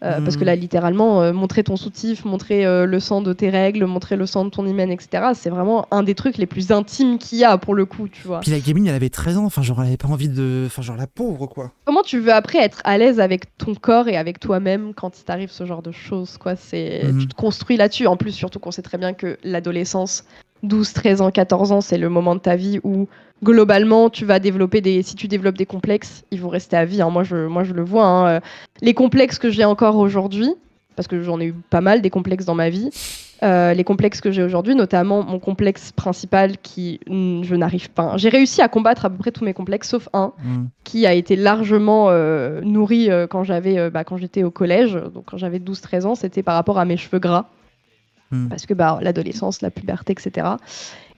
[SPEAKER 2] Parce que là, littéralement, montrer ton soutif, montrer le sang de tes règles, montrer le sang de ton hymen, etc., c'est vraiment un des trucs les plus intimes qu'il y a pour le coup, tu vois.
[SPEAKER 1] Puis la gamine, elle avait 13 ans, enfin, genre, elle avait pas envie de. Enfin, genre, la pauvre, quoi.
[SPEAKER 2] Comment tu veux après être à l'aise avec ton corps et avec toi-même quand il t'arrive ce genre de choses, quoi. Tu te construis là-dessus. En plus, surtout qu'on sait très bien que l'adolescence, 12, 13 ans, 14 ans, c'est le moment de ta vie où globalement, tu vas développer si tu développes des complexes, ils vont rester à vie, hein. Moi, je le vois, hein. Les complexes que j'ai encore aujourd'hui, parce que j'en ai eu pas mal des complexes dans ma vie, les complexes que j'ai aujourd'hui, notamment mon complexe principal je n'arrive pas. J'ai réussi à combattre à peu près tous mes complexes, sauf un qui a été largement nourri quand j'étais au collège, donc quand j'avais 12-13 ans, c'était par rapport à mes cheveux gras. Parce que l'adolescence, la puberté, etc.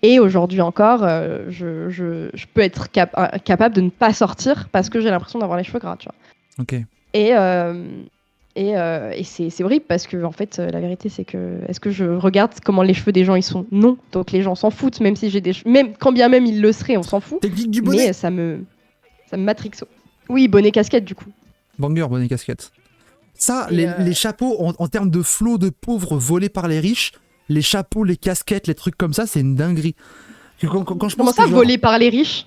[SPEAKER 2] Et aujourd'hui encore, je peux être capable de ne pas sortir parce que j'ai l'impression d'avoir les cheveux gras, tu vois.
[SPEAKER 1] Ok.
[SPEAKER 2] Et c'est horrible parce que en fait, la vérité, c'est que est-ce que je regarde comment les cheveux des gens ils sont? Non. Donc les gens s'en foutent, même si j'ai même quand bien même ils le seraient, on s'en fout.
[SPEAKER 1] Technique du bonnet.
[SPEAKER 2] Mais ça me matrixe. Oui, bonnet casquette du coup.
[SPEAKER 1] Banger, bonnet casquette. Ça, les chapeaux, en termes de flot de pauvres volés par les riches, les chapeaux, les casquettes, les trucs comme ça, c'est une dinguerie. Quand je
[SPEAKER 2] Comment
[SPEAKER 1] pense
[SPEAKER 2] ça,
[SPEAKER 1] genre...
[SPEAKER 2] volés par les riches?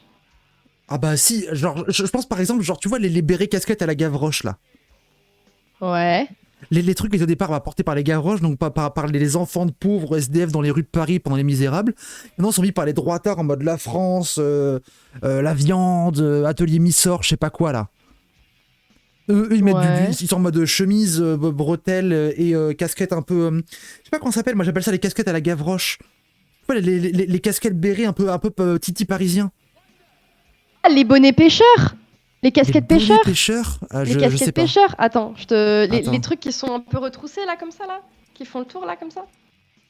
[SPEAKER 1] Ah bah si, genre, je pense par exemple, genre, tu vois les bérets casquettes à la Gavroche, là.
[SPEAKER 2] Ouais.
[SPEAKER 1] Les trucs qui au départ portés par les Gavroches, donc par les enfants de pauvres SDF dans les rues de Paris pendant les Misérables, maintenant sont mis par les droitards en mode la France, la viande, atelier Missor, je sais pas quoi là. Eux ils mettent ils sont en mode chemise, bretelles et casquette un peu. Je sais pas comment ça s'appelle, moi j'appelle ça les casquettes à la Gavroche. Ouais, les casquettes bérets un peu titi parisien.
[SPEAKER 2] Ah, les bonnets pêcheurs. Les casquettes pêcheurs.
[SPEAKER 1] Les
[SPEAKER 2] casquettes pêcheurs. Attends, les trucs qui sont un peu retroussés là comme ça là, qui font le tour là comme ça.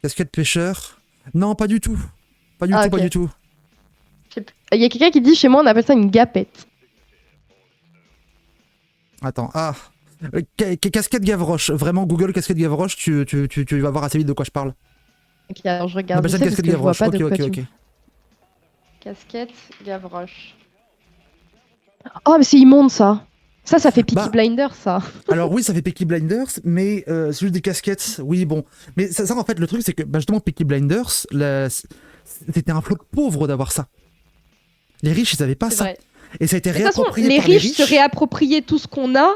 [SPEAKER 1] Casquette pêcheur. Non, pas du tout. Pas du tout.
[SPEAKER 2] Il y a quelqu'un qui dit chez moi on appelle ça une gapette.
[SPEAKER 1] Attends, casquette Gavroche. Vraiment, Google casquette Gavroche, tu vas voir assez vite de quoi je parle.
[SPEAKER 2] Ok, alors je regarde.
[SPEAKER 1] Ça casquette Gavroche. Ok.
[SPEAKER 2] Casquette Gavroche. Oh, mais c'est immonde ça. Ça fait Peaky Blinders, ça.
[SPEAKER 1] Alors oui, ça fait Peaky Blinders, mais c'est juste des casquettes. Oui, bon. Mais ça en fait, le truc, c'est que justement, Peaky Blinders, c'était un flot pauvre d'avoir ça. Les riches, ils avaient pas ça.
[SPEAKER 2] Vrai.
[SPEAKER 1] Et ça a été réapproprié
[SPEAKER 2] par les riches. Les riches
[SPEAKER 1] se
[SPEAKER 2] réapproprier tout ce qu'on a,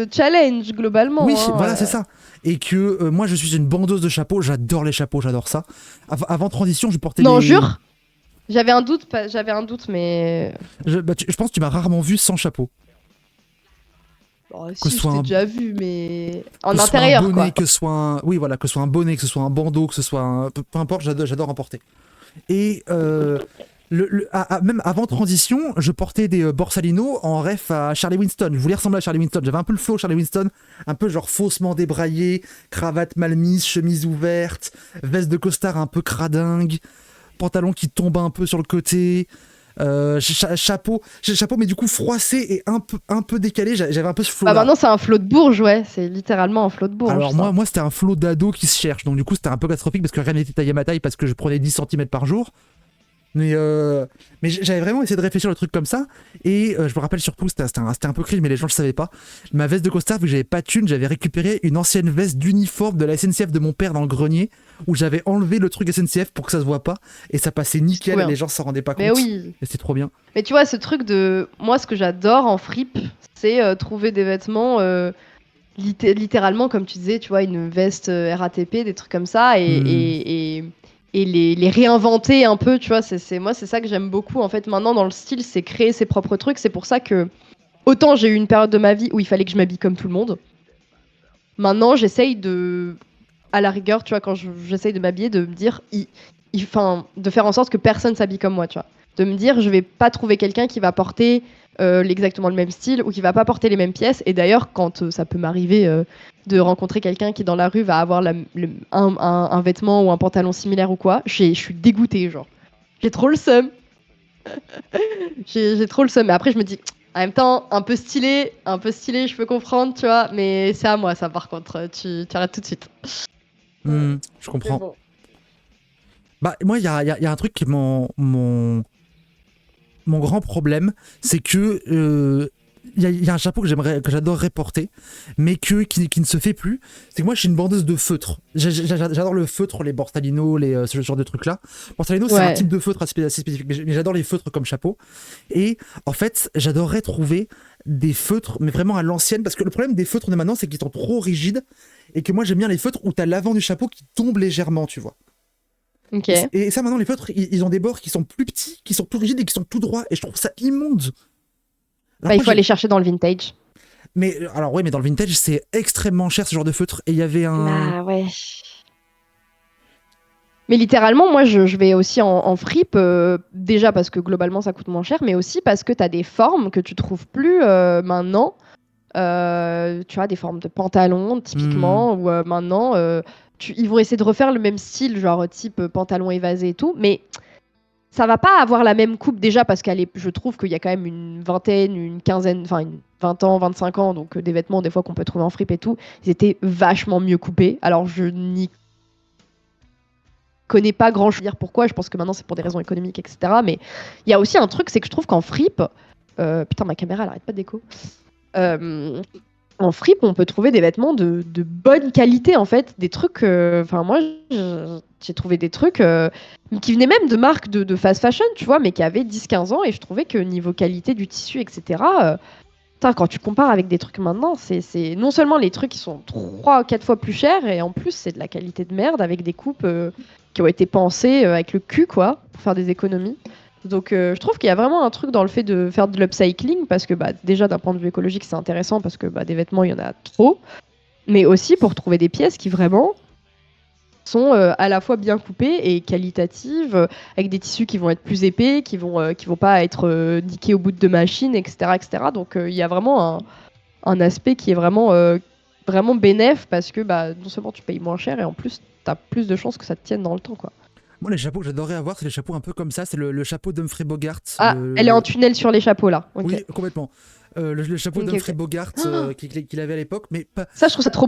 [SPEAKER 2] challenge, globalement.
[SPEAKER 1] Oui, voilà, c'est ça. Et que moi, je suis une bandeuse de chapeaux. J'adore les chapeaux, j'adore ça. Avant transition, je portais
[SPEAKER 2] Non, jure. J'avais un doute, mais...
[SPEAKER 1] Je pense que tu m'as rarement vu sans chapeau.
[SPEAKER 2] Oh, si, je t'ai déjà vu, mais en intérieur,
[SPEAKER 1] un bonnet,
[SPEAKER 2] quoi.
[SPEAKER 1] Que ce soit un bonnet, que ce soit un bandeau, que ce soit un... Peu importe, j'adore en porter. Et même avant transition, je portais des Borsalino en ref à Charlie Winston. Je voulais ressembler à Charlie Winston. J'avais un peu le flow Charlie Winston, un peu genre faussement débraillé, cravate mal mise, chemise ouverte, veste de costard un peu cradingue, pantalon qui tombe un peu sur le côté... chapeau, mais du coup froissé et un peu décalé. J'avais un peu ce flow.
[SPEAKER 2] Maintenant c'est un flot de bourge, ouais. C'est littéralement un flot de bourge.
[SPEAKER 1] Alors moi c'était un flot d'ado qui se cherche. Donc du coup c'était un peu catastrophique parce que rien n'était taillé à ma taille parce que je prenais 10 cm par jour. Mais j'avais vraiment essayé de réfléchir le truc comme ça. Et je me rappelle surtout, c'était un peu cringe, mais les gens le savaient pas. Ma veste de costard, vu que j'avais pas de thune, j'avais récupéré une ancienne veste d'uniforme de la SNCF de mon père dans le grenier, où j'avais enlevé le truc SNCF pour que ça se voit pas. Et ça passait nickel, et les gens s'en rendaient pas compte.
[SPEAKER 2] Mais oui.
[SPEAKER 1] Et c'était trop bien.
[SPEAKER 2] Mais tu vois, ce truc de... Moi, ce que j'adore en fripe, c'est trouver des vêtements... littéralement, comme tu disais, tu vois, une veste RATP, des trucs comme ça, et les réinventer un peu, tu vois. Moi, c'est ça que j'aime beaucoup, en fait, maintenant, dans le style, c'est créer ses propres trucs. C'est pour ça que, autant j'ai eu une période de ma vie où il fallait que je m'habille comme tout le monde. Maintenant, j'essaye à la rigueur, tu vois, quand j'essaye de m'habiller, de me dire, de faire en sorte que personne s'habille comme moi, tu vois. De me dire, je vais pas trouver quelqu'un qui va porter exactement le même style ou qui va pas porter les mêmes pièces. Et d'ailleurs, quand ça peut m'arriver de rencontrer quelqu'un qui dans la rue va avoir un vêtement ou un pantalon similaire ou quoi, je suis dégoûtée, genre. J'ai trop le seum. j'ai trop le seum. Mais après, je me dis, en même temps, un peu stylé, je peux comprendre, tu vois. Mais c'est à moi, ça, par contre. Tu arrêtes tout de suite.
[SPEAKER 1] Je comprends. Bon. Bah, moi, il y a un truc qui est mon grand problème, c'est que il y a un chapeau que j'adorerais porter, mais qui ne se fait plus. C'est que moi, je suis une bandeuse de feutres. J'adore le feutre, les Borsalino, ce genre de trucs-là. Borsalino, c'est un type de feutre assez spécifique, mais j'adore les feutres comme chapeau. Et en fait, j'adorerais trouver des feutres, mais vraiment à l'ancienne, parce que le problème des feutres de maintenant, c'est qu'ils sont trop rigides, et que moi, j'aime bien les feutres où t'as l'avant du chapeau qui tombe légèrement, tu vois.
[SPEAKER 2] Ok.
[SPEAKER 1] Et ça, maintenant, les feutres, ils ont des bords qui sont plus petits, qui sont tout rigides et qui sont tout droits, et je trouve ça immonde.
[SPEAKER 2] Bah, il faut aller chercher dans le vintage.
[SPEAKER 1] Mais alors ouais, mais dans le vintage, c'est extrêmement cher ce genre de feutre. Et il y avait un...
[SPEAKER 2] Bah ouais. Mais littéralement, moi, je vais aussi en fripe, déjà parce que globalement, ça coûte moins cher, mais aussi parce que tu as des formes que tu trouves plus maintenant. Tu vois, des formes de pantalons, typiquement, où maintenant, ils vont essayer de refaire le même style, genre type pantalon évasé et tout, mais ça va pas avoir la même coupe déjà parce je trouve qu'il y a quand même une vingtaine, une quinzaine, enfin une 20 ans, 25 ans, donc des vêtements des fois qu'on peut trouver en fripe et tout, ils étaient vachement mieux coupés. Alors je n'y connais pas grand chose à dire pourquoi, je pense que maintenant c'est pour des raisons économiques, etc. Mais il y a aussi un truc, c'est que je trouve qu'en fripe, putain ma caméra elle arrête pas de déco. En fripe, on peut trouver des vêtements de bonne qualité, en fait. Des trucs... Enfin, moi, j'ai trouvé des trucs qui venaient même de marques de fast fashion, tu vois, mais qui avaient 10-15 ans. Et je trouvais que niveau qualité du tissu, etc., quand tu compares avec des trucs maintenant, c'est non seulement les trucs qui sont 3 ou 4 fois plus chers, et en plus, c'est de la qualité de merde avec des coupes qui ont été pensées avec le cul, quoi, pour faire des économies. Donc je trouve qu'il y a vraiment un truc dans le fait de faire de l'upcycling parce que déjà d'un point de vue écologique c'est intéressant parce que des vêtements il y en a trop, mais aussi pour trouver des pièces qui vraiment sont à la fois bien coupées et qualitatives, avec des tissus qui vont être plus épais, qui vont pas être niqués au bout de 2 machines, etc. etc. Donc il y a vraiment un aspect qui est vraiment bénéf parce que non seulement tu payes moins cher et en plus tu as plus de chances que ça te tienne dans le temps, quoi.
[SPEAKER 1] Moi, les chapeaux que j'adorerais avoir, c'est les chapeaux un peu comme ça. C'est le chapeau d'Humphrey Bogart.
[SPEAKER 2] Ah, elle est en tunnel sur les chapeaux là. Okay.
[SPEAKER 1] Oui, complètement. Le chapeau d'Humphrey Bogart qu'il avait à l'époque, mais pas...
[SPEAKER 2] Ça, je trouve ça trop...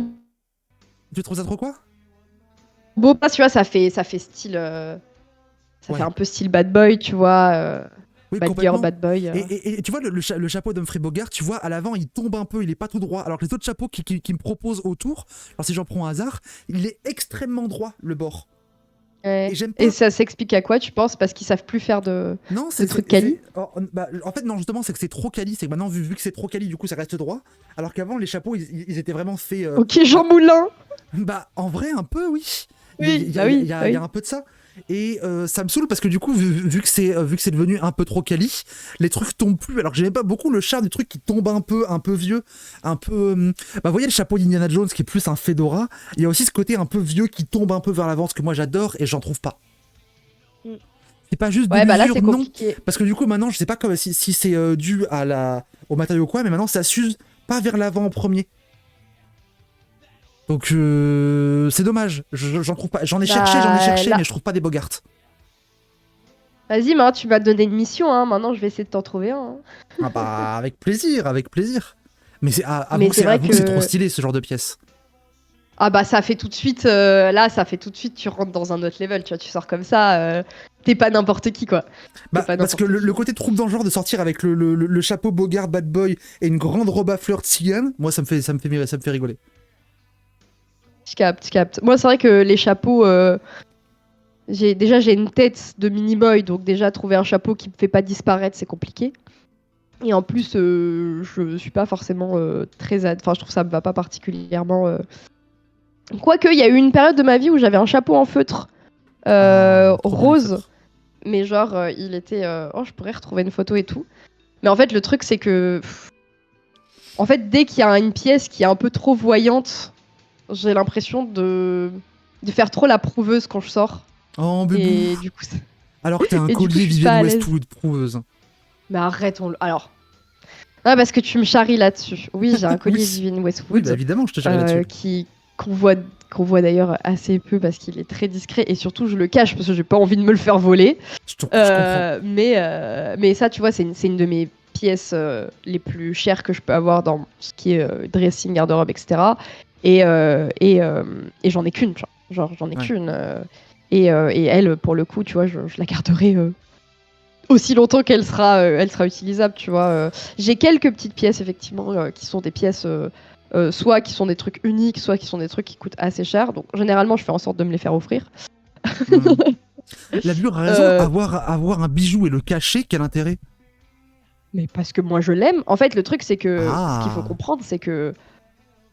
[SPEAKER 1] Tu trouves ça trop quoi?
[SPEAKER 2] Beau, tu vois, ça fait style... Ça fait un peu style bad boy, tu vois.
[SPEAKER 1] Oui,
[SPEAKER 2] bad girl, bad boy.
[SPEAKER 1] Et tu vois, le chapeau d'Humphrey Bogart, tu vois, à l'avant, il tombe un peu, il est pas tout droit. Alors que les autres chapeaux qui me proposent autour, alors si j'en prends un hasard, il est extrêmement droit, le bord.
[SPEAKER 2] Ouais. Et ça s'explique à quoi, tu penses? Parce qu'ils savent plus faire de trucs quali?
[SPEAKER 1] En fait, non, justement, c'est que c'est trop quali. C'est que maintenant, vu que c'est trop quali, du coup, ça reste droit. Alors qu'avant, les chapeaux, ils étaient vraiment faits...
[SPEAKER 2] Ok, Jean Moulin.
[SPEAKER 1] En vrai, un peu, oui.
[SPEAKER 2] Oui,
[SPEAKER 1] il y a un peu de ça. Et ça me saoule parce que du coup, vu que c'est devenu un peu trop quali, les trucs tombent plus. Alors que j'aimais pas beaucoup le charme du truc qui tombe un peu vieux, un peu... vous voyez le chapeau d'Indiana Jones qui est plus un fedora. Il y a aussi ce côté un peu vieux qui tombe un peu vers l'avant, ce que moi j'adore et j'en trouve pas. C'est pas juste de l'usure,
[SPEAKER 2] là, c'est
[SPEAKER 1] non.
[SPEAKER 2] compliqué.
[SPEAKER 1] Parce que du coup, maintenant, je sais pas si c'est dû au matériau ou quoi, mais maintenant ça s'use pas vers l'avant en premier. Donc c'est dommage, j'en trouve pas. J'en ai cherché, mais je trouve pas des Bogart.
[SPEAKER 2] Vas-y, tu m'as donné une mission, hein. Maintenant je vais essayer de t'en trouver un. Hein.
[SPEAKER 1] Avec plaisir. Mais c'est c'est trop stylé ce genre de pièce.
[SPEAKER 2] Ça fait tout de suite, tu rentres dans un autre level, tu vois, tu sors comme ça, t'es pas n'importe qui, quoi.
[SPEAKER 1] Parce que le côté troupe dans le genre de sortir avec le chapeau Bogart bad boy et une grande robe à fleurs tzigane, moi ça me fait rigoler.
[SPEAKER 2] Je capte. Moi, c'est vrai que les chapeaux, j'ai une tête de mini-boy, donc déjà trouver un chapeau qui me fait pas disparaître, c'est compliqué. Et en plus, je suis pas forcément très... Enfin, je trouve que ça me va pas particulièrement... Quoique, il y a eu une période de ma vie où j'avais un chapeau en feutre rose, mais genre, il était... je pourrais retrouver une photo et tout. Mais en fait, le truc, c'est que... En fait, dès qu'il y a une pièce qui est un peu trop voyante... J'ai l'impression de faire trop la prouveuse quand je sors.
[SPEAKER 1] Oh, bébou.
[SPEAKER 2] Et du coup,
[SPEAKER 1] alors que t'as un collier Vivienne Westwood prouveuse.
[SPEAKER 2] Mais arrête, alors. Ah, parce que tu me charries là-dessus. Oui, j'ai un collier Vivienne Westwood.
[SPEAKER 1] Oui, évidemment, je te charrie là-dessus.
[SPEAKER 2] Qu'on voit d'ailleurs assez peu parce qu'il est très discret et surtout je le cache parce que j'ai pas envie de me le faire voler.
[SPEAKER 1] Je comprends.
[SPEAKER 2] Mais ça, tu vois, c'est une de mes pièces les plus chères que je peux avoir dans ce qui est dressing, garde-robe, etc. Et j'en ai qu'une, j'en ai qu'une. Et elle, pour le coup, tu vois, je la garderai aussi longtemps qu'elle sera utilisable, tu vois. J'ai quelques petites pièces, effectivement, qui sont des pièces, soit qui sont des trucs uniques, soit qui sont des trucs qui coûtent assez cher. Donc, généralement, je fais en sorte de me les faire offrir.
[SPEAKER 1] Hmm. La Bure a raison,
[SPEAKER 2] Euh,
[SPEAKER 1] avoir un bijou et le cacher, quel intérêt?
[SPEAKER 2] mais parce que moi, je l'aime. En fait, le truc, c'est que ce qu'il faut
[SPEAKER 1] Ah,
[SPEAKER 2] comprendre, c'est que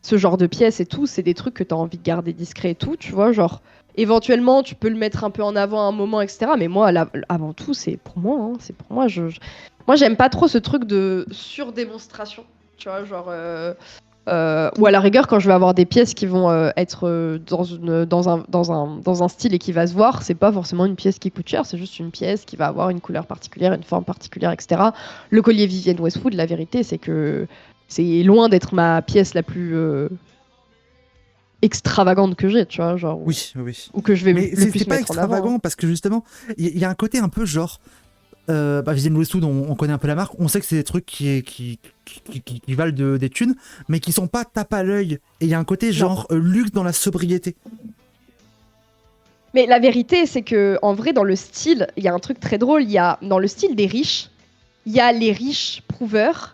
[SPEAKER 2] ce genre de pièces et tout, c'est des trucs que tu as envie de garder discret et tout, tu vois. Genre, éventuellement, tu peux le mettre un peu en avant à un moment, etc. Mais moi, avant tout, c'est pour moi. Hein, c'est pour moi. Moi, j'aime pas trop ce truc de surdémonstration. Tu vois, genre. Ou à la rigueur, quand je vais avoir des pièces qui vont être dans un style et qui va se voir, c'est pas forcément une pièce qui coûte cher, c'est juste une pièce qui va avoir une couleur particulière, une forme particulière, etc. Le collier Vivienne Westwood, la vérité, c'est que c'est loin d'être ma pièce la plus extravagante que j'ai, tu vois, genre,
[SPEAKER 1] oui, oui.
[SPEAKER 2] ou que je vais
[SPEAKER 1] Mais
[SPEAKER 2] le
[SPEAKER 1] c'est
[SPEAKER 2] plus
[SPEAKER 1] pas
[SPEAKER 2] mettre en avant. Hein.
[SPEAKER 1] extravagant parce que justement, il y a un côté un peu genre. Vivienne Westwood, on connaît un peu la marque, on sait que c'est des trucs qui valent des thunes, mais qui sont pas tape à l'œil. Et il y a un côté
[SPEAKER 2] Non.
[SPEAKER 1] genre luxe dans la sobriété.
[SPEAKER 2] Mais la vérité, c'est que en vrai, dans le style, il y a un truc très drôle. Il y a dans le style des riches, il y a les riches prouveurs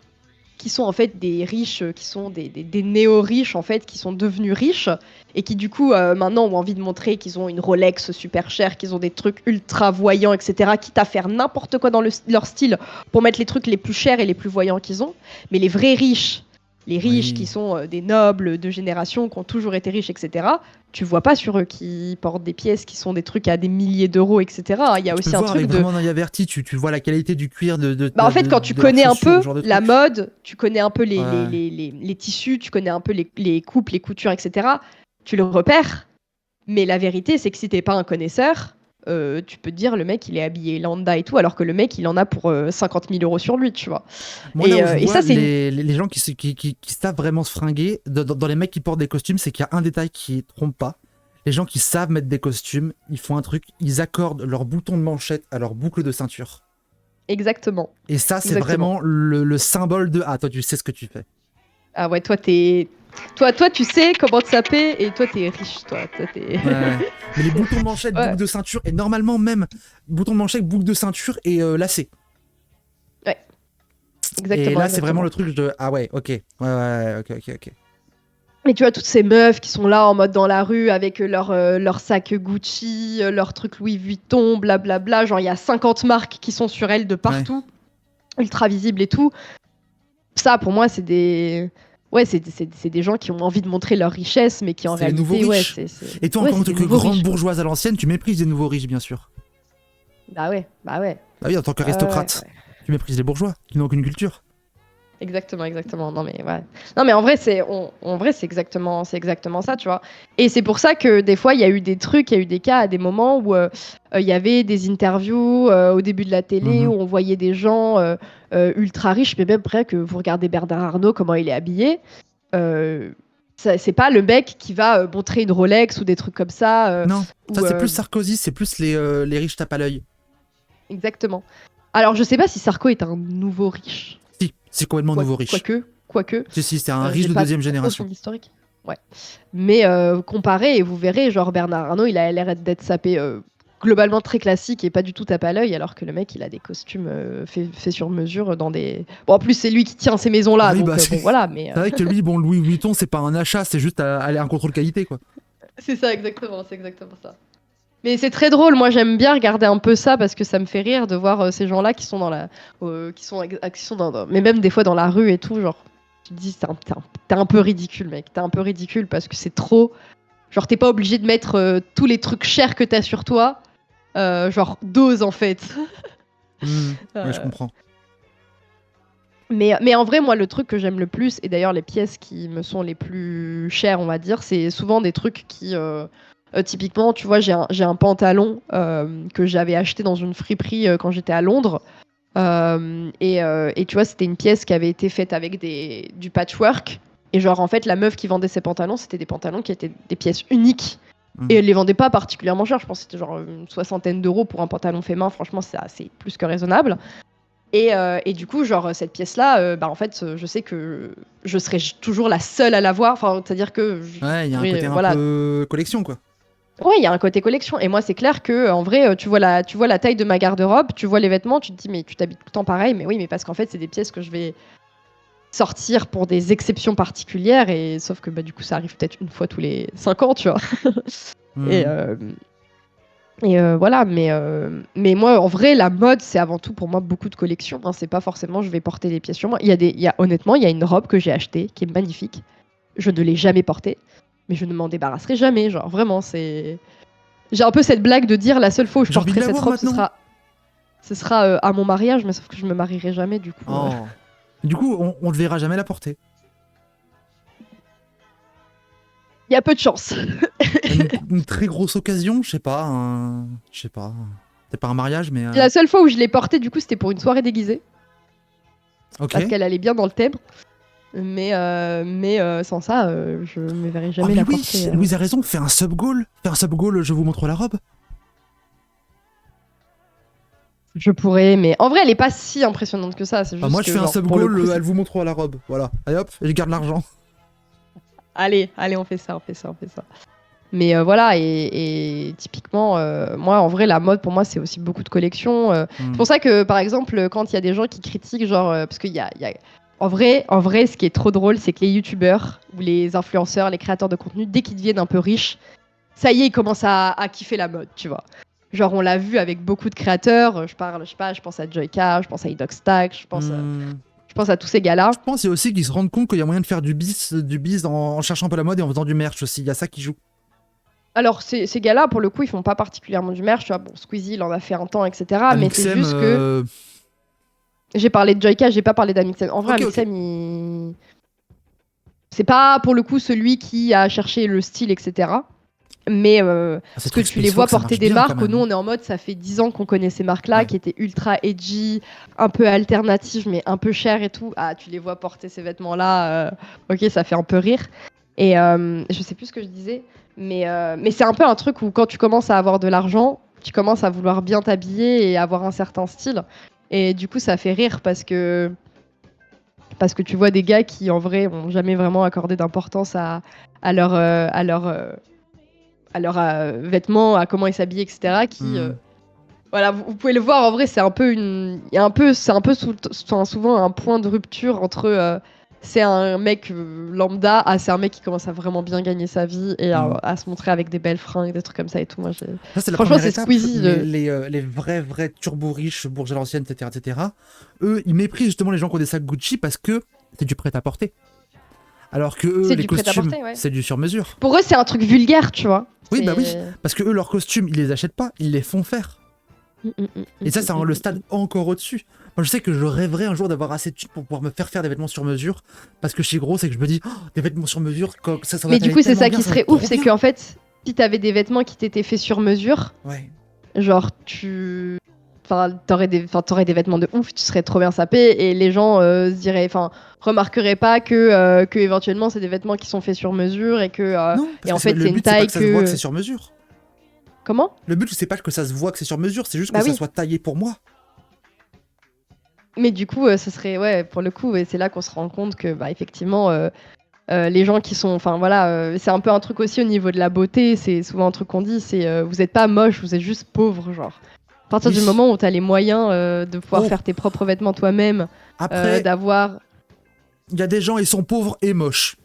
[SPEAKER 2] qui sont en fait des riches, qui sont des néo-riches en fait, qui sont devenus riches et qui du coup maintenant ont envie de montrer qu'ils ont une Rolex super chère, qu'ils ont des trucs ultra voyants, etc. Quitte à faire n'importe quoi dans leur style pour mettre les trucs les plus chers et les plus voyants qu'ils ont. Mais les vrais riches, les riches qui
[SPEAKER 1] Oui.
[SPEAKER 2] sont des nobles de génération, qui ont toujours été riches, etc. Tu vois pas sur eux qui portent des pièces qui sont des trucs à des milliers d'euros, etc. Il y a
[SPEAKER 1] Tu peux
[SPEAKER 2] aussi
[SPEAKER 1] le
[SPEAKER 2] un
[SPEAKER 1] voir
[SPEAKER 2] truc
[SPEAKER 1] avec
[SPEAKER 2] de
[SPEAKER 1] vraiment un œil averti, tu vois la qualité du cuir
[SPEAKER 2] bah en fait, quand tu
[SPEAKER 1] de leurs
[SPEAKER 2] connais un
[SPEAKER 1] chaussures, ce
[SPEAKER 2] peu
[SPEAKER 1] genre de
[SPEAKER 2] la
[SPEAKER 1] truc.
[SPEAKER 2] mode, tu connais un peu
[SPEAKER 1] Ouais.
[SPEAKER 2] les tissus, tu connais un peu les coupes, les coutures, etc., tu le repères. Mais la vérité, c'est que si t'es pas un connaisseur, tu peux te dire le mec il est habillé lambda et tout, alors que le mec il en a pour 50 000 euros sur lui, tu vois.
[SPEAKER 1] Moi, là où je
[SPEAKER 2] Et
[SPEAKER 1] vois
[SPEAKER 2] ça, c'est une.
[SPEAKER 1] les gens qui savent vraiment se fringuer, dans les mecs qui portent des costumes, c'est qu'il y a un détail qui trompe pas. Les gens qui savent mettre des costumes, ils font un truc, ils accordent leur bouton de manchette à leur boucle de ceinture.
[SPEAKER 2] Exactement.
[SPEAKER 1] Et ça, c'est
[SPEAKER 2] Exactement.
[SPEAKER 1] vraiment le symbole de ah, toi, tu sais ce que tu fais.
[SPEAKER 2] Ah ouais, toi, t'es. Toi, tu sais comment te saper et toi, t'es riche, toi. Toi, t'es.
[SPEAKER 1] Ouais, ouais. Mais les boutons de manchette,
[SPEAKER 2] Ouais,
[SPEAKER 1] boucle de ceinture, et normalement même, bouton de manchette, boucle de ceinture et lacet.
[SPEAKER 2] ouais,
[SPEAKER 1] Et
[SPEAKER 2] exactement,
[SPEAKER 1] là, c'est vraiment
[SPEAKER 2] exactement.
[SPEAKER 1] le truc de ah ouais, ok, ouais, ouais, ok, ok, ok.
[SPEAKER 2] Et tu vois, toutes ces meufs qui sont là en mode dans la rue avec leur sac Gucci, leur truc Louis Vuitton, blablabla. Genre, il y a 50 marques qui sont sur elles de
[SPEAKER 1] Ouais.
[SPEAKER 2] partout, ultra visibles et tout. Ça, pour moi, c'est des. Ouais, c'est des gens qui ont envie de montrer leur richesse, mais qui en
[SPEAKER 1] C'est les nouveaux
[SPEAKER 2] réalité, ouais,
[SPEAKER 1] riches. Et toi,
[SPEAKER 2] ouais,
[SPEAKER 1] encore
[SPEAKER 2] c'est
[SPEAKER 1] en
[SPEAKER 2] des
[SPEAKER 1] tant que
[SPEAKER 2] nouveaux
[SPEAKER 1] grande
[SPEAKER 2] riches, quoi.
[SPEAKER 1] bourgeoise à l'ancienne, tu méprises les nouveaux riches, bien sûr.
[SPEAKER 2] Bah ouais, bah ouais.
[SPEAKER 1] Ah oui, en tant
[SPEAKER 2] Ouais,
[SPEAKER 1] qu'aristocrate,
[SPEAKER 2] ouais.
[SPEAKER 1] tu méprises les bourgeois qui n'ont aucune culture.
[SPEAKER 2] Exactement, exactement. Non mais ouais. Non mais en vrai en vrai c'est exactement ça, tu vois. Et c'est pour ça que des fois il y a eu des trucs, il y a eu des cas à des moments où il y avait des interviews au début de la télé
[SPEAKER 1] Mhm.
[SPEAKER 2] où on voyait des gens ultra riches, mais même après que vous regardez Bernard Arnault comment il est habillé, euh, c'est pas le mec qui va montrer une Rolex ou des trucs comme ça
[SPEAKER 1] Non, ça
[SPEAKER 2] ou
[SPEAKER 1] c'est plus Sarkozy, c'est plus les riches tapent à l'œil.
[SPEAKER 2] exactement. Alors je sais pas si Sarko est un nouveau riche,
[SPEAKER 1] Si, c'est complètement nouveau riche.
[SPEAKER 2] quoique.
[SPEAKER 1] Si, si, c'est un riche
[SPEAKER 2] J'ai
[SPEAKER 1] de
[SPEAKER 2] pas
[SPEAKER 1] deuxième
[SPEAKER 2] trop
[SPEAKER 1] génération.
[SPEAKER 2] son historique. Ouais. Mais comparé, et vous verrez, genre Bernard Arnault, il a l'air d'être sapé globalement très classique et pas du tout tape à l'œil, alors que le mec, il a des costumes faits sur mesure dans des. Bon, en plus, c'est lui qui tient ces maisons-là,
[SPEAKER 1] Oui,
[SPEAKER 2] donc
[SPEAKER 1] bah
[SPEAKER 2] bon, voilà, mais
[SPEAKER 1] c'est vrai que lui, bon, Louis Vuitton, c'est pas un achat, c'est juste aller un contrôle qualité, quoi.
[SPEAKER 2] c'est ça, exactement, c'est exactement ça. Mais c'est très drôle, moi j'aime bien regarder un peu ça parce que ça me fait rire de voir ces gens-là qui sont dans la. Qui sont mais même des fois dans la rue et tout, genre. Tu te dis, t'es un peu ridicule, mec. T'es un peu ridicule parce que c'est trop. Genre, t'es pas obligé de mettre tous les trucs chers que t'as sur toi. Genre, dose en fait.
[SPEAKER 1] Ouais, je
[SPEAKER 2] Euh,
[SPEAKER 1] comprends.
[SPEAKER 2] mais en vrai, moi, le truc que j'aime le plus, et d'ailleurs les pièces qui me sont les plus chères, on va dire, c'est souvent des trucs qui. Typiquement, tu vois, j'ai un pantalon que j'avais acheté dans une friperie quand j'étais à Londres. Et tu vois, c'était une pièce qui avait été faite avec du patchwork. Et genre, en fait, la meuf qui vendait ses pantalons, c'était des pantalons qui étaient des pièces uniques. Et
[SPEAKER 1] Mhm.
[SPEAKER 2] elle les vendait pas particulièrement cher. Je pense que c'était genre une soixantaine d'euros pour un pantalon fait main. Franchement, c'est assez plus que raisonnable. Et du coup, genre, cette pièce-là, bah, en fait, je sais que je serai toujours la seule à l'avoir. Enfin, c'est-à-dire que je
[SPEAKER 1] Ouais, il y a un
[SPEAKER 2] pourrais,
[SPEAKER 1] côté un
[SPEAKER 2] voilà,
[SPEAKER 1] peu collection, quoi.
[SPEAKER 2] Ouais, il y a un côté collection. Et moi, c'est clair que en vrai, tu vois la taille de ma garde-robe, tu vois les vêtements, tu te dis, mais tu t'habilles tout le temps pareil. Mais oui, mais parce qu'en fait, c'est des pièces que je vais sortir pour des exceptions particulières. Et sauf que bah, du coup, ça arrive peut-être une fois tous les 5 ans, tu vois. Et,
[SPEAKER 1] Hmm.
[SPEAKER 2] voilà, mais moi, en vrai, la mode, c'est avant tout pour moi beaucoup de collection. Hein. C'est pas forcément je vais porter des pièces sur moi. Honnêtement, il y a une robe que j'ai achetée qui est magnifique. Je ne l'ai jamais portée, mais je ne m'en débarrasserai jamais. Genre, vraiment, c'est. J'ai un peu cette blague de dire la seule fois où je
[SPEAKER 1] J'ai envie de
[SPEAKER 2] porterai cette
[SPEAKER 1] l'avoir
[SPEAKER 2] robe,
[SPEAKER 1] maintenant.
[SPEAKER 2] ce sera à mon mariage, mais sauf que je me marierai jamais, du coup.
[SPEAKER 1] Oh. Du coup, on ne verra jamais la porter.
[SPEAKER 2] Il y a peu de chance.
[SPEAKER 1] Une très grosse occasion, je sais pas. Je sais pas. C'est pas un mariage, mais.
[SPEAKER 2] La seule fois où je l'ai portée, du coup, c'était pour une soirée déguisée,
[SPEAKER 1] Ok.
[SPEAKER 2] parce qu'elle allait bien dans le thème. Mais sans ça, je me verrai
[SPEAKER 1] Oh,
[SPEAKER 2] jamais
[SPEAKER 1] mais
[SPEAKER 2] la
[SPEAKER 1] oui,
[SPEAKER 2] porter.
[SPEAKER 1] Louise a raison, fais un sub-goal. Fais un sub-goal, je vous montre la robe.
[SPEAKER 2] Je pourrais, mais en vrai, elle est pas si impressionnante que ça. C'est
[SPEAKER 1] Bah,
[SPEAKER 2] juste
[SPEAKER 1] moi, je
[SPEAKER 2] que,
[SPEAKER 1] fais un
[SPEAKER 2] genre, pour le
[SPEAKER 1] sub-goal,
[SPEAKER 2] coup,
[SPEAKER 1] elle vous montre la robe. Voilà. Allez hop, et je garde l'argent.
[SPEAKER 2] allez, on fait ça, on fait ça, on fait ça. Mais voilà, et typiquement, moi, en vrai, la mode, pour moi, c'est aussi beaucoup de collections. C'est
[SPEAKER 1] Hmm.
[SPEAKER 2] pour ça que, par exemple, quand il y a des gens qui critiquent, genre, parce qu'il y a. En vrai, ce qui est trop drôle, c'est que les youtubeurs ou les influenceurs, les créateurs de contenu, dès qu'ils deviennent un peu riches, ça y est, ils commencent à kiffer la mode, tu vois. Genre, on l'a vu avec beaucoup de créateurs. Je sais pas, je pense à Joyka, je pense à Idoxtag,
[SPEAKER 1] Hmm.
[SPEAKER 2] je pense à tous ces gars-là.
[SPEAKER 1] Je pense aussi qu'ils se rendent compte qu'il y a moyen de faire du biz en cherchant un peu la mode et en faisant du merch aussi. Il y a ça qui joue.
[SPEAKER 2] Alors, ces gars-là, pour le coup, ils font pas particulièrement du merch. Tu vois, bon, Squeezie, il en a fait un temps, etc. Mais c'est
[SPEAKER 1] Amixem,
[SPEAKER 2] juste que j'ai parlé de Joyka, j'ai pas parlé d'Amixem. En vrai,
[SPEAKER 1] ok, ok.
[SPEAKER 2] Amixem, c'est pas pour le coup celui qui a cherché le style, etc. Mais
[SPEAKER 1] Ah, c'est
[SPEAKER 2] parce que
[SPEAKER 1] très
[SPEAKER 2] tu les
[SPEAKER 1] spéciaux
[SPEAKER 2] vois
[SPEAKER 1] que ça
[SPEAKER 2] porter
[SPEAKER 1] marche
[SPEAKER 2] des
[SPEAKER 1] bien quand
[SPEAKER 2] marques, nous
[SPEAKER 1] même.
[SPEAKER 2] on est en mode ça fait 10 ans qu'on connaît ces marques-là,
[SPEAKER 1] Ouais.
[SPEAKER 2] qui étaient ultra edgy, un peu alternatives, mais un peu chères et tout. Ah, tu les vois porter ces vêtements-là, ok, ça fait un peu rire. Et je sais plus ce que je disais, mais c'est un peu un truc où quand tu commences à avoir de l'argent, tu commences à vouloir bien t'habiller et avoir un certain style. Et du coup, ça fait rire parce que tu vois des gars qui en vrai ont jamais vraiment accordé d'importance à leur à leur à leurs vêtements, à comment ils s'habillent, etc. Qui
[SPEAKER 1] Hmm.
[SPEAKER 2] voilà, vous pouvez le voir en vrai, c'est un peu il y a un peu c'est un peu enfin, souvent un point de rupture entre c'est un mec lambda c'est un mec qui commence à vraiment bien gagner sa vie et
[SPEAKER 1] Hmm.
[SPEAKER 2] à se montrer avec des belles fringues, des trucs comme ça et tout.
[SPEAKER 1] Ça, c'est la
[SPEAKER 2] Franchement,
[SPEAKER 1] première
[SPEAKER 2] c'est
[SPEAKER 1] étape,
[SPEAKER 2] Squeezie.
[SPEAKER 1] mais les vrais turbo riches, bourges à l'ancienne, etc., eux, ils méprisent justement les gens qui ont des sacs Gucci parce que c'est du prêt-à-porter. Alors que eux,
[SPEAKER 2] C'est
[SPEAKER 1] les
[SPEAKER 2] du
[SPEAKER 1] costumes,
[SPEAKER 2] prêt-à-porter, ouais.
[SPEAKER 1] c'est du sur-mesure.
[SPEAKER 2] Pour eux, c'est un truc vulgaire, tu vois.
[SPEAKER 1] Oui, bah oui,
[SPEAKER 2] C'est.
[SPEAKER 1] parce que eux, leurs costumes, ils les achètent pas, ils les font faire. Et ça, c'est le stade encore au-dessus. Moi, je sais que je rêverais un jour d'avoir assez de thunes pour pouvoir me faire des vêtements sur mesure. Parce que chez Gros, c'est que je me dis, oh, des vêtements sur mesure, ça va
[SPEAKER 2] Mais du
[SPEAKER 1] t'aller
[SPEAKER 2] coup, c'est
[SPEAKER 1] tellement
[SPEAKER 2] ça
[SPEAKER 1] bien,
[SPEAKER 2] qui
[SPEAKER 1] ça va
[SPEAKER 2] serait
[SPEAKER 1] être
[SPEAKER 2] ouf,
[SPEAKER 1] trop
[SPEAKER 2] c'est
[SPEAKER 1] bien.
[SPEAKER 2] qu'en fait, si t'avais des vêtements qui t'étaient faits sur mesure,
[SPEAKER 1] Ouais.
[SPEAKER 2] genre t'aurais des vêtements de ouf, tu serais trop bien sapé et les gens se diraient, enfin, remarqueraient pas que éventuellement c'est des vêtements qui sont faits sur mesure
[SPEAKER 1] Non, parce
[SPEAKER 2] et
[SPEAKER 1] que
[SPEAKER 2] en fait
[SPEAKER 1] le
[SPEAKER 2] c'est une
[SPEAKER 1] but, c'est pas
[SPEAKER 2] taille
[SPEAKER 1] que ça se voit que
[SPEAKER 2] que.
[SPEAKER 1] c'est sur mesure.
[SPEAKER 2] Comment?
[SPEAKER 1] Le but, c'est pas que ça se voit que c'est sur mesure, c'est juste que
[SPEAKER 2] Bah
[SPEAKER 1] ça
[SPEAKER 2] oui.
[SPEAKER 1] soit taillé pour moi.
[SPEAKER 2] Mais du coup, ce serait ouais pour le coup et c'est là qu'on se rend compte que bah effectivement les gens qui sont, enfin voilà, c'est un peu un truc aussi au niveau de la beauté, c'est souvent un truc qu'on dit, c'est vous êtes pas moche, vous êtes juste pauvre, genre. À partir du
[SPEAKER 1] Oui.
[SPEAKER 2] moment où tu as les moyens de pouvoir
[SPEAKER 1] Oh,
[SPEAKER 2] faire tes propres vêtements toi-même,
[SPEAKER 1] après,
[SPEAKER 2] d'avoir.
[SPEAKER 1] il y a des gens, ils sont pauvres et moches.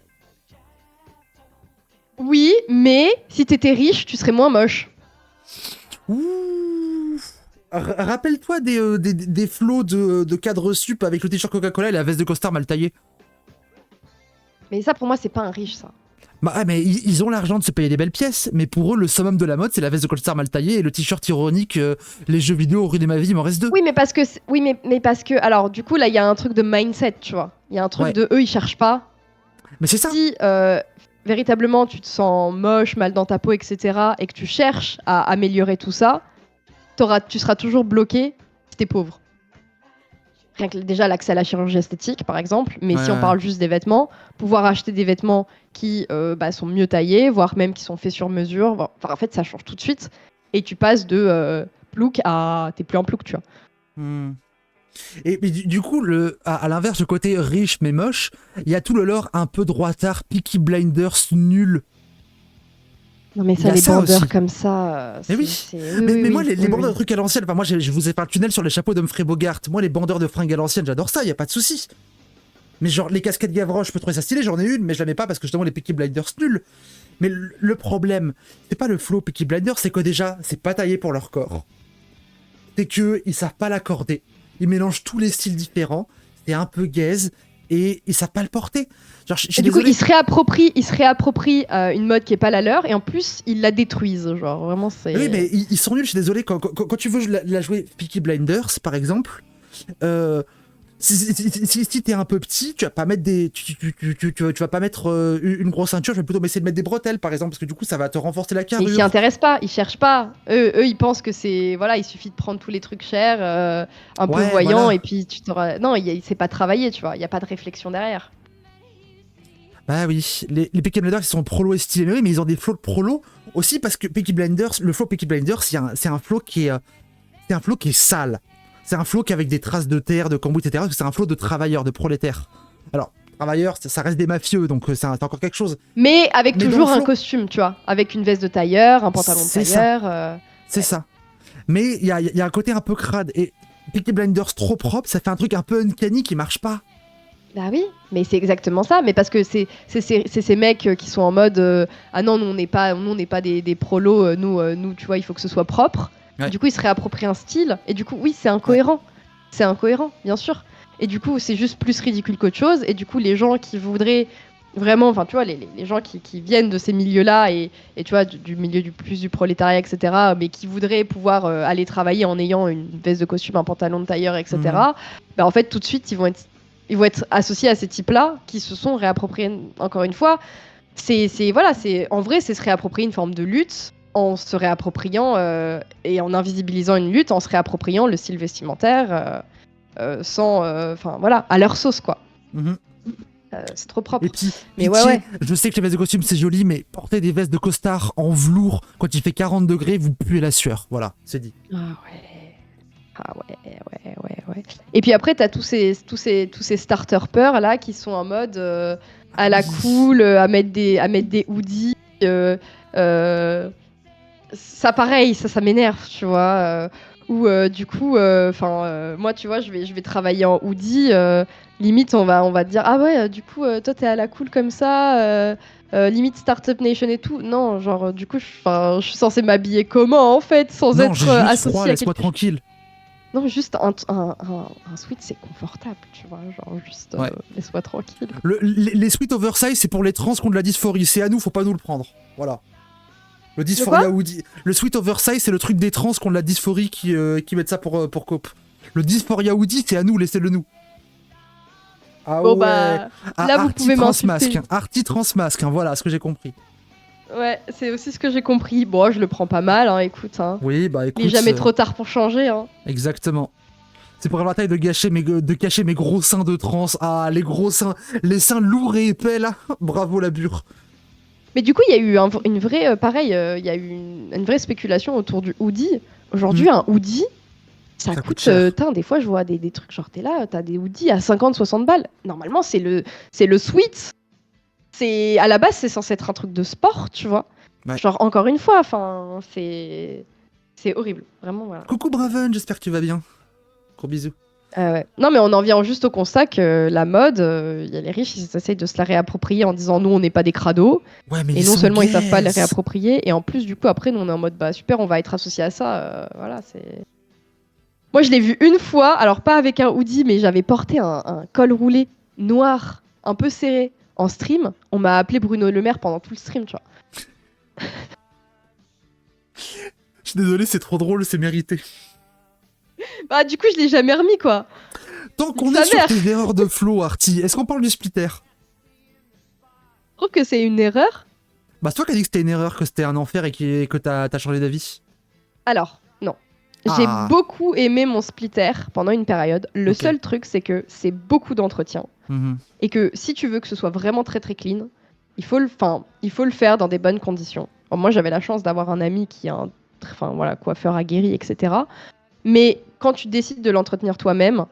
[SPEAKER 2] Oui, mais si t'étais riche, tu serais moins moche.
[SPEAKER 1] Ouh. Rappelle-toi des flots de cadres sup avec le t-shirt Coca-Cola et la veste de costard mal taillée.
[SPEAKER 2] Mais ça, pour moi, c'est pas un riche, ça.
[SPEAKER 1] Bah ouais, mais ils ont l'argent de se payer des belles pièces, mais pour eux, le summum de la mode, c'est la veste de costard mal taillée et le t-shirt ironique, les jeux vidéo au rues de ma vie, il m'en reste deux.
[SPEAKER 2] Oui, mais parce que. Oui, mais parce que. Alors, du coup, là, il y a un truc de mindset, tu vois. Il y a un truc
[SPEAKER 1] Ouais,
[SPEAKER 2] de eux, ils cherchent pas.
[SPEAKER 1] mais c'est ça.
[SPEAKER 2] Si véritablement tu te sens moche, mal dans ta peau, etc., et que tu cherches à améliorer tout ça, tu seras toujours bloqué si t'es pauvre. Rien que déjà l'accès à la chirurgie esthétique, par exemple, mais
[SPEAKER 1] Ouais,
[SPEAKER 2] si on
[SPEAKER 1] ouais.
[SPEAKER 2] parle juste des vêtements, pouvoir acheter des vêtements qui sont mieux taillés, voire même qui sont faits sur mesure, enfin, en fait, ça change tout de suite. Et tu passes de plouc à. T'es plus en plouc, tu vois.
[SPEAKER 1] Hmm. Et mais du coup, à l'inverse, le côté riche mais moche, il y a tout le lore un peu droitard, Peaky Blinders nul.
[SPEAKER 2] Non, mais
[SPEAKER 1] Il y
[SPEAKER 2] ça,
[SPEAKER 1] a
[SPEAKER 2] les
[SPEAKER 1] ça
[SPEAKER 2] bandeurs
[SPEAKER 1] aussi.
[SPEAKER 2] comme ça,
[SPEAKER 1] Mais
[SPEAKER 2] c'est.
[SPEAKER 1] oui.
[SPEAKER 2] Oui,
[SPEAKER 1] Mais,
[SPEAKER 2] oui,
[SPEAKER 1] mais moi,
[SPEAKER 2] oui,
[SPEAKER 1] les
[SPEAKER 2] oui,
[SPEAKER 1] bandeurs de
[SPEAKER 2] oui.
[SPEAKER 1] trucs à l'ancienne, enfin, moi, je vous ai fait le tunnel sur les chapeaux d'Humphrey Bogart. Moi, les bandeurs de fringues à l'ancienne, j'adore ça, y a pas de souci. Mais genre, les casquettes Gavroche, je peux trouver ça stylé, j'en ai une, mais je la mets pas parce que justement, les Peaky Blinders nuls. Mais le problème, c'est pas le flow Peaky Blinders, c'est que déjà, c'est pas taillé pour leur corps. C'est que ils savent pas l'accorder. Ils mélangent tous les styles différents, c'est un peu gaze, et ils savent pas le porter. Genre, je
[SPEAKER 2] Et
[SPEAKER 1] suis
[SPEAKER 2] du coup,
[SPEAKER 1] désolé.
[SPEAKER 2] ils se réapproprient une mode qui est pas la leur, et en plus, ils la détruisent. Genre, vraiment,
[SPEAKER 1] Oui, mais
[SPEAKER 2] c'est.
[SPEAKER 1] ils sont nuls, je suis désolé. Quand tu veux la jouer Peaky Blinders, par exemple, euh, si t'es un peu petit, tu vas pas mettre des, tu vas pas mettre une grosse ceinture, tu vas plutôt essayer de mettre des bretelles, par exemple, parce que du coup, ça va te renforcer la
[SPEAKER 2] Mais ils s'y
[SPEAKER 1] carrure.
[SPEAKER 2] intéressent pas, ils cherchent pas. Eux, ils pensent que c'est. Voilà, il suffit de prendre tous les trucs chers, un peu
[SPEAKER 1] Ouais,
[SPEAKER 2] voyants, et
[SPEAKER 1] voilà.
[SPEAKER 2] puis tu t'auras. Non, c'est pas travaillé, tu vois. Il y a pas de réflexion derrière.
[SPEAKER 1] Bah oui, les Peaky Blinders, ils sont prolo et stylés, mais oui, mais ils ont des flows de prolo aussi parce que Peaky Blinders, le flow Peaky Blinders, c'est un flow qui est, c'est un flow qui est sale. C'est un flow qui est avec des traces de terre, de cambouis, etc. Parce que c'est un flow de travailleurs, de prolétaires. Alors, travailleurs, ça reste des mafieux, donc c'est encore quelque chose.
[SPEAKER 2] Mais avec
[SPEAKER 1] Mais dans le
[SPEAKER 2] toujours un
[SPEAKER 1] flow,
[SPEAKER 2] costume, tu vois. Avec une veste de tailleur, un pantalon de
[SPEAKER 1] c'est ça,
[SPEAKER 2] tailleur.
[SPEAKER 1] c'est
[SPEAKER 2] Ouais.
[SPEAKER 1] ça. Mais il y a un côté un peu crade. Et Peaky Blinders trop propre, ça fait un truc un peu uncanny qui marche pas.
[SPEAKER 2] Bah oui, mais c'est exactement ça. Mais parce que c'est ces mecs qui sont en mode ah non, nous on n'est pas des prolos, nous, tu vois, il faut que ce soit propre.
[SPEAKER 1] Ouais.
[SPEAKER 2] Du coup, ils se réapproprient un style. Et du coup, oui, c'est
[SPEAKER 1] Ouais.
[SPEAKER 2] incohérent. C'est incohérent, bien sûr. Et du coup, c'est juste plus ridicule qu'autre chose. Et du coup, les gens qui voudraient vraiment, enfin, tu vois, les gens qui viennent de ces milieux-là et tu vois, du milieu du prolétariat, etc., mais qui voudraient pouvoir aller travailler en ayant une veste de costume, un pantalon de tailleur,
[SPEAKER 1] Mhm.
[SPEAKER 2] etc., bah, en fait, tout de suite, ils vont être associés à ces types-là qui se sont réappropriés, encore une fois. Voilà, en vrai, c'est se réapproprier une forme de lutte en se réappropriant et en invisibilisant une lutte, en se réappropriant le style vestimentaire sans, enfin voilà, à leur sauce quoi.
[SPEAKER 1] Mhm.
[SPEAKER 2] C'est trop
[SPEAKER 1] Et
[SPEAKER 2] propre.
[SPEAKER 1] puis,
[SPEAKER 2] Mais ouais,
[SPEAKER 1] pitié,
[SPEAKER 2] ouais.
[SPEAKER 1] je sais que les vestes de costume c'est joli, mais porter des vestes de costard en velours quand il fait 40 degrés, vous puez la sueur. Voilà, c'est dit.
[SPEAKER 2] Ah ouais. Ah ouais. Et puis après, t'as tous ces starter peurs là qui sont en mode
[SPEAKER 1] Ah
[SPEAKER 2] à la
[SPEAKER 1] oui.
[SPEAKER 2] cool, à mettre des hoodies. Euh, Ça pareil, ça m'énerve, tu vois. Ou du coup, moi, tu vois, je vais travailler en hoodie. Limite, on va te dire, ah ouais, du coup, toi, t'es à la cool comme ça. Limite Startup Nation et tout. Non, genre, du coup, je suis censée m'habiller comment, en fait, sans
[SPEAKER 1] Non, j'ai
[SPEAKER 2] être
[SPEAKER 1] juste froid,
[SPEAKER 2] associée à
[SPEAKER 1] laisse-moi
[SPEAKER 2] quelque chose.
[SPEAKER 1] tranquille.
[SPEAKER 2] Non, juste un sweat, c'est confortable, tu vois. Genre, juste,
[SPEAKER 1] Ouais.
[SPEAKER 2] laisse-moi tranquille.
[SPEAKER 1] Les suites oversize, c'est pour les trans qui ont de la dysphorie. C'est à nous, faut pas nous le prendre. Voilà. Le
[SPEAKER 2] De quoi?
[SPEAKER 1] dysphoria hoodie. Le sweat oversize, c'est le truc des trans qui ont de la dysphorie qui mettent ça pour cope. Le dysphoria hoodie, c'est à nous, laissez-le nous. Ah
[SPEAKER 2] Bon,
[SPEAKER 1] ouais.
[SPEAKER 2] bah,
[SPEAKER 1] Ah,
[SPEAKER 2] là, vous
[SPEAKER 1] Arty
[SPEAKER 2] pouvez
[SPEAKER 1] transmasque.
[SPEAKER 2] m'insulter.
[SPEAKER 1] Arty transmasque, hein, voilà ce que j'ai compris.
[SPEAKER 2] Ouais, c'est aussi ce que j'ai compris. Bon, je le prends pas mal, hein, écoute, hein.
[SPEAKER 1] Oui, bah
[SPEAKER 2] Il est
[SPEAKER 1] écoute,
[SPEAKER 2] jamais trop tard pour changer, hein.
[SPEAKER 1] exactement. C'est pour avoir la taille de cacher mes gros seins de trans. Ah, les gros seins, les seins lourds et épais là. Bravo la bure.
[SPEAKER 2] Mais du coup, il y a eu une vraie, pareil, il y a eu une vraie spéculation autour du hoodie.
[SPEAKER 1] Hmm,
[SPEAKER 2] Aujourd'hui, un hoodie, ça
[SPEAKER 1] ça coûte
[SPEAKER 2] coûte,
[SPEAKER 1] cher.
[SPEAKER 2] des fois, je vois des trucs, genre, t'es là, t'as des hoodies à 50-60 balles. Normalement, c'est le sweat. À la base, c'est censé être un truc de sport, tu vois.
[SPEAKER 1] Ouais.
[SPEAKER 2] Genre, encore une fois, enfin, c'est horrible. Vraiment, voilà.
[SPEAKER 1] Coucou Braven, j'espère que tu vas bien. Gros bisous.
[SPEAKER 2] Ouais. Non, mais on en vient juste au constat que la mode, il y a les riches, ils essayent de se la réapproprier en disant nous, on n'est pas des crados.
[SPEAKER 1] Ouais, mais
[SPEAKER 2] Et
[SPEAKER 1] ils
[SPEAKER 2] non
[SPEAKER 1] sont
[SPEAKER 2] seulement ils savent pas les
[SPEAKER 1] gays.
[SPEAKER 2] réapproprier, et en plus, du coup, après, nous, on est en mode bah super, on va être associé à ça. Voilà, c'est. Moi, je l'ai vu une fois, alors pas avec un hoodie, mais j'avais porté un col roulé noir, un peu serré, en stream. On m'a appelé Bruno Le Maire pendant tout le stream, tu vois.
[SPEAKER 1] Je suis désolé, c'est trop drôle, c'est mérité.
[SPEAKER 2] Bah, du coup, je l'ai jamais remis, quoi.
[SPEAKER 1] Tant
[SPEAKER 2] Nique
[SPEAKER 1] qu'on est
[SPEAKER 2] sa
[SPEAKER 1] sur
[SPEAKER 2] mère.
[SPEAKER 1] tes erreurs de flow, Arty, est-ce qu'on parle du splitter?
[SPEAKER 2] Je trouve que c'est une erreur.
[SPEAKER 1] Bah, c'est toi qui as dit que c'était une erreur, que c'était un enfer et que t'as changé d'avis.
[SPEAKER 2] Alors, non. J'ai
[SPEAKER 1] Ah,
[SPEAKER 2] beaucoup aimé mon splitter pendant une période. Le
[SPEAKER 1] ok.
[SPEAKER 2] seul truc, c'est que c'est beaucoup d'entretien.
[SPEAKER 1] Mhm.
[SPEAKER 2] Et que si tu veux que ce soit vraiment très très clean, il faut le faire dans des bonnes conditions. Bon, moi, j'avais la chance d'avoir un ami qui est un voilà, coiffeur aguerri, etc. Mais quand tu décides de l'entretenir toi-même,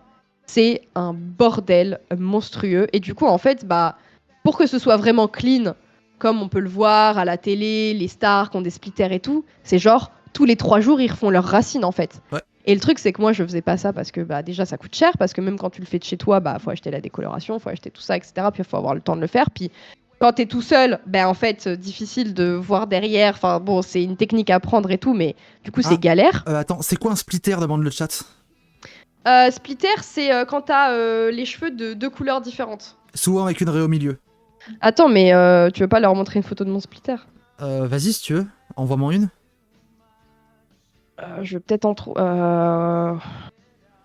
[SPEAKER 2] c'est un bordel monstrueux. Et du coup, en fait, bah, pour que ce soit vraiment clean, comme on peut le voir à la télé, les stars qui ont des splitters et tout, c'est genre tous les 3 jours ils refont leurs racines en fait.
[SPEAKER 1] Ouais.
[SPEAKER 2] Et le truc c'est que moi je faisais pas ça parce que déjà ça coûte cher, parce que même quand tu le fais de chez toi, faut acheter la décoloration, faut acheter tout ça, etc. Puis il faut avoir le temps de le faire. Puis quand t'es tout seul, en fait difficile de voir derrière. Enfin bon, c'est une technique à apprendre et tout, mais du coup c'est galère.
[SPEAKER 1] Attends, c'est quoi un splitter, demande le chat?
[SPEAKER 2] Splitter, c'est quand t'as les cheveux de 2 couleurs différentes.
[SPEAKER 1] Souvent avec une raie au milieu.
[SPEAKER 2] Attends, mais tu veux pas leur montrer une photo de mon splitter?
[SPEAKER 1] Vas-y si tu veux, envoie-moi une.
[SPEAKER 2] Je vais peut-être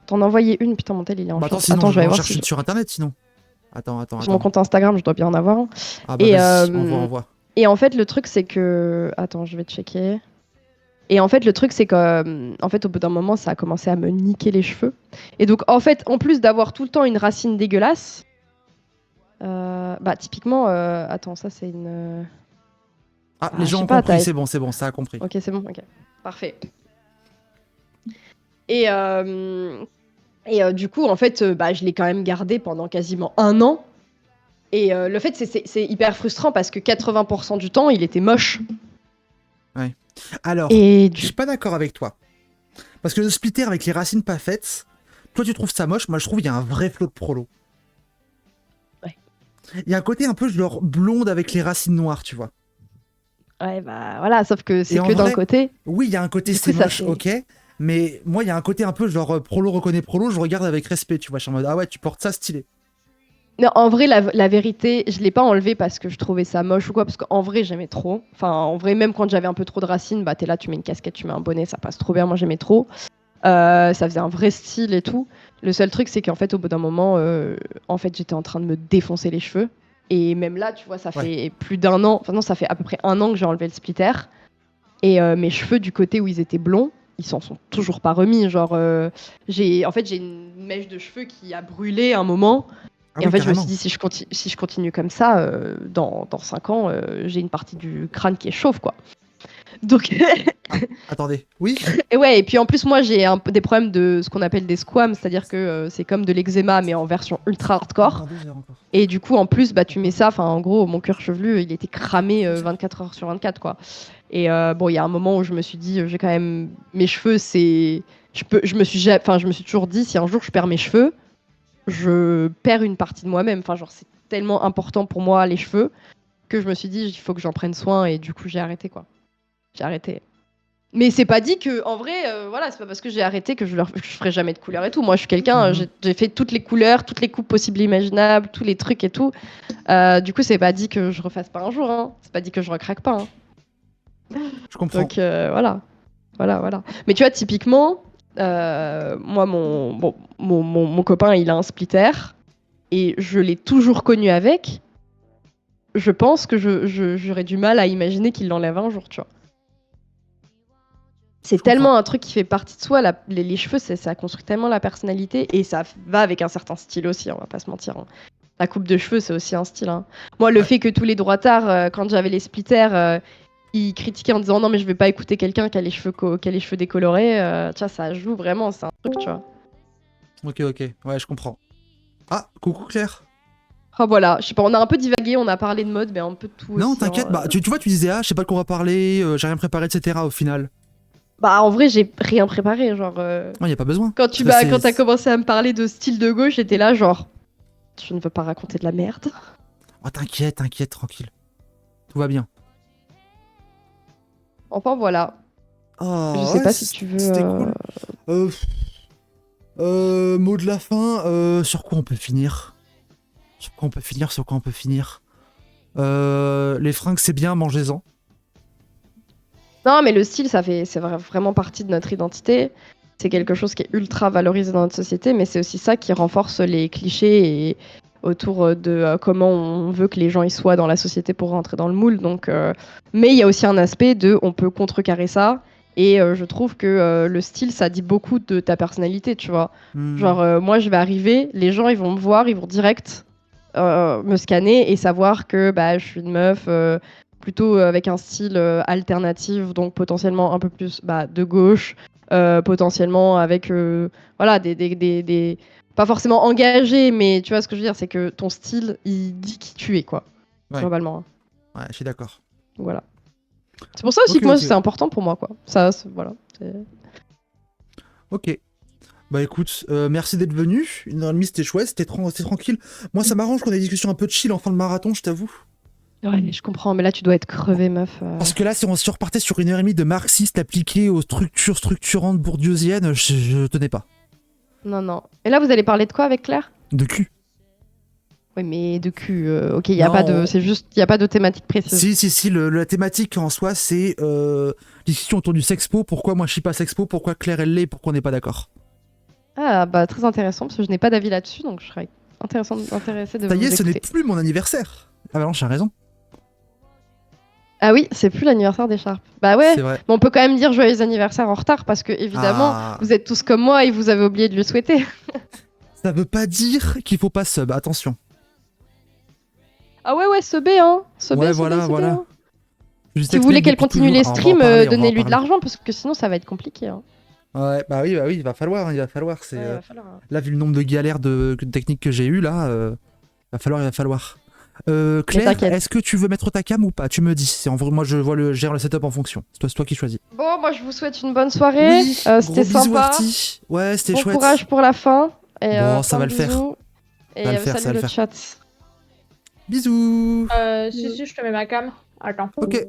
[SPEAKER 2] t'en envoyer une. Putain, mon tel il est en
[SPEAKER 1] Attends,
[SPEAKER 2] charge.
[SPEAKER 1] sinon,
[SPEAKER 2] Attends, je vais aller voir
[SPEAKER 1] cherche
[SPEAKER 2] si
[SPEAKER 1] sur internet sinon. Attends.
[SPEAKER 2] sur mon compte Instagram, je dois bien en avoir un.
[SPEAKER 1] Ah bah
[SPEAKER 2] Et,
[SPEAKER 1] vas-y, envoie.
[SPEAKER 2] Et en fait, le truc c'est que... Attends, je vais checker. Et en fait, le truc c'est que, en fait, au bout d'un moment, ça a commencé à me niquer les cheveux. Et donc, en fait, en plus d'avoir tout le temps une racine dégueulasse, typiquement, attends, ça c'est une...
[SPEAKER 1] Les gens ont compris, c'est bon, ça a compris.
[SPEAKER 2] Ok, c'est bon, ok. Parfait. Et du coup, en fait, je l'ai quand même gardé pendant quasiment 1 an. Et le fait, c'est hyper frustrant parce que 80% du temps, il était moche.
[SPEAKER 1] Ouais. Alors, je suis pas d'accord avec toi. Parce que le splitter avec les racines pas faites, toi tu trouves ça moche, moi je trouve qu'il y a un vrai flot de prolo.
[SPEAKER 2] Ouais.
[SPEAKER 1] Il y a un côté un peu genre blonde avec les racines noires, tu vois.
[SPEAKER 2] Ouais, voilà, sauf que c'est que d'un côté.
[SPEAKER 1] Oui, il y a un côté c'est moche, ok. Mais moi, il y a un côté un peu genre prolo reconnaît prolo, je regarde avec respect, tu vois. Je suis en mode, ah ouais, tu portes ça stylé.
[SPEAKER 2] Non, en vrai, la vérité, je l'ai pas enlevé parce que je trouvais ça moche ou quoi, parce qu'en vrai, j'aimais trop. Enfin, en vrai, même quand j'avais un peu trop de racines, t'es là, tu mets une casquette, tu mets un bonnet, ça passe trop bien. Moi, j'aimais trop. Ça faisait un vrai style et tout. Le seul truc, c'est qu'en fait, au bout d'un moment, en fait, j'étais en train de me défoncer les cheveux. Et même là, tu vois, ça fait plus d'1 an. Enfin non, ça fait à peu près 1 an que j'ai enlevé le splitter. Et mes cheveux du côté où ils étaient blonds, ils s'en sont toujours pas remis. Genre, j'ai une mèche de cheveux qui a brûlé un moment. Et en fait, je me suis dit, si je continue comme ça, dans 5 ans, j'ai une partie du crâne qui est chauve, quoi. Donc.
[SPEAKER 1] Attendez, oui.
[SPEAKER 2] Et ouais, et puis en plus, moi, j'ai des problèmes de ce qu'on appelle des squams, c'est-à-dire que c'est comme de l'eczéma, mais en version ultra hardcore. Et du coup, en plus, tu mets ça, enfin, en gros, mon cuir chevelu, il était cramé 24 heures sur 24, quoi. Et bon, il y a un moment où je me suis dit, j'ai quand même. Mes cheveux, c'est. Je me suis toujours dit, si un jour je perds mes cheveux, je perds une partie de moi-même. Enfin, genre, c'est tellement important pour moi, les cheveux, que je me suis dit, il faut que j'en prenne soin, et du coup, j'ai arrêté, quoi. J'ai arrêté. Mais c'est pas dit que, en vrai, voilà, c'est pas parce que j'ai arrêté que je ferai jamais de couleur et tout. Moi, je suis quelqu'un, j'ai fait toutes les couleurs, toutes les coupes possibles et imaginables, tous les trucs et tout. Du coup, c'est pas dit que je refasse pas un jour, hein. C'est pas dit que je recraque pas, hein.
[SPEAKER 1] Je comprends.
[SPEAKER 2] Donc, voilà. Mais tu vois, typiquement, moi, mon copain, il a un splitter et je l'ai toujours connu avec. Je pense que j'aurais du mal à imaginer qu'il l'enlève un jour, tu vois. C'est tellement un truc qui fait partie de soi, les cheveux, ça construit tellement la personnalité et ça va avec un certain style aussi, on va pas se mentir, hein. La coupe de cheveux, c'est aussi un style, hein. Moi, le fait que tous les droitards, quand j'avais les splitters, ils critiquaient en disant non, mais je vais pas écouter quelqu'un qui a les cheveux décolorés, tu vois, ça joue vraiment, c'est un truc, tu vois.
[SPEAKER 1] Ok, ouais, je comprends. Ah, coucou Claire.
[SPEAKER 2] Ah voilà, je sais pas, on a un peu divagué, on a parlé de mode, mais un peu de tout.
[SPEAKER 1] Non,
[SPEAKER 2] aussi,
[SPEAKER 1] t'inquiète,
[SPEAKER 2] hein.
[SPEAKER 1] tu vois, tu disais, je sais pas de quoi on va parler, j'ai rien préparé, etc. au final.
[SPEAKER 2] En vrai, j'ai rien préparé, genre.
[SPEAKER 1] Non, y a pas besoin.
[SPEAKER 2] Quand t'as commencé à me parler de style de gauche, j'étais là, genre. Je ne veux pas raconter de la merde.
[SPEAKER 1] Oh, t'inquiète, tranquille. Tout va bien.
[SPEAKER 2] Enfin, voilà.
[SPEAKER 1] Oh,
[SPEAKER 2] je sais pas si tu veux.
[SPEAKER 1] C'était cool. Mot de la fin, sur quoi on peut finir? Les fringues, c'est bien, mangez-en.
[SPEAKER 2] Non, mais le style, c'est vraiment partie de notre identité. C'est quelque chose qui est ultra valorisé dans notre société, mais c'est aussi ça qui renforce les clichés et autour de comment on veut que les gens y soient dans la société pour rentrer dans le moule. Donc, mais il y a aussi un aspect de on peut contrecarrer ça. Et je trouve que le style, ça dit beaucoup de ta personnalité, tu vois. Genre, moi, je vais arriver, les gens, ils vont me voir, ils vont direct me scanner et savoir que je suis une meuf plutôt avec un style alternatif, donc potentiellement un peu plus de gauche, potentiellement avec voilà, des pas forcément engagé, mais tu vois ce que je veux dire, c'est que ton style, il dit qui tu es, quoi,
[SPEAKER 1] ouais.
[SPEAKER 2] globalement.
[SPEAKER 1] Ouais, je suis d'accord.
[SPEAKER 2] Voilà. C'est pour ça aussi
[SPEAKER 1] Ok,
[SPEAKER 2] que moi,
[SPEAKER 1] ok.
[SPEAKER 2] c'est important pour moi, quoi. Ça, voilà.
[SPEAKER 1] Ok. Bah écoute, merci d'être venu. 1h30, c'était chouette, c'était tranquille. Moi, ça m'arrange qu'on ait des discussions un peu chill en fin de marathon, je t'avoue.
[SPEAKER 2] Ouais, je comprends, mais là, tu dois être crevé, meuf.
[SPEAKER 1] Parce que là, si on repartait sur 1h30 de marxiste appliqué aux structures structurantes bourdieusiennes, je tenais pas.
[SPEAKER 2] Non, non. Et là, vous allez parler de quoi avec Claire?
[SPEAKER 1] De cul.
[SPEAKER 2] Oui, mais de cul. Ok, il y a pas de.
[SPEAKER 1] Non,
[SPEAKER 2] C'est juste, il y a pas de thématique précise.
[SPEAKER 1] si, la thématique en soi, c'est discussion autour du sexpo. Pourquoi moi je suis pas sexpo, pourquoi Claire elle l'est, pourquoi on n'est pas d'accord.
[SPEAKER 2] Ah, bah, très intéressant, parce que je n'ai pas d'avis là-dessus, donc je serais intéressée de
[SPEAKER 1] Ça y est,
[SPEAKER 2] vous
[SPEAKER 1] ce n'est
[SPEAKER 2] écouter.
[SPEAKER 1] plus mon anniversaire. Ah bah non, j'ai raison.
[SPEAKER 2] Ah oui, c'est plus l'anniversaire d'Écharpe. Bah ouais,
[SPEAKER 1] C'est vrai.
[SPEAKER 2] mais on peut quand même dire joyeux anniversaire en retard, parce que, évidemment,
[SPEAKER 1] Ah,
[SPEAKER 2] vous êtes tous comme moi et vous avez oublié de le souhaiter.
[SPEAKER 1] ça veut pas dire qu'il faut pas sub, attention.
[SPEAKER 2] Ah ouais, ouais, ce B, hein. Ce B,
[SPEAKER 1] Ouais,
[SPEAKER 2] ce B,
[SPEAKER 1] voilà,
[SPEAKER 2] ce B,
[SPEAKER 1] voilà.
[SPEAKER 2] hein.
[SPEAKER 1] Juste
[SPEAKER 2] Si vous voulez
[SPEAKER 1] explique
[SPEAKER 2] qu'elle
[SPEAKER 1] depuis
[SPEAKER 2] continue
[SPEAKER 1] toujours.
[SPEAKER 2] les
[SPEAKER 1] Ah, on va en
[SPEAKER 2] streams,
[SPEAKER 1] parler, on va en
[SPEAKER 2] donnez-lui de
[SPEAKER 1] parler.
[SPEAKER 2] l'argent, parce que sinon, ça va être compliqué, hein.
[SPEAKER 1] Ouais, bah oui, il va falloir, il va falloir. C'est
[SPEAKER 2] Ouais, il va falloir, hein.
[SPEAKER 1] là vu le nombre de galères de techniques que j'ai eu là, il va falloir.
[SPEAKER 2] Mais
[SPEAKER 1] Claire,
[SPEAKER 2] t'inquiète.
[SPEAKER 1] est-ce que tu veux mettre ta cam ou pas? Tu me dis. C'est en vrai, moi je vois gère le setup en fonction. C'est toi qui choisis.
[SPEAKER 2] Bon, moi, je vous souhaite une bonne soirée.
[SPEAKER 1] Oui,
[SPEAKER 2] C'était
[SPEAKER 1] gros bisous
[SPEAKER 2] sympa.
[SPEAKER 1] Arty. Ouais, c'était
[SPEAKER 2] Bon
[SPEAKER 1] chouette.
[SPEAKER 2] courage pour la fin. Et
[SPEAKER 1] Bon, ça
[SPEAKER 2] plein
[SPEAKER 1] va
[SPEAKER 2] de
[SPEAKER 1] le faire.
[SPEAKER 2] bisous. Et
[SPEAKER 1] Ça va le faire, ça va
[SPEAKER 2] salut
[SPEAKER 1] le
[SPEAKER 2] le
[SPEAKER 1] faire.
[SPEAKER 2] chat.
[SPEAKER 1] Bisous.
[SPEAKER 3] Si, je te mets ma cam. Attends.
[SPEAKER 1] Ok.